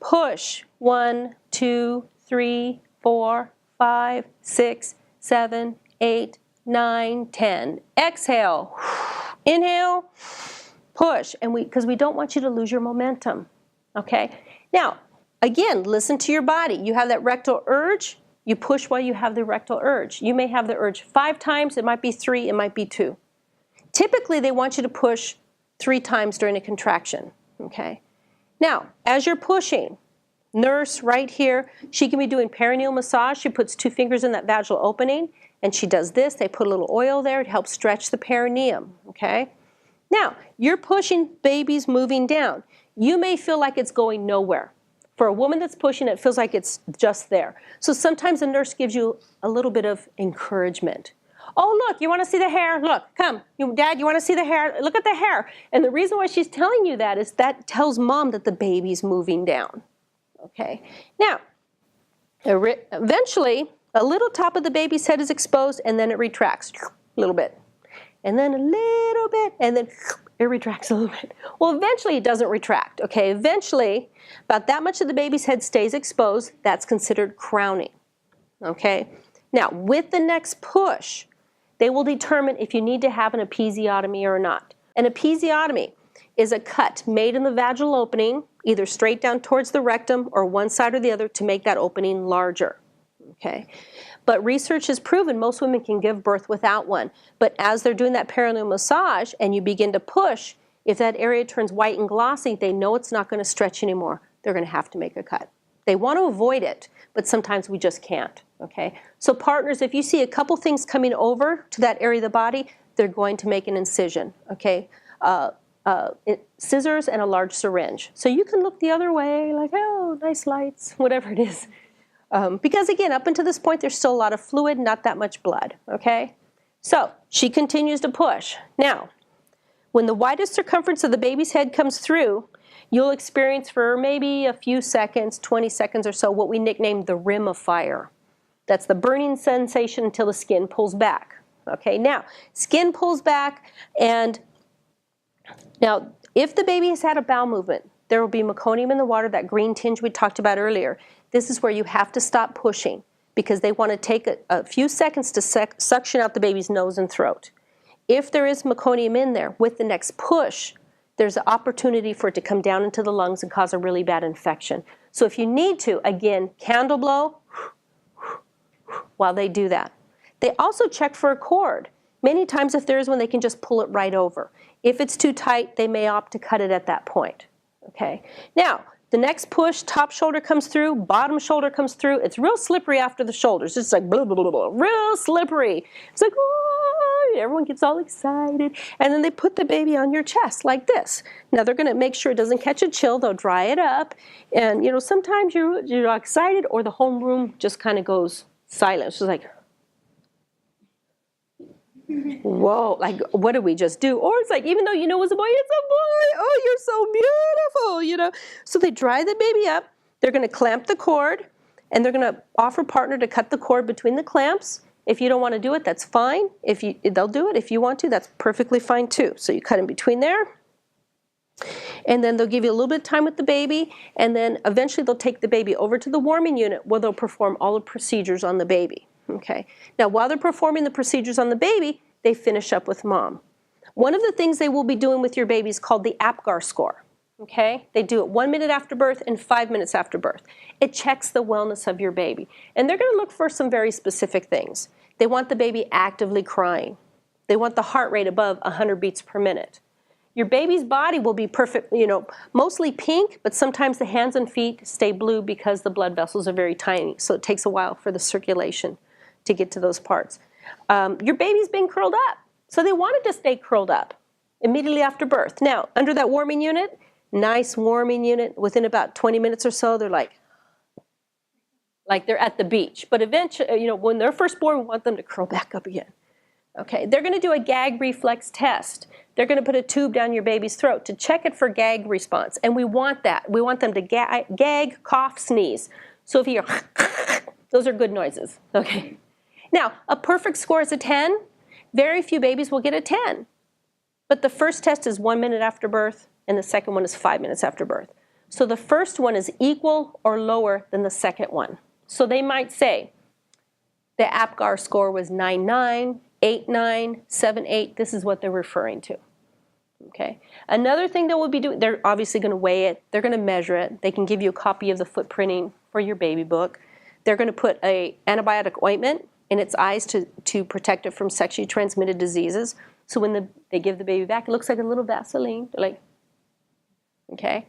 push, 1, 2, 3, 4, 5, 6, 7, 8, 9, 10. Exhale, inhale, push, and because we don't want you to lose your momentum, okay? Now, again, listen to your body. You have that rectal urge, you push while you have the rectal urge. You may have the urge 5 times, it might be 3, it might be 2. Typically, they want you to push 3 times during a contraction, okay? Now, as you're pushing, nurse right here, she can be doing perineal massage. She puts 2 fingers in that vaginal opening, and she does this. They put a little oil there. It helps stretch the perineum, okay? Now, you're pushing, baby's moving down. You may feel like it's going nowhere. For a woman that's pushing, it feels like it's just there. So sometimes a nurse gives you a little bit of encouragement. Oh, look, you want to see the hair? Look, come. Dad, you want to see the hair? Look at the hair. And the reason why she's telling you that is that tells mom that the baby's moving down. Okay. Now, eventually, a little top of the baby's head is exposed, and then it retracts a little bit. And then a little bit, and then it retracts a little bit. Well, eventually it doesn't retract, okay? Eventually, about that much of the baby's head stays exposed. That's considered crowning, okay? Now, with the next push, they will determine if you need to have an episiotomy or not. An episiotomy is a cut made in the vaginal opening, either straight down towards the rectum or one side or the other to make that opening larger, okay? But research has proven most women can give birth without one. But as they're doing that perineal massage and you begin to push, if that area turns white and glossy, they know it's not going to stretch anymore. They're going to have to make a cut. They want to avoid it, but sometimes we just can't, okay? So partners, if you see a couple things coming over to that area of the body, they're going to make an incision, okay? Scissors and a large syringe. So you can look the other way, like, oh, nice lights, whatever it is. Because again, up until this point, there's still a lot of fluid, not that much blood, okay? So she continues to push. Now, when the widest circumference of the baby's head comes through, you'll experience for maybe a few seconds, 20 seconds or so, what we nicknamed the rim of fire. That's the burning sensation until the skin pulls back, okay? Now, skin pulls back, and now, if the baby has had a bowel movement, there will be meconium in the water, that green tinge we talked about earlier. This is where you have to stop pushing because they want to take a few seconds to suction out the baby's nose and throat. If there is meconium in there, with the next push, there's an opportunity for it to come down into the lungs and cause a really bad infection. So if you need to, again, candle blow while they do that. They also check for a cord. Many times if there is one, they can just pull it right over. If it's too tight, they may opt to cut it at that point. Okay. Now, the next push, top shoulder comes through, bottom shoulder comes through. It's real slippery after the shoulders. It's like blah, blah, blah, blah, real slippery. It's like, oh, everyone gets all excited. And then they put the baby on your chest like this. Now, they're going to make sure it doesn't catch a chill. They'll dry it up. And, you know, sometimes you're excited or the whole room just kind of goes silent. It's just like, whoa, like, what did we just do? Or it's like, even though you know it was a boy, it's a boy. Oh, you're so beautiful, you know. So they dry the baby up. They're going to clamp the cord, and they're going to offer partner to cut the cord between the clamps. If you don't want to do it, that's fine. They'll do it. If you want to, that's perfectly fine too. So you cut in between there. And then they'll give you a little bit of time with the baby, and then eventually they'll take the baby over to the warming unit where they'll perform all the procedures on the baby. Okay. Now, while they're performing the procedures on the baby, they finish up with mom. One of the things they will be doing with your baby is called the APGAR score. Okay. They do it 1 minute after birth and 5 minutes after birth. It checks the wellness of your baby. And they're going to look for some very specific things. They want the baby actively crying. They want the heart rate above 100 beats per minute. Your baby's body will be perfect, you know, mostly pink, but sometimes the hands and feet stay blue because the blood vessels are very tiny. So it takes a while for the circulation to get to those parts. Your baby's been curled up, so they wanted to stay curled up immediately after birth. Now, under that warming unit, nice warming unit, within about 20 minutes or so, they're like they're at the beach. But eventually, you know, when they're first born, we want them to curl back up again. Okay, they're going to do a gag reflex test. They're going to put a tube down your baby's throat to check it for gag response, and we want that. We want them to gag, cough, sneeze. So if you hear, those are good noises. Okay. Now, a perfect score is a 10. Very few babies will get a 10. But the first test is 1 minute after birth, and the second one is 5 minutes after birth. So the first one is equal or lower than the second one. So they might say the APGAR score was 9.9, 8.9, 7.8. This is what they're referring to. Okay. Another thing that we'll be doing, they're obviously going to weigh it. They're going to measure it. They can give you a copy of the footprinting for your baby book. They're going to put an antibiotic ointment in its eyes to protect it from sexually transmitted diseases. So when they give the baby back, it looks like a little Vaseline. They're like, okay.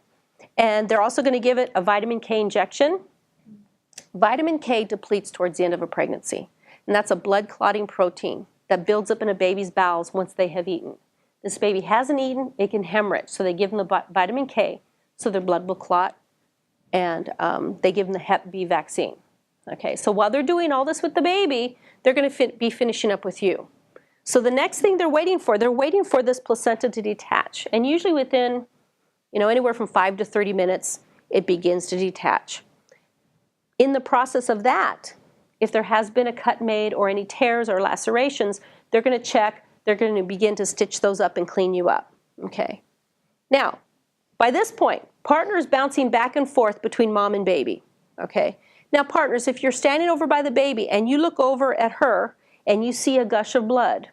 And they're also going to give it a vitamin K injection. Vitamin K depletes towards the end of a pregnancy. And that's a blood clotting protein that builds up in a baby's bowels once they have eaten. This baby hasn't eaten, it can hemorrhage. So they give them the vitamin K so their blood will clot. And they give them the Hep B vaccine. Okay, so while they're doing all this with the baby, they're going to be finishing up with you. So the next thing they're waiting for this placenta to detach. And usually within, anywhere from 5 to 30 minutes, it begins to detach. In the process of that, if there has been a cut made or any tears or lacerations, they're going to check, they're going to begin to stitch those up and clean you up. Okay. Now, by this point, partners bouncing back and forth between mom and baby. Okay. Now, partners, if you're standing over by the baby and you look over at her and you see a gush of blood,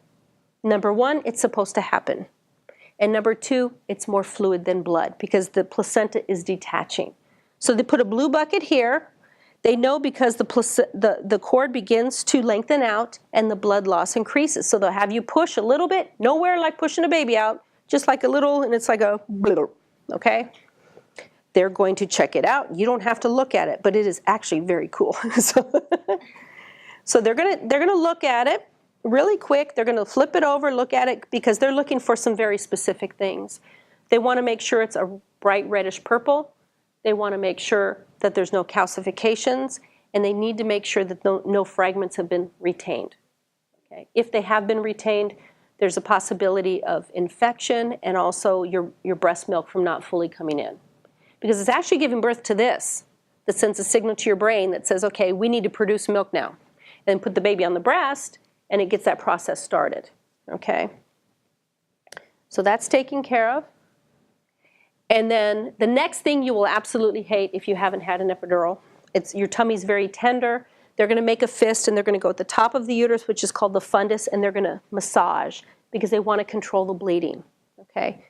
number one, it's supposed to happen. And number two, it's more fluid than blood because the placenta is detaching. So they put a blue bucket here. They know because the cord begins to lengthen out and the blood loss increases. So they'll have you push a little bit, nowhere like pushing a baby out, just like a little, and it's like a blur, okay? They're going to check it out. You don't have to look at it, but it is actually very cool. So they're gonna look at it really quick. They're gonna flip it over, look at it, because they're looking for some very specific things. They want to make sure it's a bright reddish purple. They want to make sure that there's no calcifications, and they need to make sure that no fragments have been retained. Okay. If they have been retained, there's a possibility of infection and also your breast milk from not fully coming in. Because it's actually giving birth to this that sends a signal to your brain that says, okay, we need to produce milk now. And put the baby on the breast, and it gets that process started. Okay? So that's taken care of. And then the next thing you will absolutely hate if you haven't had an epidural, it's your tummy's very tender. They're going to make a fist, and they're going to go at the top of the uterus, which is called the fundus, and they're going to massage because they want to control the bleeding. Okay?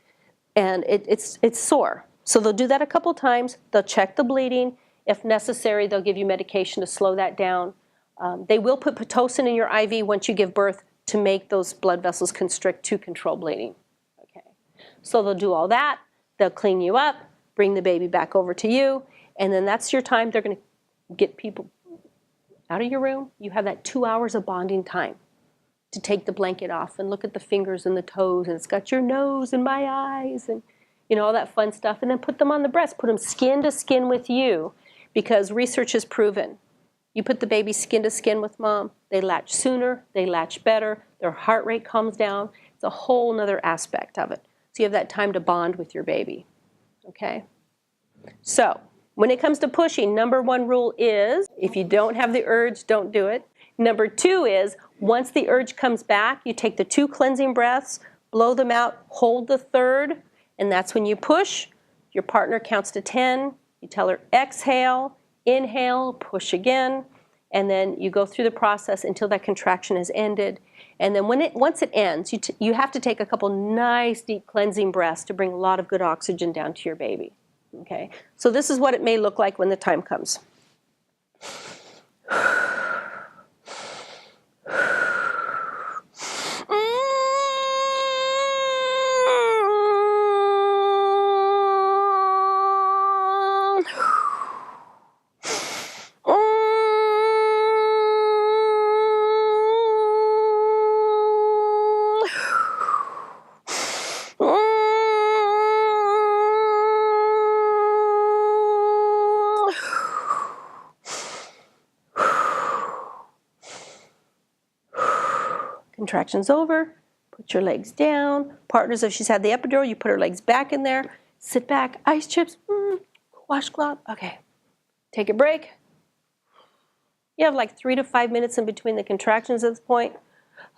And it's sore. So they'll do that a couple times. They'll check the bleeding. If necessary, they'll give you medication to slow that down. They will put Pitocin in your IV once you give birth to make those blood vessels constrict to control bleeding. Okay. So they'll do all that. They'll clean you up, bring the baby back over to you, and then that's your time. They're going to get people out of your room. You have that 2 hours of bonding time to take the blanket off and look at the fingers and the toes, and it's got your nose and my eyes and all that fun stuff, and then put them on the breast. Put them skin to skin with you, because research has proven you put the baby skin to skin with mom, they latch sooner, they latch better, their heart rate calms down. It's a whole other aspect of it. So you have that time to bond with your baby, okay? So when it comes to pushing, number one rule is if you don't have the urge, don't do it. Number two is once the urge comes back, you take the 2 cleansing breaths, blow them out, hold the third, and that's when you push. Your partner counts to 10. You tell her exhale, inhale, push again, and then you go through the process until that contraction has ended. And then once it ends, you have to take a couple nice deep cleansing breaths to bring a lot of good oxygen down to your baby. Okay? So this is what it may look like when the time comes. Contractions over, put your legs down. Partners, if she's had the epidural, you put her legs back in there. Sit back, ice chips, washcloth. Okay, take a break. You have like 3 to 5 minutes in between the contractions at this point.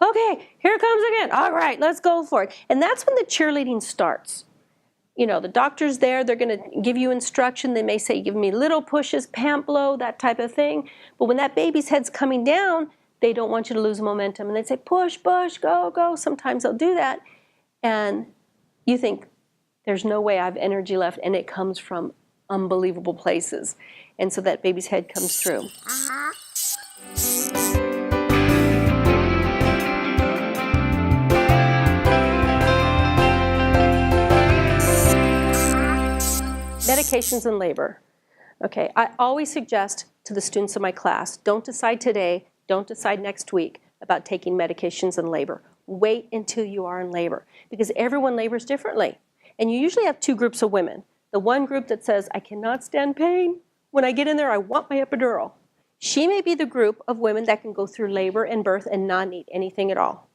Okay, here it comes again. All right, let's go for it. And that's when the cheerleading starts. You know, the doctor's there, they're going to give you instruction. They may say, give me little pushes, pant blow, that type of thing. But when that baby's head's coming down, they don't want you to lose momentum. And they say, push, push, go, go. Sometimes they'll do that. And you think, there's no way I have energy left. And it comes from unbelievable places. And so that baby's head comes through. Medications in labor. Okay, I always suggest to the students in my class, don't decide today, don't decide next week about taking medications in labor. Wait until you are in labor, because everyone labors differently. And you usually have two groups of women. The one group that says, I cannot stand pain. When I get in there, I want my epidural. She may be the group of women that can go through labor and birth and not need anything at all.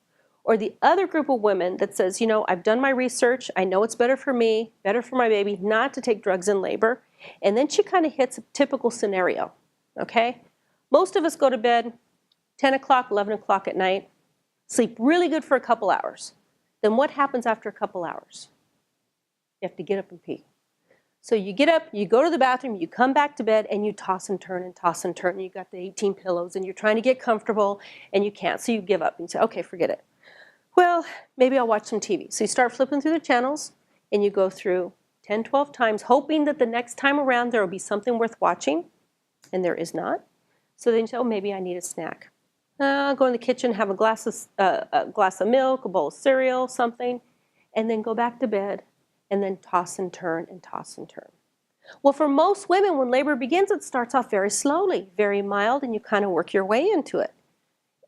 Or the other group of women that says, you know, I've done my research, I know it's better for me, better for my baby, not to take drugs in labor. And then she kind of hits a typical scenario, okay? Most of us go to bed 10 o'clock, 11 o'clock at night, sleep really good for a couple hours. Then what happens after a couple hours? You have to get up and pee. So you get up, you go to the bathroom, you come back to bed, and you toss and turn and toss and turn. And you've got the 18 pillows, and you're trying to get comfortable, and you can't. So you give up and you say, okay, forget it. Well, maybe I'll watch some TV. So you start flipping through the channels, and you go through 10, 12 times, hoping that the next time around there will be something worth watching, and there is not. So then you say, oh, maybe I need a snack. I'll go in the kitchen, have a glass of milk, a bowl of cereal, something, and then go back to bed, and then toss and turn and toss and turn. Well, for most women, when labor begins, it starts off very slowly, very mild, and you kind of work your way into it.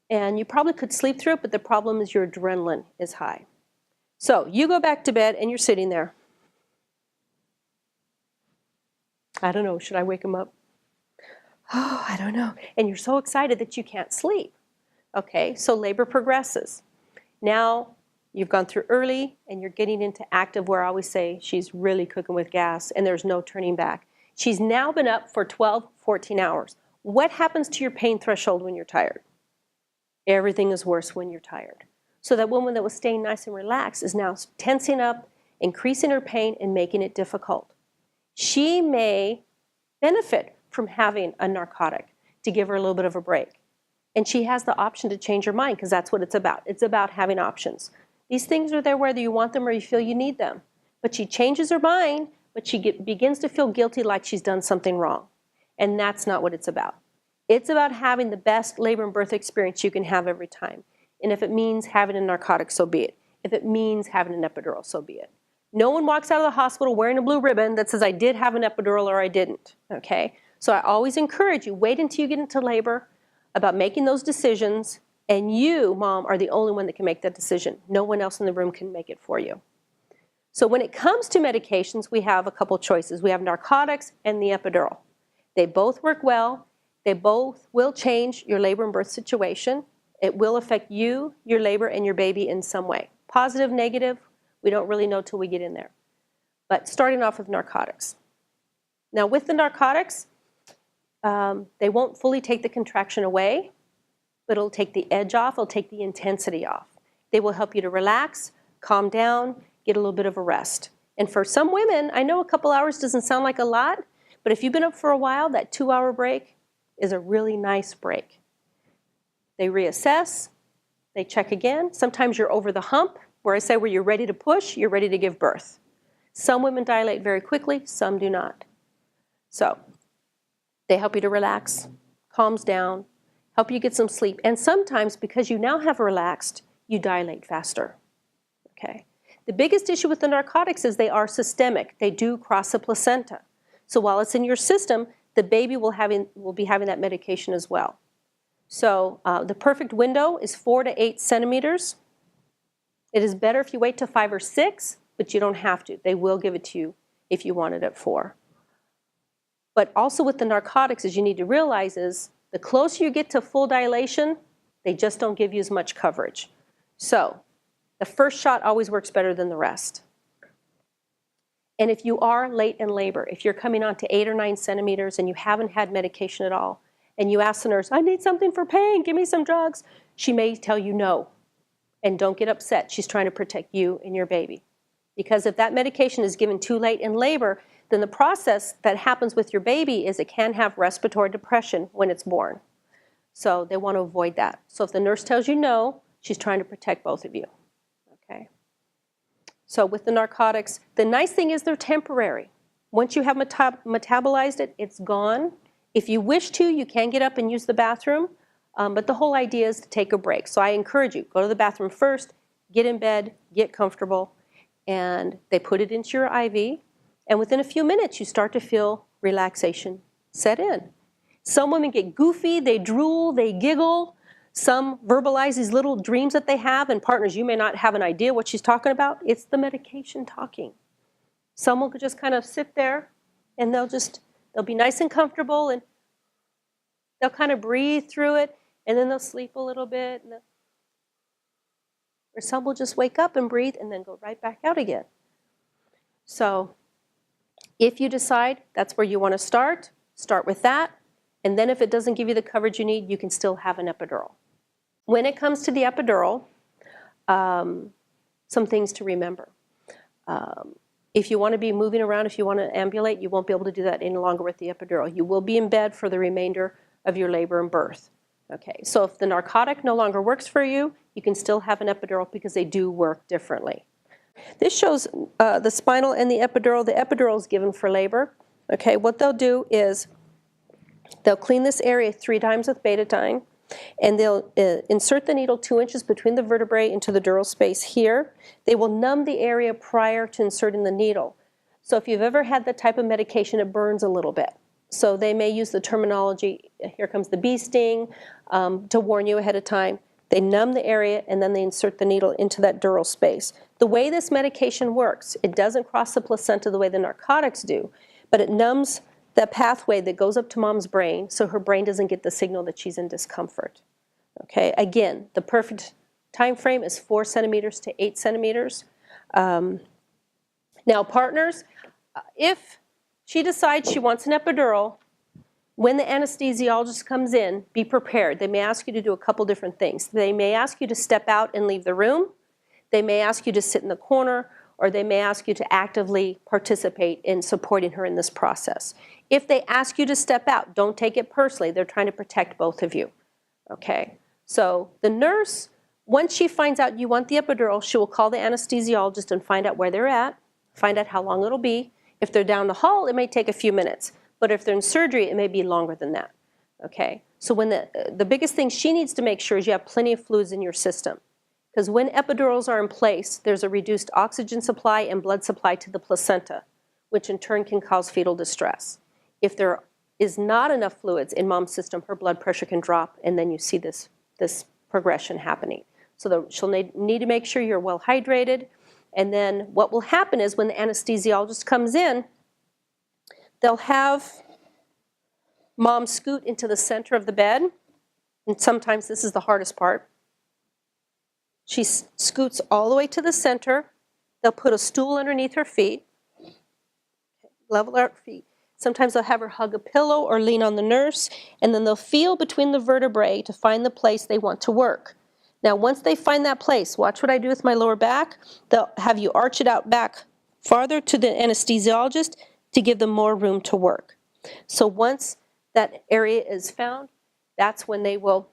And you probably could sleep through it, but the problem is your adrenaline is high. So you go back to bed, and you're sitting there. I don't know, should I wake him up? Oh, I don't know. And you're so excited that you can't sleep. Okay, so labor progresses. Now you've gone through early, and you're getting into active, where I always say she's really cooking with gas, and there's no turning back. She's now been up for 12, 14 hours. What happens to your pain threshold when you're tired? Everything is worse when you're tired. So that woman that was staying nice and relaxed is now tensing up, increasing her pain, and making it difficult. She may benefit from having a narcotic to give her a little bit of a break. And she has the option to change her mind, because that's what it's about. It's about having options. These things are there whether you want them or you feel you need them. But she changes her mind, but she begins to feel guilty like she's done something wrong. And that's not what it's about. It's about having the best labor and birth experience you can have every time. And if it means having a narcotic, so be it. If it means having an epidural, so be it. No one walks out of the hospital wearing a blue ribbon that says, I did have an epidural or I didn't, okay? So I always encourage you, wait until you get into labor about making those decisions, and you, mom, are the only one that can make that decision. No one else in the room can make it for you. So when it comes to medications, we have a couple choices. We have narcotics and the epidural. They both work well. They both will change your labor and birth situation. It will affect you, your labor, and your baby in some way. Positive, negative, we don't really know till we get in there. But starting off with narcotics. Now with the narcotics, they won't fully take the contraction away, but it'll take the edge off, it'll take the intensity off. They will help you to relax, calm down, get a little bit of a rest. And for some women, I know a couple hours doesn't sound like a lot, but if you've been up for a while, that 2-hour break is a really nice break. They reassess, they check again. Sometimes you're over the hump, where I say where you're ready to push, you're ready to give birth. Some women dilate very quickly, some do not. So they help you to relax, calms down, help you get some sleep. And sometimes, because you now have relaxed, you dilate faster. Okay. The biggest issue with the narcotics is they are systemic. They do cross the placenta. So while it's in your system, the baby will be having that medication as well. So the perfect window is 4 to 8 centimeters. It is better if you wait till 5 or 6, but you don't have to. They will give it to you if you want it at 4. But also with the narcotics, as you need to realize, is the closer you get to full dilation, they just don't give you as much coverage. So the first shot always works better than the rest. And if you are late in labor, if you're coming on to 8 or 9 centimeters and you haven't had medication at all, and you ask the nurse, I need something for pain, give me some drugs, she may tell you no. And don't get upset. She's trying to protect you and your baby. Because if that medication is given too late in labor, then the process that happens with your baby is it can have respiratory depression when it's born. So they want to avoid that. So if the nurse tells you no, she's trying to protect both of you. Okay. So with the narcotics, the nice thing is they're temporary. Once you have metabolized it, it's gone. If you wish to, you can get up and use the bathroom, but the whole idea is to take a break. So I encourage you, go to the bathroom first, get in bed, get comfortable, and they put it into your IV, and within a few minutes you start to feel relaxation set in. Some women get goofy, they drool, they giggle. Some verbalize these little dreams that they have, and partners, you may not have an idea what she's talking about. It's the medication talking. Some will just kind of sit there, and they'll be nice and comfortable, and they'll kind of breathe through it, and then they'll sleep a little bit. Or some will just wake up and breathe and then go right back out again. So if you decide that's where you want to start with that. And then if it doesn't give you the coverage you need, you can still have an epidural. When it comes to the epidural, some things to remember. If you want to be moving around, if you want to ambulate, you won't be able to do that any longer with the epidural. You will be in bed for the remainder of your labor and birth. Okay, so if the narcotic no longer works for you, you can still have an epidural because they do work differently. This shows the spinal and the epidural. The epidural is given for labor. Okay, what they'll do is they'll clean this area 3 times with betadine, and they'll insert the needle 2 inches between the vertebrae into the dural space here. They will numb the area prior to inserting the needle. So if you've ever had that type of medication, it burns a little bit. So they may use the terminology, here comes the bee sting, to warn you ahead of time. They numb the area, and then they insert the needle into that dural space. The way this medication works, it doesn't cross the placenta the way the narcotics do, but it numbs that pathway that goes up to mom's brain so her brain doesn't get the signal that she's in discomfort. Okay, again, the perfect time frame is 4 centimeters to 8 centimeters. Now partners, if she decides she wants an epidural, when the anesthesiologist comes in, be prepared. They may ask you to do a couple different things. They may ask you to step out and leave the room. They may ask you to sit in the corner, or they may ask you to actively participate in supporting her in this process. If they ask you to step out, don't take it personally. They're trying to protect both of you. Okay? So the nurse, once she finds out you want the epidural, she will call the anesthesiologist and find out where they're at, find out how long it'll be. If they're down the hall, it may take a few minutes. But if they're in surgery, it may be longer than that. Okay? So when the biggest thing she needs to make sure is you have plenty of fluids in your system. Because when epidurals are in place, there's a reduced oxygen supply and blood supply to the placenta, which in turn can cause fetal distress. If there is not enough fluids in mom's system, her blood pressure can drop, and then you see this progression happening. So she'll need to make sure you're well hydrated. And then what will happen is when the anesthesiologist comes in, they'll have mom scoot into the center of the bed. And sometimes this is the hardest part. She scoots all the way to the center. They'll put a stool underneath her feet, level her feet. Sometimes they'll have her hug a pillow or lean on the nurse, and then they'll feel between the vertebrae to find the place they want to work. Now, once they find that place, watch what I do with my lower back. They'll have you arch it out back farther to the anesthesiologist to give them more room to work. So once that area is found, that's when they will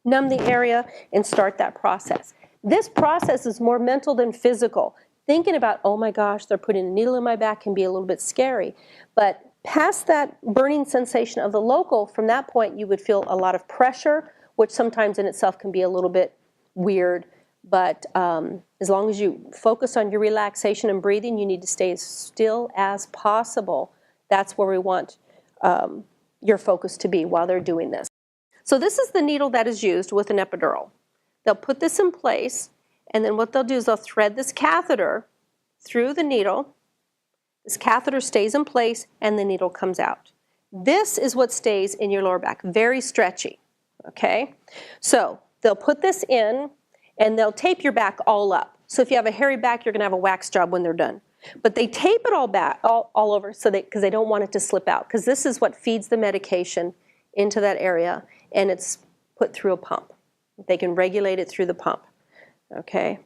numb the area and start that process. This process is more mental than physical. Thinking about, oh my gosh, they're putting a needle in my back can be a little bit scary. But past that burning sensation of the local, from that point you would feel a lot of pressure, which sometimes in itself can be a little bit weird. But as long as you focus on your relaxation and breathing, you need to stay as still as possible. That's where we want your focus to be while they're doing this. So this is the needle that is used with an epidural. They'll put this in place, and then what they'll do is they'll thread this catheter through the needle. This catheter stays in place, and the needle comes out. This is what stays in your lower back, very stretchy, okay? So they'll put this in, and they'll tape your back all up. So if you have a hairy back, you're gonna have a wax job when they're done. But they tape it all back, all over, so because they don't want it to slip out, because this is what feeds the medication into that area, and it's put through a pump. They can regulate it through the pump, okay?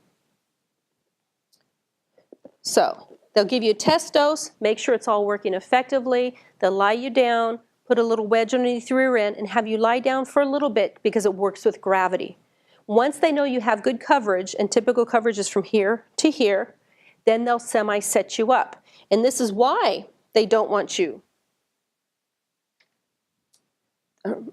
So they'll give you a test dose, make sure it's all working effectively. They'll lie you down, put a little wedge underneath your rear end, and have you lie down for a little bit because it works with gravity. Once they know you have good coverage, and typical coverage is from here to here, then they'll semi-set you up. And this is why they don't want you.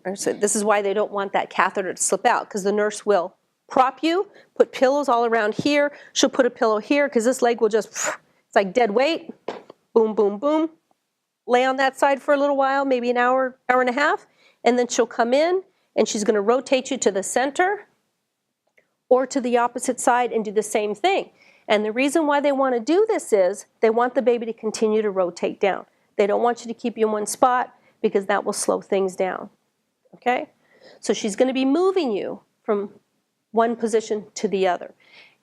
This is why they don't want that catheter to slip out, because the nurse will prop you, put pillows all around here. She'll put a pillow here because this leg will just, it's like dead weight, boom, boom, boom. Lay on that side for a little while, maybe an hour, hour and a half, and then she'll come in and she's going to rotate you to the center or to the opposite side and do the same thing. And the reason why they want to do this is they want the baby to continue to rotate down. They don't want you to keep you in one spot because that will slow things down. Okay? So she's going to be moving you from one position to the other.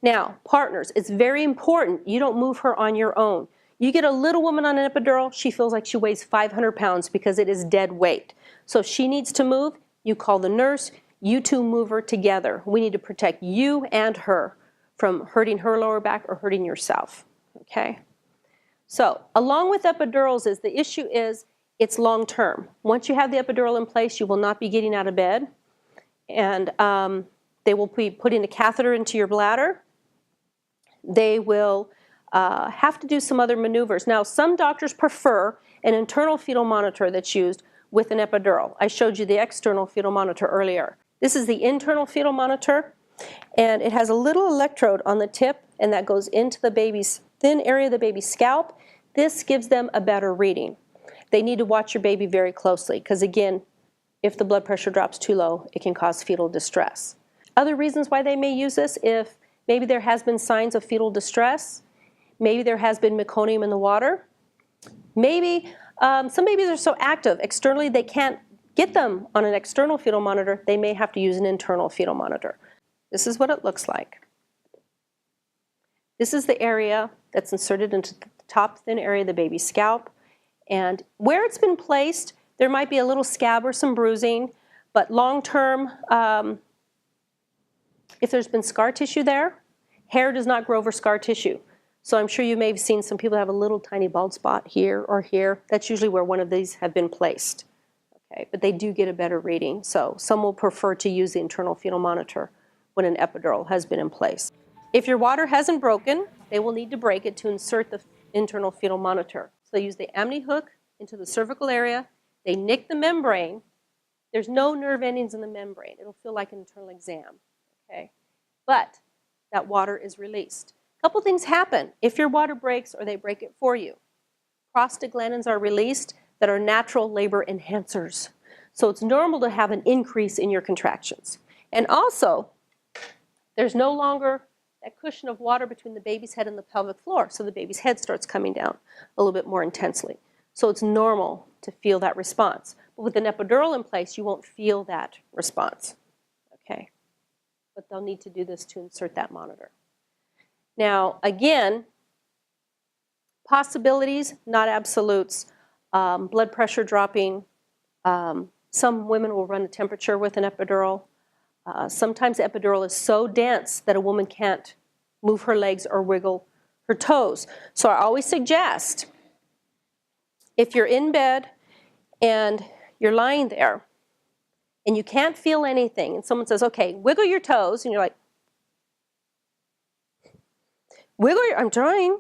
Now, partners, it's very important you don't move her on your own. You get a little woman on an epidural, she feels like she weighs 500 pounds because it is dead weight. So if she needs to move, you call the nurse, you two move her together. We need to protect you and her from hurting her lower back or hurting yourself, okay? So along with epidurals is the issue is it's long term. Once you have the epidural in place, you will not be getting out of bed, and they will be putting a catheter into your bladder. They will have to do some other maneuvers. Now, some doctors prefer an internal fetal monitor that's used with an epidural. I showed you the external fetal monitor earlier. This is the internal fetal monitor, and it has a little electrode on the tip, and that goes into the baby's thin area of the baby's scalp. This gives them a better reading. They need to watch your baby very closely because, again, if the blood pressure drops too low, it can cause fetal distress. Other reasons why they may use this, if maybe there has been signs of fetal distress, maybe there has been meconium in the water, maybe some babies are so active externally they can't get them on an external fetal monitor, they may have to use an internal fetal monitor. This is what it looks like. This is the area that's inserted into the top thin area of the baby's scalp. And where it's been placed, there might be a little scab or some bruising, but long term, if there's been scar tissue there, hair does not grow over scar tissue. So I'm sure you may have seen some people have a little tiny bald spot here or here. That's usually where one of these have been placed. Okay, but they do get a better reading. So some will prefer to use the internal fetal monitor when an epidural has been in place. If your water hasn't broken, they will need to break it to insert the internal fetal monitor. So they use the amni hook into the cervical area. They nick the membrane. There's no nerve endings in the membrane. It'll feel like an internal exam. Okay, but that water is released. A couple things happen if your water breaks or they break it for you. Prostaglandins are released that are natural labor enhancers. So it's normal to have an increase in your contractions. And also, there's no longer that cushion of water between the baby's head and the pelvic floor, so the baby's head starts coming down a little bit more intensely. So it's normal to feel that response. But with an epidural in place, you won't feel that response. Okay? But they'll need to do this to insert that monitor. Now, again, possibilities, not absolutes. Blood pressure dropping. Some women will run a temperature with an epidural. Sometimes the epidural is so dense that a woman can't move her legs or wiggle her toes. So I always suggest, if you're in bed and you're lying there and you can't feel anything, and someone says, okay, wiggle your toes, and you're like, I'm trying.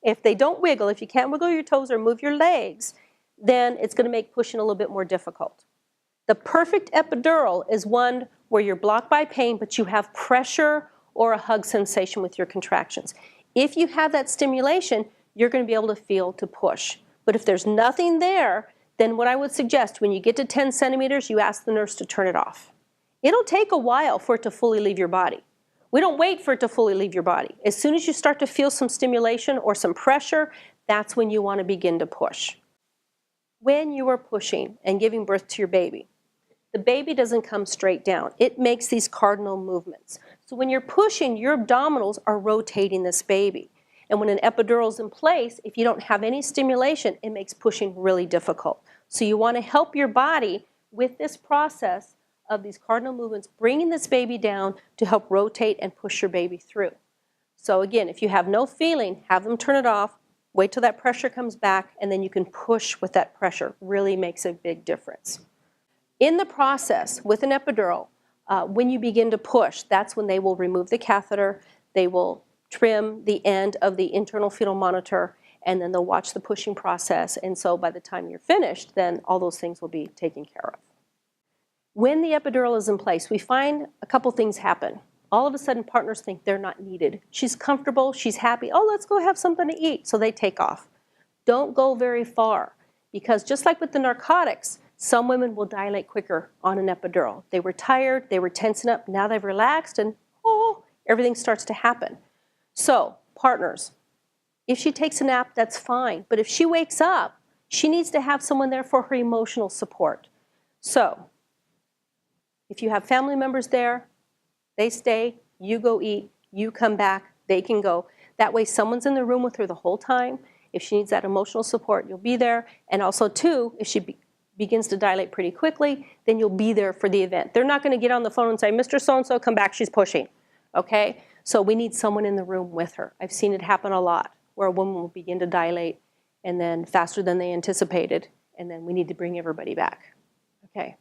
If they don't wiggle, if you can't wiggle your toes or move your legs, then it's going to make pushing a little bit more difficult. The perfect epidural is one where you're blocked by pain, but you have pressure or a hug sensation with your contractions. If you have that stimulation, you're going to be able to feel to push. But if there's nothing there, then what I would suggest, when you get to 10 centimeters, you ask the nurse to turn it off. It'll take a while for it to fully leave your body. We don't wait for it to fully leave your body. As soon as you start to feel some stimulation or some pressure, that's when you want to begin to push. When you are pushing and giving birth to your baby, the baby doesn't come straight down. It makes these cardinal movements. So when you're pushing, your abdominals are rotating this baby. And when an epidural is in place, if you don't have any stimulation, it makes pushing really difficult. So you want to help your body with this process of these cardinal movements, bringing this baby down to help rotate and push your baby through. So again, if you have no feeling, have them turn it off, wait till that pressure comes back, and then you can push with that pressure. Really makes a big difference. In the process, with an epidural, when you begin to push, that's when they will remove the catheter, they will trim the end of the internal fetal monitor, and then they'll watch the pushing process. And so by the time you're finished, then all those things will be taken care of. When the epidural is in place, we find a couple things happen. All of a sudden, partners think they're not needed. She's comfortable, she's happy. Oh, let's go have something to eat. So they take off. Don't go very far, because just like with the narcotics, some women will dilate quicker on an epidural. They were tired, they were tensing up, now they've relaxed, and everything starts to happen. So, partners, if she takes a nap, that's fine. But if she wakes up, she needs to have someone there for her emotional support. So, if you have family members there, they stay, you go eat, you come back, they can go. That way someone's in the room with her the whole time. If she needs that emotional support, you'll be there. And also, too, if she begins to dilate pretty quickly, then you'll be there for the event. They're not going to get on the phone and say, Mr. So-and-so, come back, she's pushing. Okay? So we need someone in the room with her. I've seen it happen a lot, where a woman will begin to dilate and then faster than they anticipated, and then we need to bring everybody back. Okay.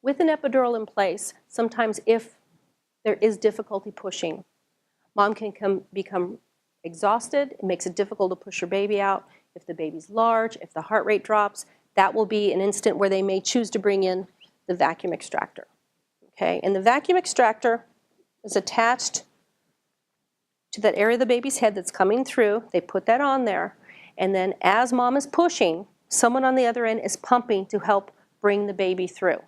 With an epidural in place, sometimes if there is difficulty pushing, mom can become exhausted. It makes it difficult to push her baby out. If the baby's large, if the heart rate drops, that will be an instant where they may choose to bring in the vacuum extractor. Okay, and the vacuum extractor is attached to that area of the baby's head that's coming through. They put that on there, and then as mom is pushing, someone on the other end is pumping to help bring the baby through.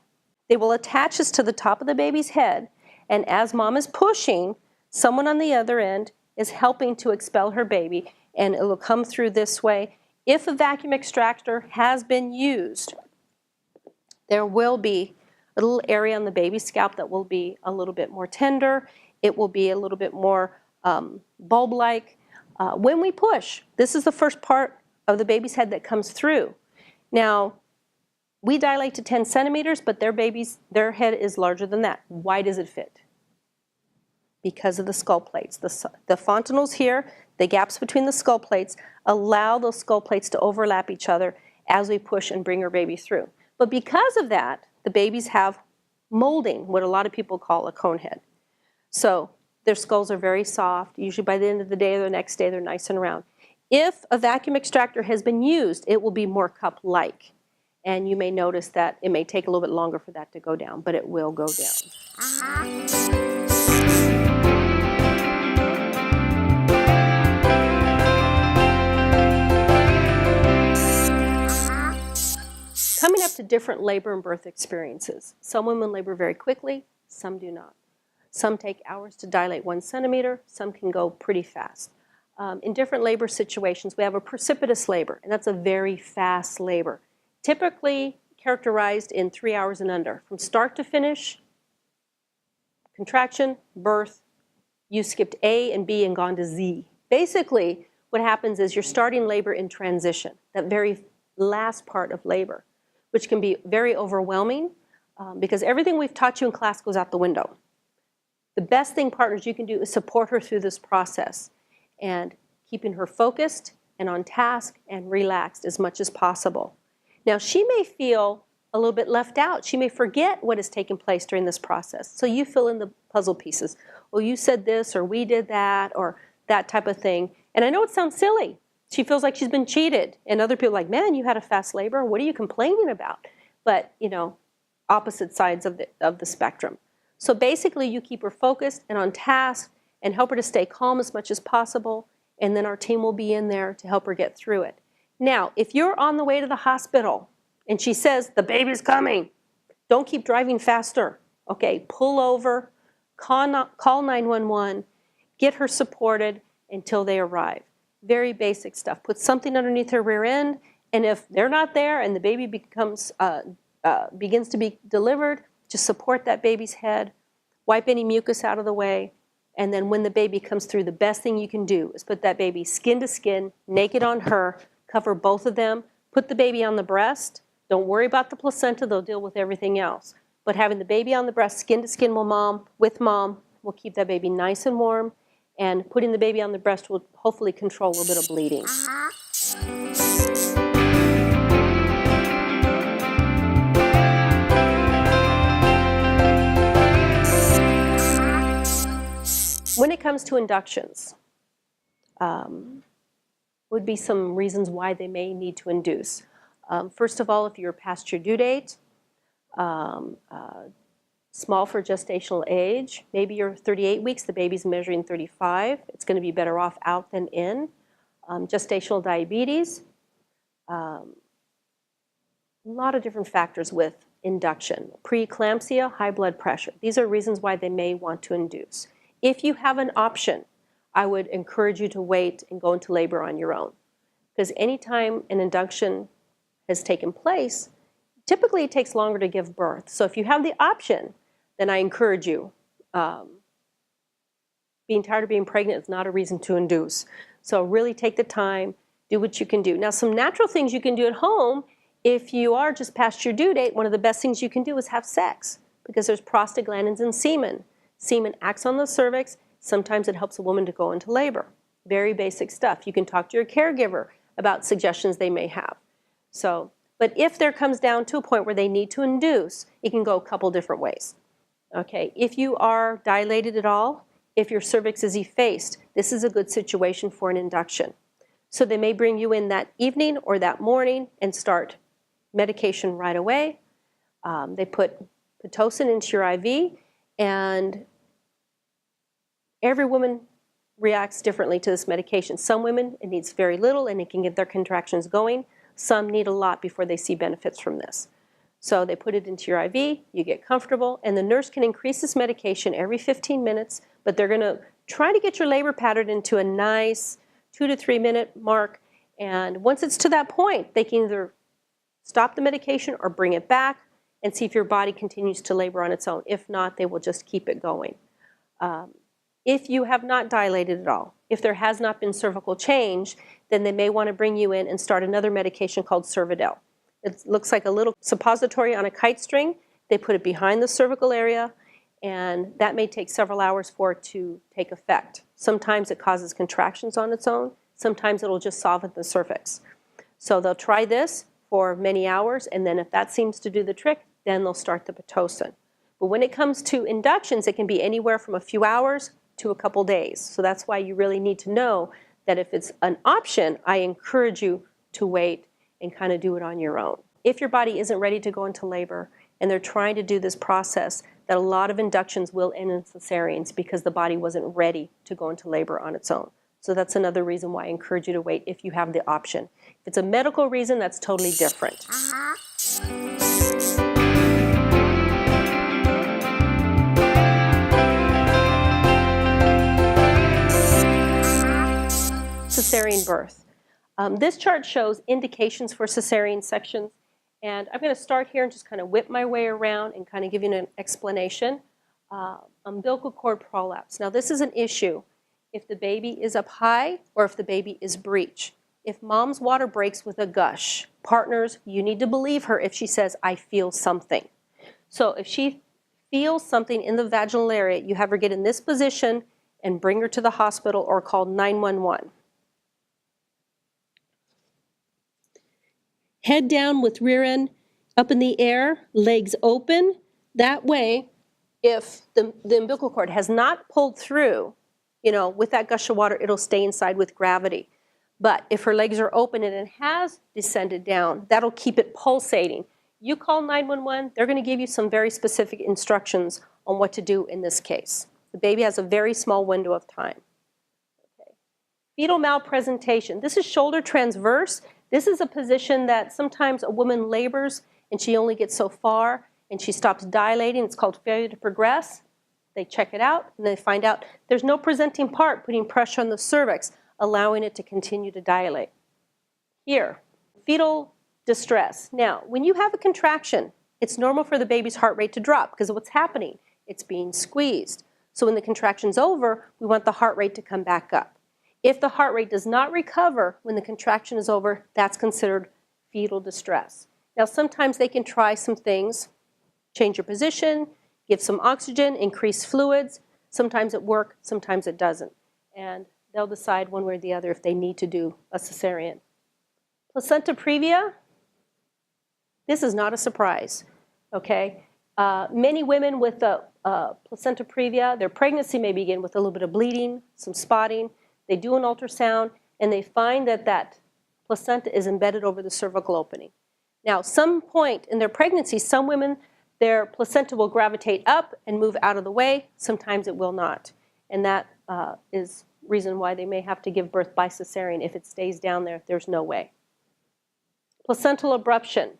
They will attach this to the top of the baby's head, and as mom is pushing, someone on the other end is helping to expel her baby, and it will come through this way. If a vacuum extractor has been used, there will be a little area on the baby's scalp that will be a little bit more tender. It will be a little bit more bulb-like. When we push, this is the first part of the baby's head that comes through. Now, we dilate to 10 centimeters, but their head is larger than that. Why does it fit? Because of the skull plates. The fontanelles here, the gaps between the skull plates, allow those skull plates to overlap each other as we push and bring our baby through. But because of that, the babies have molding, what a lot of people call a cone head. So their skulls are very soft. Usually by the end of the day or the next day, they're nice and round. If a vacuum extractor has been used, it will be more cup-like. And you may notice that it may take a little bit longer for that to go down, but it will go down. Coming up to different labor and birth experiences. Some women labor very quickly, some do not. Some take hours to dilate 1 centimeter, some can go pretty fast. In different labor situations, we have a precipitous labor, and that's a very fast labor. Typically characterized in 3 hours and under. From start to finish, contraction, birth, you skipped A and B and gone to Z. Basically, what happens is you're starting labor in transition, that very last part of labor, which can be very overwhelming because everything we've taught you in class goes out the window. The best thing, partners, you can do is support her through this process and keeping her focused and on task and relaxed as much as possible. Now, she may feel a little bit left out. She may forget what has taken place during this process. So you fill in the puzzle pieces. Oh, you said this, or we did that, or that type of thing. And I know it sounds silly. She feels like she's been cheated. And other people are like, man, you had a fast labor. What are you complaining about? But, you know, opposite sides of the spectrum. So basically, you keep her focused and on task and help her to stay calm as much as possible. And then our team will be in there to help her get through it. Now, if you're on the way to the hospital and she says, the baby's coming, don't keep driving faster. Okay, pull over, call 911, get her supported until they arrive. Very basic stuff. Put something underneath her rear end, and if they're not there and the baby begins to be delivered, just support that baby's head, wipe any mucus out of the way, and then when the baby comes through, the best thing you can do is put that baby skin to skin, naked on her, cover both of them, put the baby on the breast. Don't worry about the placenta, they'll deal with everything else. But having the baby on the breast, skin to skin with mom, will keep that baby nice and warm. And putting the baby on the breast will hopefully control a little bit of bleeding. When it comes to inductions, would be some reasons why they may need to induce. First of all, if you're past your due date, small for gestational age, maybe you're 38 weeks, the baby's measuring 35, it's going to be better off out than in. Gestational diabetes, a lot of different factors with induction. Preeclampsia, high blood pressure. These are reasons why they may want to induce. If you have an option, I would encourage you to wait and go into labor on your own. Because anytime an induction has taken place, typically it takes longer to give birth. So if you have the option, then I encourage you. Being tired of being pregnant is not a reason to induce. So really take the time, do what you can do. Now, some natural things you can do at home, if you are just past your due date, one of the best things you can do is have sex, because there's prostaglandins in semen. Semen acts on the cervix. Sometimes it helps a woman to go into labor. Very basic stuff. You can talk to your caregiver about suggestions they may have. So, but if there comes down to a point where they need to induce, it can go a couple different ways. Okay, if you are dilated at all, if your cervix is effaced, this is a good situation for an induction. So they may bring you in that evening or that morning and start medication right away. They put Pitocin into your IV, and every woman reacts differently to this medication. Some women, it needs very little and it can get their contractions going. Some need a lot before they see benefits from this. So they put it into your IV, you get comfortable, and the nurse can increase this medication every 15 minutes, but they're going to try to get your labor pattern into a nice 2 to 3 minute mark. And once it's to that point, they can either stop the medication or bring it back and see if your body continues to labor on its own. If not, they will just keep it going. If you have not dilated at all, if there has not been cervical change, then they may want to bring you in and start another medication called Cervidil. It looks like a little suppository on a kite string. They put it behind the cervical area, and that may take several hours for it to take effect. Sometimes it causes contractions on its own. Sometimes it'll just soften the cervix. So they'll try this for many hours, and then if that seems to do the trick, then they'll start the Pitocin. But when it comes to inductions, it can be anywhere from a few hours to a couple days. So that's why you really need to know that if it's an option, I encourage you to wait and kind of do it on your own. If your body isn't ready to go into labor and they're trying to do this process, that a lot of inductions will end in cesareans because the body wasn't ready to go into labor on its own. So that's another reason why I encourage you to wait if you have the option. If it's a medical reason, that's totally different. Cesarean birth. This chart shows indications for cesarean sections, and I'm going to start here and just kind of whip my way around and kind of give you an explanation. Umbilical cord prolapse. Now this is an issue if the baby is up high or if the baby is breech. If mom's water breaks with a gush, partners, you need to believe her if she says, I feel something. So if she feels something in the vaginal area, you have her get in this position and bring her to the hospital or call 911. Head down with rear end up in the air, legs open. That way, if the umbilical cord has not pulled through, with that gush of water, it'll stay inside with gravity. But if her legs are open and it has descended down, that'll keep it pulsating. You call 911, they're going to give you some very specific instructions on what to do in this case. The baby has a very small window of time. Okay. Fetal malpresentation. This is shoulder transverse. This is a position that sometimes a woman labors and she only gets so far and she stops dilating. It's called failure to progress. They check it out and they find out there's no presenting part putting pressure on the cervix, allowing it to continue to dilate. Here, fetal distress. Now, when you have a contraction, it's normal for the baby's heart rate to drop because of what's happening. It's being squeezed. So when the contraction's over, we want the heart rate to come back up. If the heart rate does not recover when the contraction is over, that's considered fetal distress. Now, sometimes they can try some things change your position, give some oxygen, increase fluids. Sometimes it works, sometimes it doesn't. And they'll decide one way or the other if they need to do a cesarean. Placenta previa, this is not a surprise, okay? Many women with a placenta previa, their pregnancy may begin with a little bit of bleeding, some spotting. They do an ultrasound, and they find that that placenta is embedded over the cervical opening. Now, some point in their pregnancy, some women, their placenta will gravitate up and move out of the way. Sometimes it will not. And that is reason why they may have to give birth by cesarean. If it stays down there, there's no way. Placental abruption.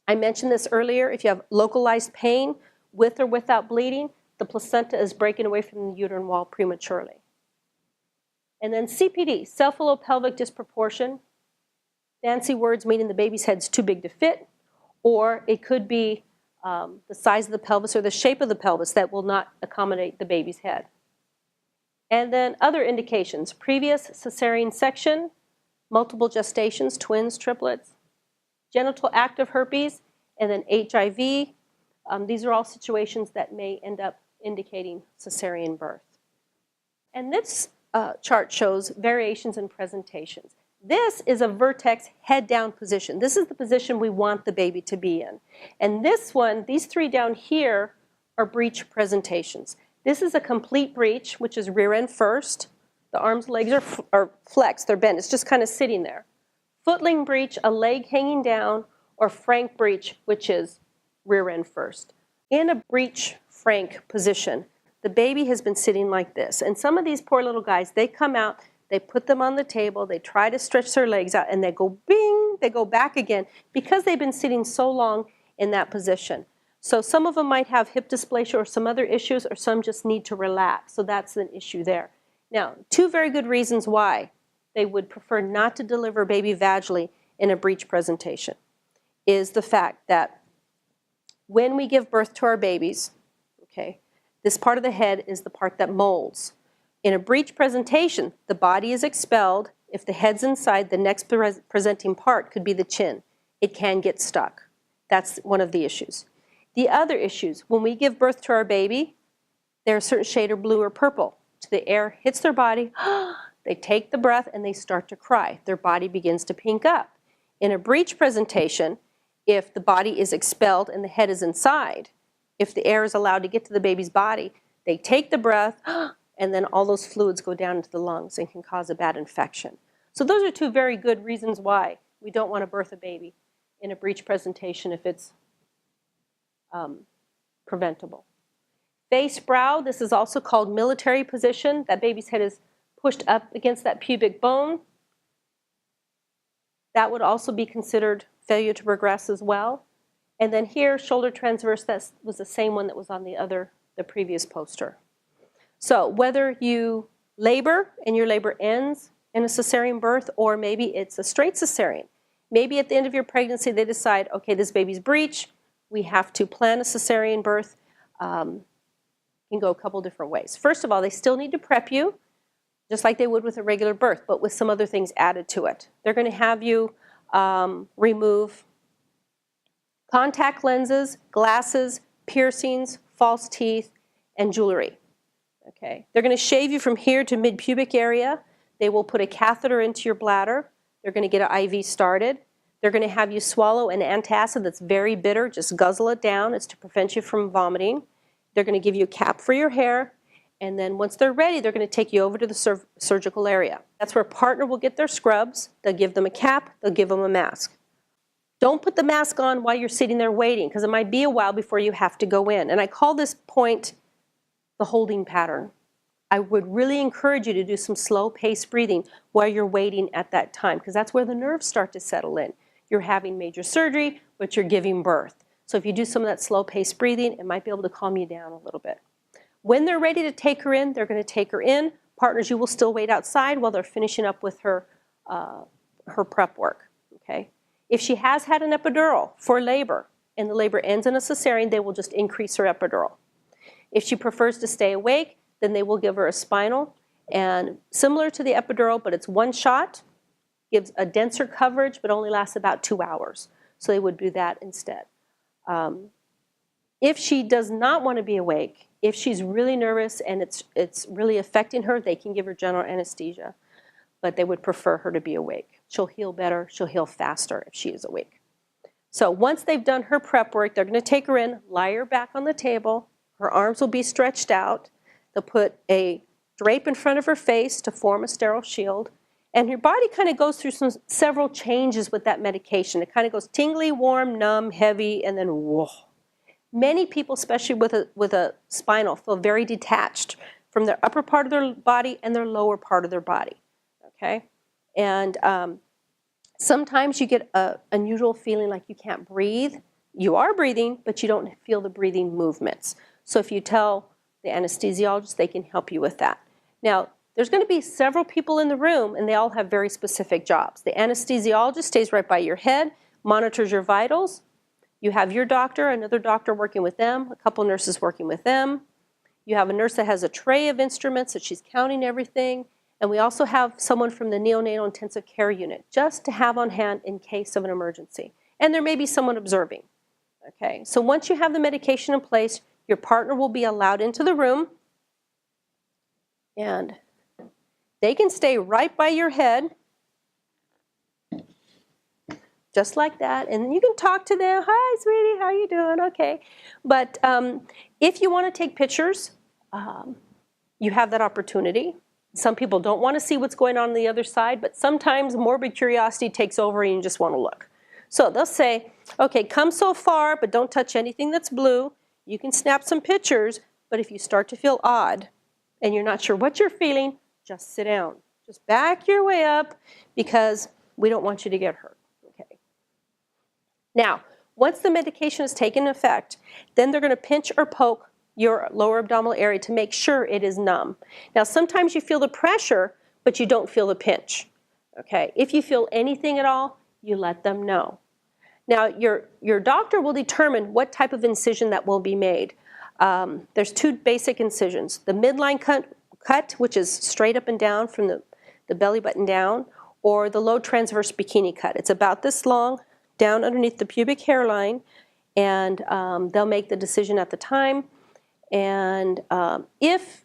I mentioned this earlier. If you have localized pain with or without bleeding, the placenta is breaking away from the uterine wall prematurely. And then CPD, cephalopelvic disproportion. Fancy words meaning the baby's head's too big to fit, or it could be the size of the pelvis or the shape of the pelvis that will not accommodate the baby's head. And then other indications, previous cesarean section, multiple gestations, twins, triplets, genital active herpes, and then HIV. These are all situations that may end up indicating cesarean birth. And this chart shows variations in presentations. This is a vertex head down position. This is the position we want the baby to be in. And this one, these three down here, are breech presentations. This is a complete breech, which is rear end first. The arms, legs are flexed, they're bent. It's just kind of sitting there. Footling breech, a leg hanging down, or frank breech, which is rear end first. In a breech frank position, the baby has been sitting like this. And some of these poor little guys, they come out, they put them on the table, they try to stretch their legs out, and they go bing, they go back again because they've been sitting so long in that position. So some of them might have hip dysplasia or some other issues, or some just need to relax. So that's an issue there. Now, two very good reasons why they would prefer not to deliver baby vaginally in a breech presentation is the fact that when we give birth to our babies, okay, this part of the head is the part that molds. In a breech presentation, the body is expelled. If the head's inside, the next presenting part could be the chin. It can get stuck. That's one of the issues. The other issues, when we give birth to our baby, they're a certain shade of blue or purple. So the air hits their body, they take the breath, and they start to cry. Their body begins to pink up. In a breech presentation, if the body is expelled and the head is inside, if the air is allowed to get to the baby's body, they take the breath, and then all those fluids go down into the lungs and can cause a bad infection. So those are two very good reasons why we don't want to birth a baby in a breech presentation if it's preventable. Face brow, this is also called military position. That baby's head is pushed up against that pubic bone. That would also be considered failure to progress as well. And then here, shoulder transverse, that was the same one that was on the previous poster. So whether you labor and your labor ends in a cesarean birth, or maybe it's a straight cesarean. Maybe at the end of your pregnancy they decide, okay, this baby's breech, we have to plan a cesarean birth. Can go a couple different ways. First of all, they still need to prep you, just like they would with a regular birth, but with some other things added to it. They're going to have you remove contact lenses, glasses, piercings, false teeth, and jewelry. Okay. They're going to shave you from here to mid-pubic area. They will put a catheter into your bladder. They're going to get an IV started. They're going to have you swallow an antacid that's very bitter. Just guzzle it down. It's to prevent you from vomiting. They're going to give you a cap for your hair. And then once they're ready, they're going to take you over to the surgical area. That's where a partner will get their scrubs. They'll give them a cap. They'll give them a mask. Don't put the mask on while you're sitting there waiting, because it might be a while before you have to go in. And I call this point the holding pattern. I would really encourage you to do some slow paced breathing while you're waiting at that time, because that's where the nerves start to settle in. You're having major surgery, but you're giving birth. So if you do some of that slow paced breathing, it might be able to calm you down a little bit. When they're ready to take her in, they're going to take her in. Partners, you will still wait outside while they're finishing up with her prep work. Okay? If she has had an epidural for labor and the labor ends in a cesarean, they will just increase her epidural. If she prefers to stay awake, then they will give her a spinal, and similar to the epidural, but it's one shot, gives a denser coverage, but only lasts about 2 hours. So they would do that instead. If she does not want to be awake, if she's really nervous and it's really affecting her, they can give her general anesthesia, but they would prefer her to be awake. She'll heal better, she'll heal faster if she is awake. So once they've done her prep work, they're going to take her in, lie her back on the table, her arms will be stretched out, they'll put a drape in front of her face to form a sterile shield, and your body kind of goes through several changes with that medication. It kind of goes tingly, warm, numb, heavy, and then whoa. Many people, especially with a spinal, feel very detached from their upper part of their body and their lower part of their body, okay? And sometimes you get an unusual feeling like you can't breathe. You are breathing, but you don't feel the breathing movements. So if you tell the anesthesiologist, they can help you with that. Now, there's going to be several people in the room, and they all have very specific jobs. The anesthesiologist stays right by your head, monitors your vitals. You have your doctor, another doctor working with them, a couple nurses working with them. You have a nurse that has a tray of instruments that she's counting everything. And we also have someone from the neonatal intensive care unit just to have on hand in case of an emergency. And there may be someone observing. Okay, so once you have the medication in place, your partner will be allowed into the room. And they can stay right by your head, just like that. And you can talk to them. Hi, sweetie, how you doing? Okay. But if you want to take pictures, you have that opportunity. Some people don't want to see what's going on the other side, but sometimes morbid curiosity takes over and you just want to look. So they'll say, okay, come so far, but don't touch anything that's blue. You can snap some pictures, but if you start to feel odd and you're not sure what you're feeling, just sit down. Just back your way up because we don't want you to get hurt. Okay. Now, once the medication has taken effect, then they're going to pinch or poke your lower abdominal area to make sure it is numb. Now, sometimes you feel the pressure, but you don't feel the pinch. Okay. If you feel anything at all, you let them know. Now, your doctor will determine what type of incision that will be made. There's two basic incisions. The midline cut, which is straight up and down from the belly button down, or the low transverse bikini cut. It's about this long, down underneath the pubic hairline, and they'll make the decision at the time. And if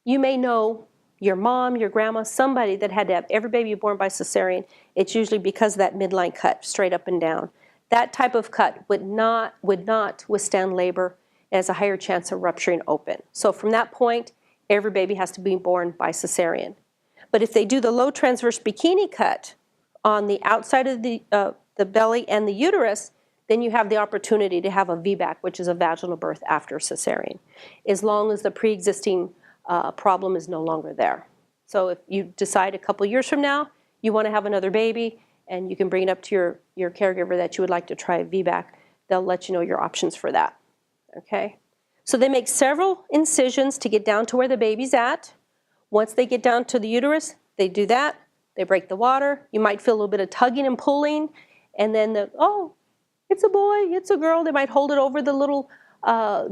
you may know your mom, your grandma, somebody that had to have every baby born by cesarean, it's usually because of that midline cut, straight up and down. That type of cut would not withstand labor and has a higher chance of rupturing open. So from that point, every baby has to be born by cesarean. But if they do the low transverse bikini cut on the outside of the belly and the uterus, then you have the opportunity to have a VBAC, which is a vaginal birth after cesarean, as long as the pre-existing problem is no longer there. So if you decide a couple years from now you want to have another baby and you can bring it up to your caregiver that you would like to try a VBAC, they'll let you know your options for that. Okay? So they make several incisions to get down to where the baby's at. Once they get down to the uterus, they do that. They break the water. You might feel a little bit of tugging and pulling, and then oh, it's a boy, it's a girl. They might hold it over the little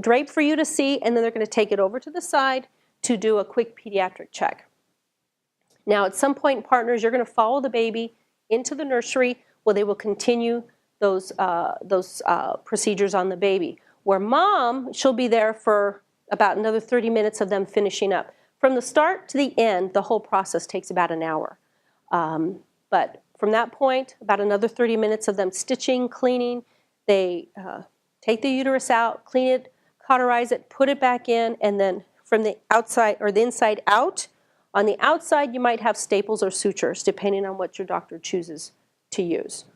drape for you to see, and then they're going to take it over to the side to do a quick pediatric check. Now, at some point, partners, you're going to follow the baby into the nursery where they will continue those procedures on the baby. Where mom, she'll be there for about another 30 minutes of them finishing up. From the start to the end, the whole process takes about an hour. But from that point, about another 30 minutes of them stitching, cleaning. They take the uterus out, clean it, cauterize it, put it back in, and then from the outside or the inside out. On the outside, you might have staples or sutures, depending on what your doctor chooses to use.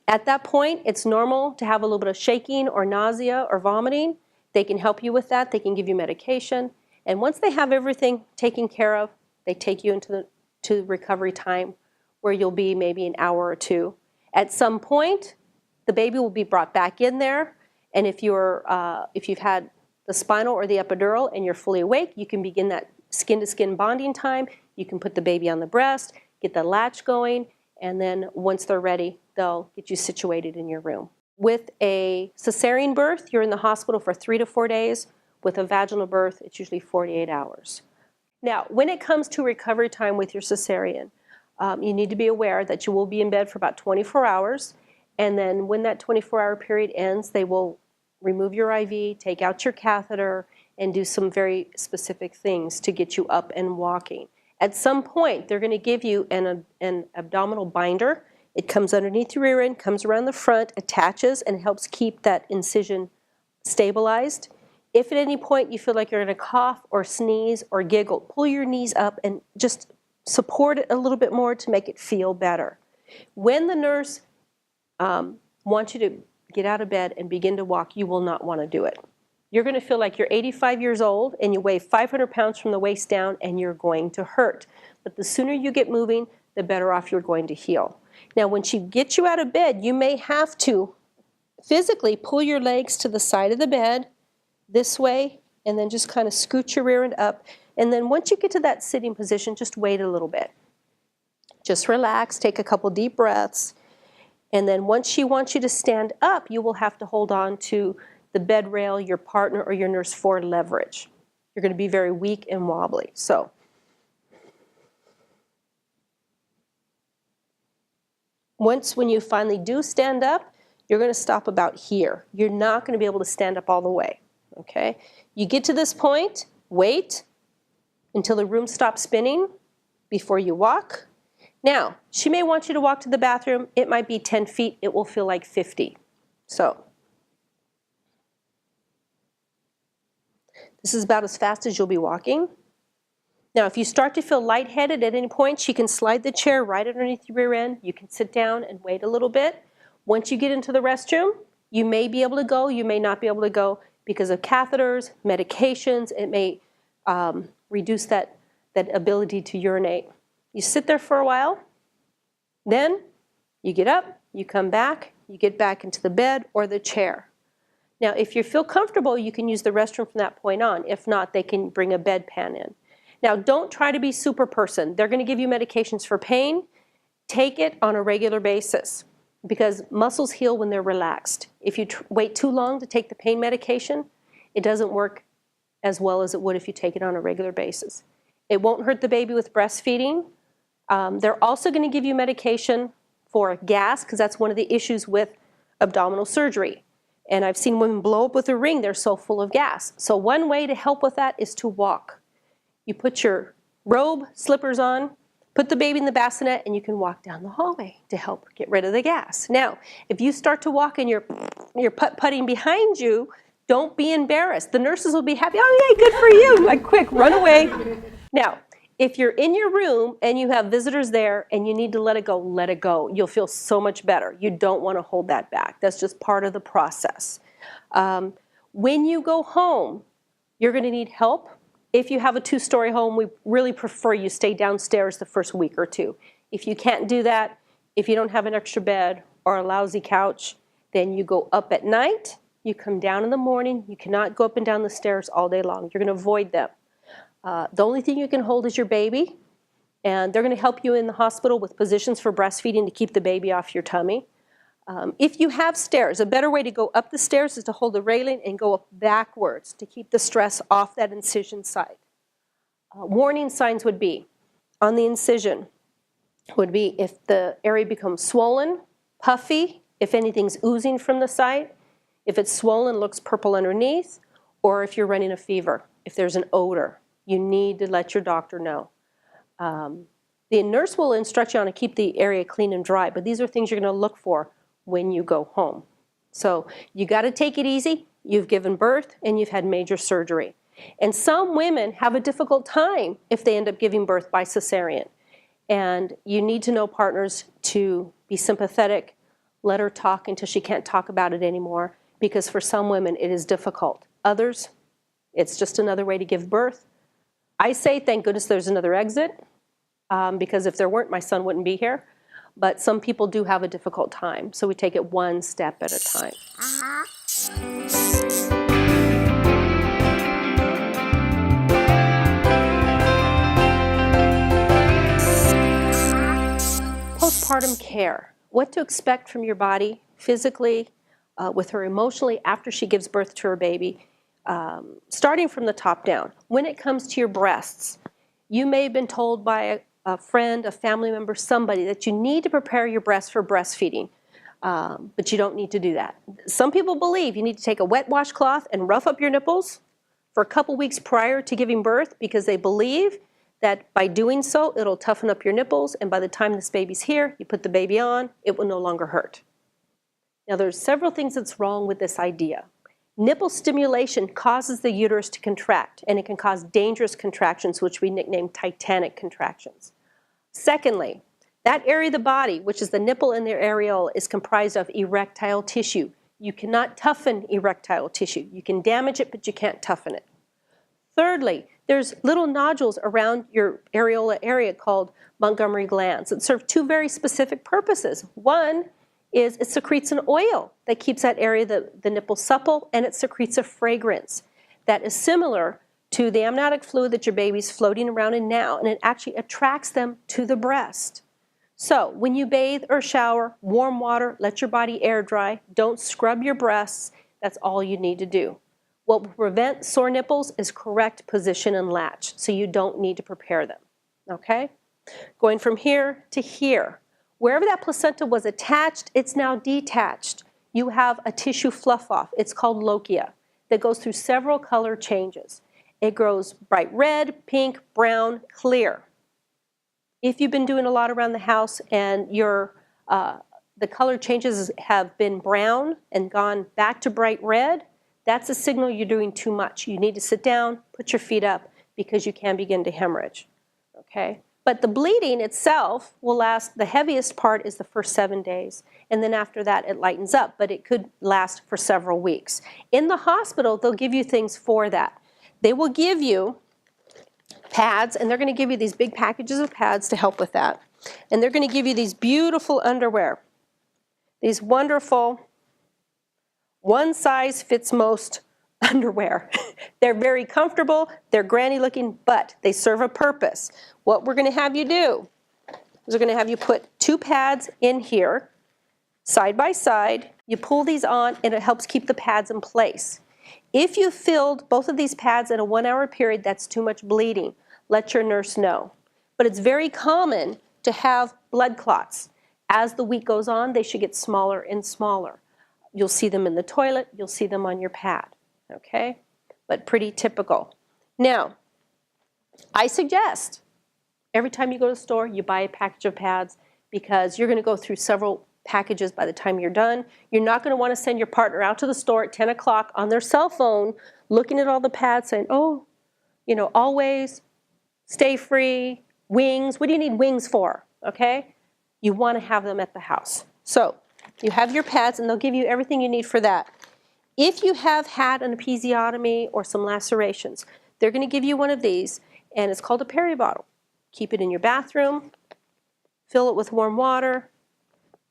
At that point, it's normal to have a little bit of shaking or nausea or vomiting. They can help you with that. They can give you medication. And once they have everything taken care of, they take you into the recovery time where you'll be maybe an hour or two. At some point, the baby will be brought back in there. And if you've had the spinal or the epidural and you're fully awake, you can begin that skin-to-skin bonding time. You can put the baby on the breast, get the latch going, and then once they're ready, they'll get you situated in your room. With a cesarean birth, you're in the hospital for 3 to 4 days. With a vaginal birth, it's usually 48 hours. Now, when it comes to recovery time with your cesarean, you need to be aware that you will be in bed for about 24 hours, and then when that 24-hour period ends, they will remove your IV, take out your catheter, and do some very specific things to get you up and walking. At some point, they're going to give you an abdominal binder. It comes underneath your rear end, comes around the front, attaches, and helps keep that incision stabilized. If at any point you feel like you're going to cough or sneeze or giggle, pull your knees up and just support it a little bit more to make it feel better. When the nurse wants you to get out of bed and begin to walk, you will not want to do it. You're going to feel like you're 85 years old and you weigh 500 pounds from the waist down and you're going to hurt. But the sooner you get moving, the better off you're going to heal. Now, when she gets you out of bed, you may have to physically pull your legs to the side of the bed this way and then just kind of scoot your rear end up. And then once you get to that sitting position, just wait a little bit. Just relax, take a couple deep breaths. And then once she wants you to stand up, you will have to hold on to the bed rail, your partner, or your nurse for leverage. You're going to be very weak and wobbly. So when you finally do stand up, you're going to stop about here. You're not going to be able to stand up all the way. Okay? You get to this point, wait until the room stops spinning before you walk. Now, she may want you to walk to the bathroom. It might be 10 feet. It will feel like 50. So this is about as fast as you'll be walking. Now, if you start to feel lightheaded at any point, she can slide the chair right underneath your rear end. You can sit down and wait a little bit. Once you get into the restroom, you may be able to go, you may not be able to go because of catheters, medications. It may reduce that ability to urinate. You sit there for a while, then you get up, you come back, you get back into the bed or the chair. Now, if you feel comfortable, you can use the restroom from that point on. If not, they can bring a bedpan in. Now, don't try to be super person. They're going to give you medications for pain. Take it on a regular basis because muscles heal when they're relaxed. If you wait too long to take the pain medication, it doesn't work as well as it would if you take it on a regular basis. It won't hurt the baby with breastfeeding. They're also going to give you medication for gas because that's one of the issues with abdominal surgery. And I've seen women blow up with a ring. They're so full of gas. So one way to help with that is to walk. You put your robe, slippers on, put the baby in the bassinet, and you can walk down the hallway to help get rid of the gas. Now, if you start to walk and you're putt-putting behind you, don't be embarrassed. The nurses will be happy. Oh, yay, good for you. Like, quick, run away. Now, if you're in your room and you have visitors there and you need to let it go, let it go. You'll feel so much better. You don't want to hold that back. That's just part of the process. When you go home, you're going to need help. If you have a 2-story home, we really prefer you stay downstairs the first week or two. If you can't do that, if you don't have an extra bed or a lousy couch, then you go up at night, you come down in the morning. You cannot go up and down the stairs all day long. You're going to avoid them. The only thing you can hold is your baby, and they're going to help you in the hospital with positions for breastfeeding to keep the baby off your tummy. If you have stairs, a better way to go up the stairs is to hold the railing and go up backwards to keep the stress off that incision site. Warning signs would be, on the incision, would be if the area becomes swollen, puffy, if anything's oozing from the site, if it's swollen, looks purple underneath, or if you're running a fever, if there's an odor. You need to let your doctor know. The nurse will instruct you on to keep the area clean and dry, but these are things you're going to look for when you go home. So you got to take it easy. You've given birth and you've had major surgery. And some women have a difficult time if they end up giving birth by cesarean. And you need to know partners to be sympathetic, let her talk until she can't talk about it anymore, because for some women it is difficult. Others, it's just another way to give birth. I say, thank goodness there's another exit, because if there weren't, my son wouldn't be here. But some people do have a difficult time, so we take it one step at a time. Postpartum care. What to expect from your body physically, with her emotionally after she gives birth to her baby, starting from the top down. When it comes to your breasts, you may have been told by a friend, a family member, somebody that you need to prepare your breasts for breastfeeding. But you don't need to do that. Some people believe you need to take a wet washcloth and rough up your nipples for a couple weeks prior to giving birth because they believe that by doing so, it'll toughen up your nipples, and by the time this baby's here, you put the baby on, it will no longer hurt. Now, there's several things that's wrong with this idea. Nipple stimulation causes the uterus to contract, and it can cause dangerous contractions, which we nickname Titanic contractions. Secondly, that area of the body, which is the nipple and the areola, is comprised of erectile tissue. You cannot toughen erectile tissue. You can damage it, but you can't toughen it. Thirdly, there's little nodules around your areola area called Montgomery glands that serve two very specific purposes. One is it secretes an oil that keeps that area, the nipple, supple, and it secretes a fragrance that is similar to the amniotic fluid that your baby's floating around in now, and it actually attracts them to the breast. So when you bathe or shower, warm water, let your body air dry, don't scrub your breasts. That's all you need to do. What will prevent sore nipples is correct position and latch, so you don't need to prepare them, okay? Going from here to here. Wherever that placenta was attached, it's now detached. You have a tissue fluff off. It's called lochia that goes through several color changes. It grows bright red, pink, brown, clear. If you've been doing a lot around the house and the color changes have been brown and gone back to bright red, that's a signal you're doing too much. You need to sit down, put your feet up, because you can begin to hemorrhage, okay? But the bleeding itself will last, the heaviest part is the first 7 days, and then after that it lightens up, but it could last for several weeks. In the hospital, they'll give you things for that. They will give you pads, and they're going to give you these big packages of pads to help with that. And they're going to give you these beautiful underwear, these wonderful one size fits most underwear. They're very comfortable, they're granny looking, but they serve a purpose. What we're going to have you do is we're going to have you put 2 pads in here, side by side. You pull these on and it helps keep the pads in place. If you filled both of these pads in a 1-hour period, that's too much bleeding. Let your nurse know. But it's very common to have blood clots. As the week goes on, they should get smaller and smaller. You'll see them in the toilet, you'll see them on your pad, okay? But pretty typical. Now, I suggest every time you go to the store, you buy a package of pads because you're going to go through several packages by the time you're done. You're not going to want to send your partner out to the store at 10 o'clock on their cell phone looking at all the pads saying, oh, you know, always, stay free, wings. What do you need wings for, okay? You want to have them at the house. So you have your pads, and they'll give you everything you need for that. If you have had an episiotomy or some lacerations, they're going to give you one of these, and it's called a peri bottle. Keep it in your bathroom, fill it with warm water,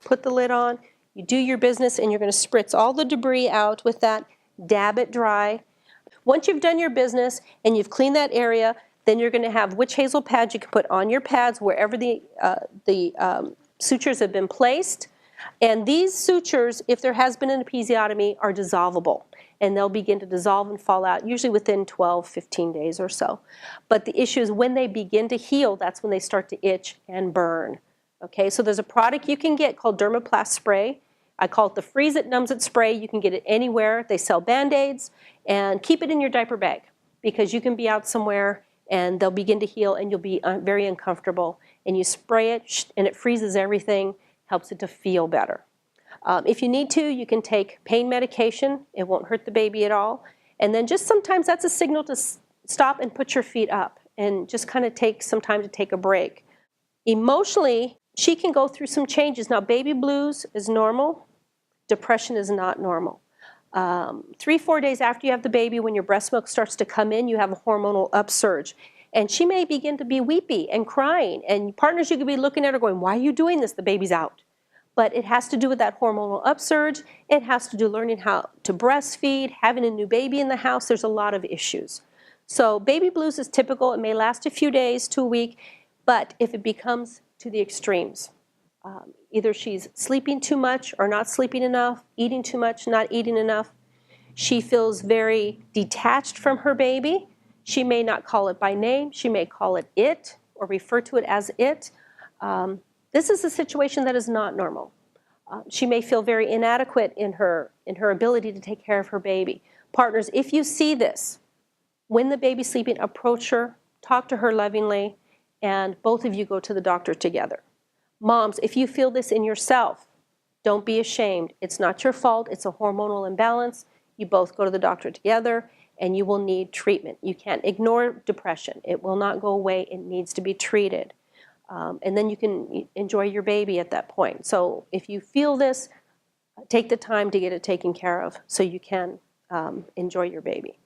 put the lid on, you do your business, and you're going to spritz all the debris out with that, dab it dry. Once you've done your business and you've cleaned that area, then you're going to have witch hazel pads you can put on your pads wherever the sutures have been placed. And these sutures, if there has been an episiotomy, are dissolvable. And they'll begin to dissolve and fall out, usually within 12, 15 days or so. But the issue is when they begin to heal, that's when they start to itch and burn. Okay, so there's a product you can get called Dermaplast Spray. I call it the Freeze It, Numbs It Spray. You can get it anywhere. They sell Band-Aids. And keep it in your diaper bag because you can be out somewhere and they'll begin to heal and you'll be very uncomfortable. And you spray it and it freezes everything, helps it to feel better. If you need to, you can take pain medication. It won't hurt the baby at all. And then just sometimes that's a signal to stop and put your feet up and just kind of take some time to take a break. Emotionally, she can go through some changes. Now, baby blues is normal. Depression is not normal. 3-4 days after you have the baby, when your breast milk starts to come in, you have a hormonal upsurge. And she may begin to be weepy and crying. And partners, you could be looking at her going, why are you doing this? The baby's out. But it has to do with that hormonal upsurge. It has to do learning how to breastfeed, having a new baby in the house. There's a lot of issues. So baby blues is typical. It may last a few days to a week. But if it becomes to the extremes, either she's sleeping too much or not sleeping enough, eating too much, not eating enough, she feels very detached from her baby. She may not call it by name. She may call it it or refer to it as it. This is a situation that is not normal. She may feel very inadequate in her ability to take care of her baby. Partners, if you see this, when the baby's sleeping, approach her, talk to her lovingly, and both of you go to the doctor together. Moms, if you feel this in yourself, don't be ashamed. It's not your fault. It's a hormonal imbalance. You both go to the doctor together, and you will need treatment. You can't ignore depression. It will not go away. It needs to be treated. And then you can enjoy your baby at that point. So if you feel this, take the time to get it taken care of so you can enjoy your baby.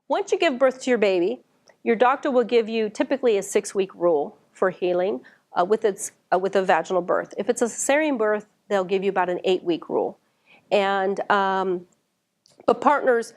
Once you give birth to your baby, your doctor will give you typically a 6-week rule for healing with a vaginal birth. If it's a cesarean birth, they'll give you about an 8-week rule. And but partners,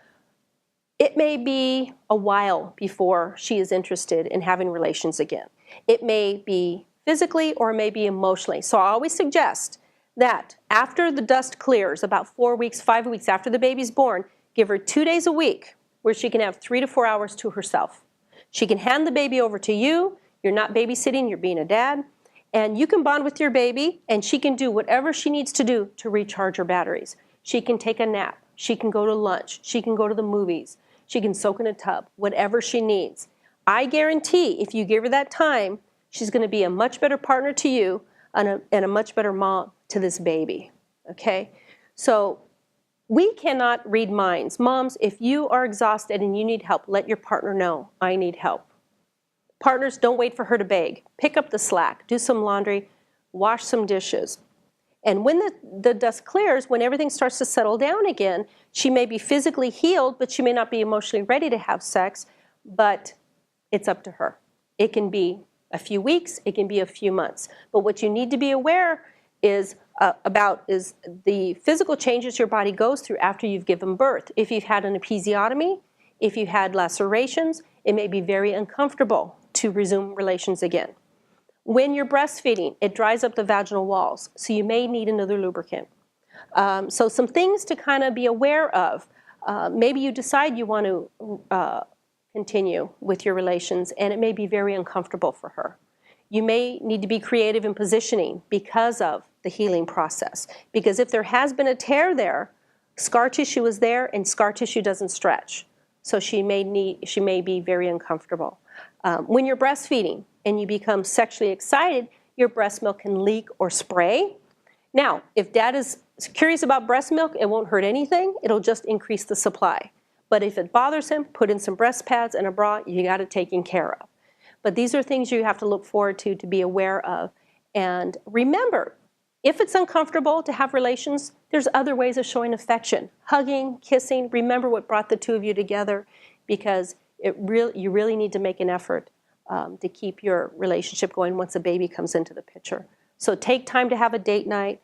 it may be a while before she is interested in having relations again. It may be physically or it may be emotionally. So I always suggest that after the dust clears, about 4 weeks, 5 weeks after the baby's born, give her 2 days a week where she can have 3 to 4 hours to herself. She can hand the baby over to you. You're not babysitting, you're being a dad. And you can bond with your baby, and she can do whatever she needs to do to recharge her batteries. She can take a nap. She can go to lunch. She can go to the movies. She can soak in a tub, whatever she needs. I guarantee if you give her that time, she's going to be a much better partner to you and a much better mom to this baby, okay? So we cannot read minds. Moms, if you are exhausted and you need help, let your partner know, I need help. Partners, don't wait for her to beg. Pick up the slack, do some laundry, wash some dishes. And when the dust clears, when everything starts to settle down again, she may be physically healed, but she may not be emotionally ready to have sex, but it's up to her. It can be a few weeks, it can be a few months. But what you need to be aware is the physical changes your body goes through after you've given birth. If you've had an episiotomy, if you had lacerations, it may be very uncomfortable to resume relations again. When you're breastfeeding, it dries up the vaginal walls, so you may need another lubricant. So some things to kind of be aware of. Maybe you decide you want to continue with your relations, and it may be very uncomfortable for her. You may need to be creative in positioning because of the healing process. Because if there has been a tear there, scar tissue is there, and scar tissue doesn't stretch. So she may be very uncomfortable. When you're breastfeeding and you become sexually excited, your breast milk can leak or spray. Now, if dad is curious about breast milk, it won't hurt anything. It'll just increase the supply. But if it bothers him, put in some breast pads and a bra, you got it taken care of. But these are things you have to look forward to be aware of. And remember, if it's uncomfortable to have relations, there's other ways of showing affection. Hugging, kissing, remember what brought the two of you together, because you really need to make an effort to keep your relationship going once a baby comes into the picture. So take time to have a date night.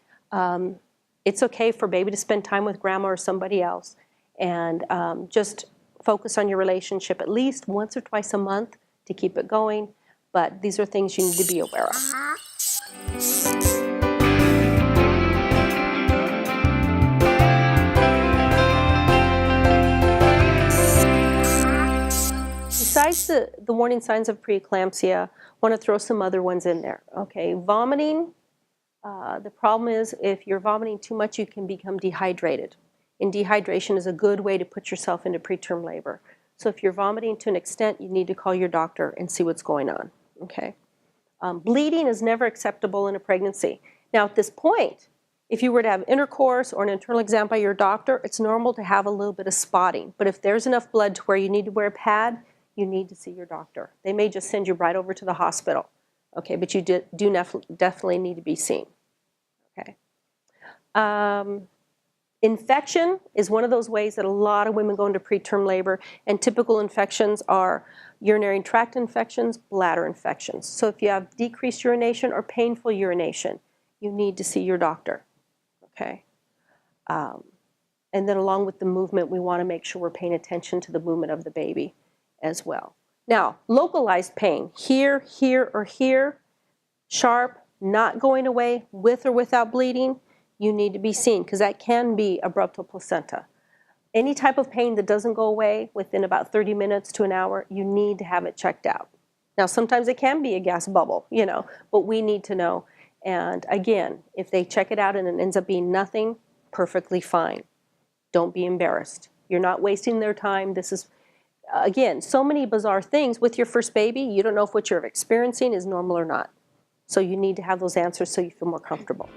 It's okay for baby to spend time with grandma or somebody else. And just focus on your relationship at least once or twice a month to keep it going. But these are things you need to be aware of. Besides the warning signs of preeclampsia, I want to throw some other ones in there. Okay, vomiting. The problem is if you're vomiting too much, you can become dehydrated. And dehydration is a good way to put yourself into preterm labor. So if you're vomiting to an extent, you need to call your doctor and see what's going on. Okay. Bleeding is never acceptable in a pregnancy. Now at this point, if you were to have intercourse or an internal exam by your doctor, it's normal to have a little bit of spotting. But if there's enough blood to where you need to wear a pad, you need to see your doctor. They may just send you right over to the hospital. Okay, but you do definitely need to be seen. Okay. Infection is one of those ways that a lot of women go into preterm labor, and typical infections are urinary tract infections, bladder infections. So if you have decreased urination or painful urination, you need to see your doctor. Okay. And then along with the movement, we want to make sure we're paying attention to the movement of the baby as well. Now, localized pain, here, here, or here, sharp, not going away, with or without bleeding, you need to be seen because that can be abruptal placenta. Any type of pain that doesn't go away within about 30 minutes to an hour, you need to have it checked out. Now, sometimes it can be a gas bubble, but we need to know. And again, if they check it out and it ends up being nothing, perfectly fine. Don't be embarrassed. You're not wasting their time. This is, again, so many bizarre things with your first baby. You don't know if what you're experiencing is normal or not. So you need to have those answers so you feel more comfortable.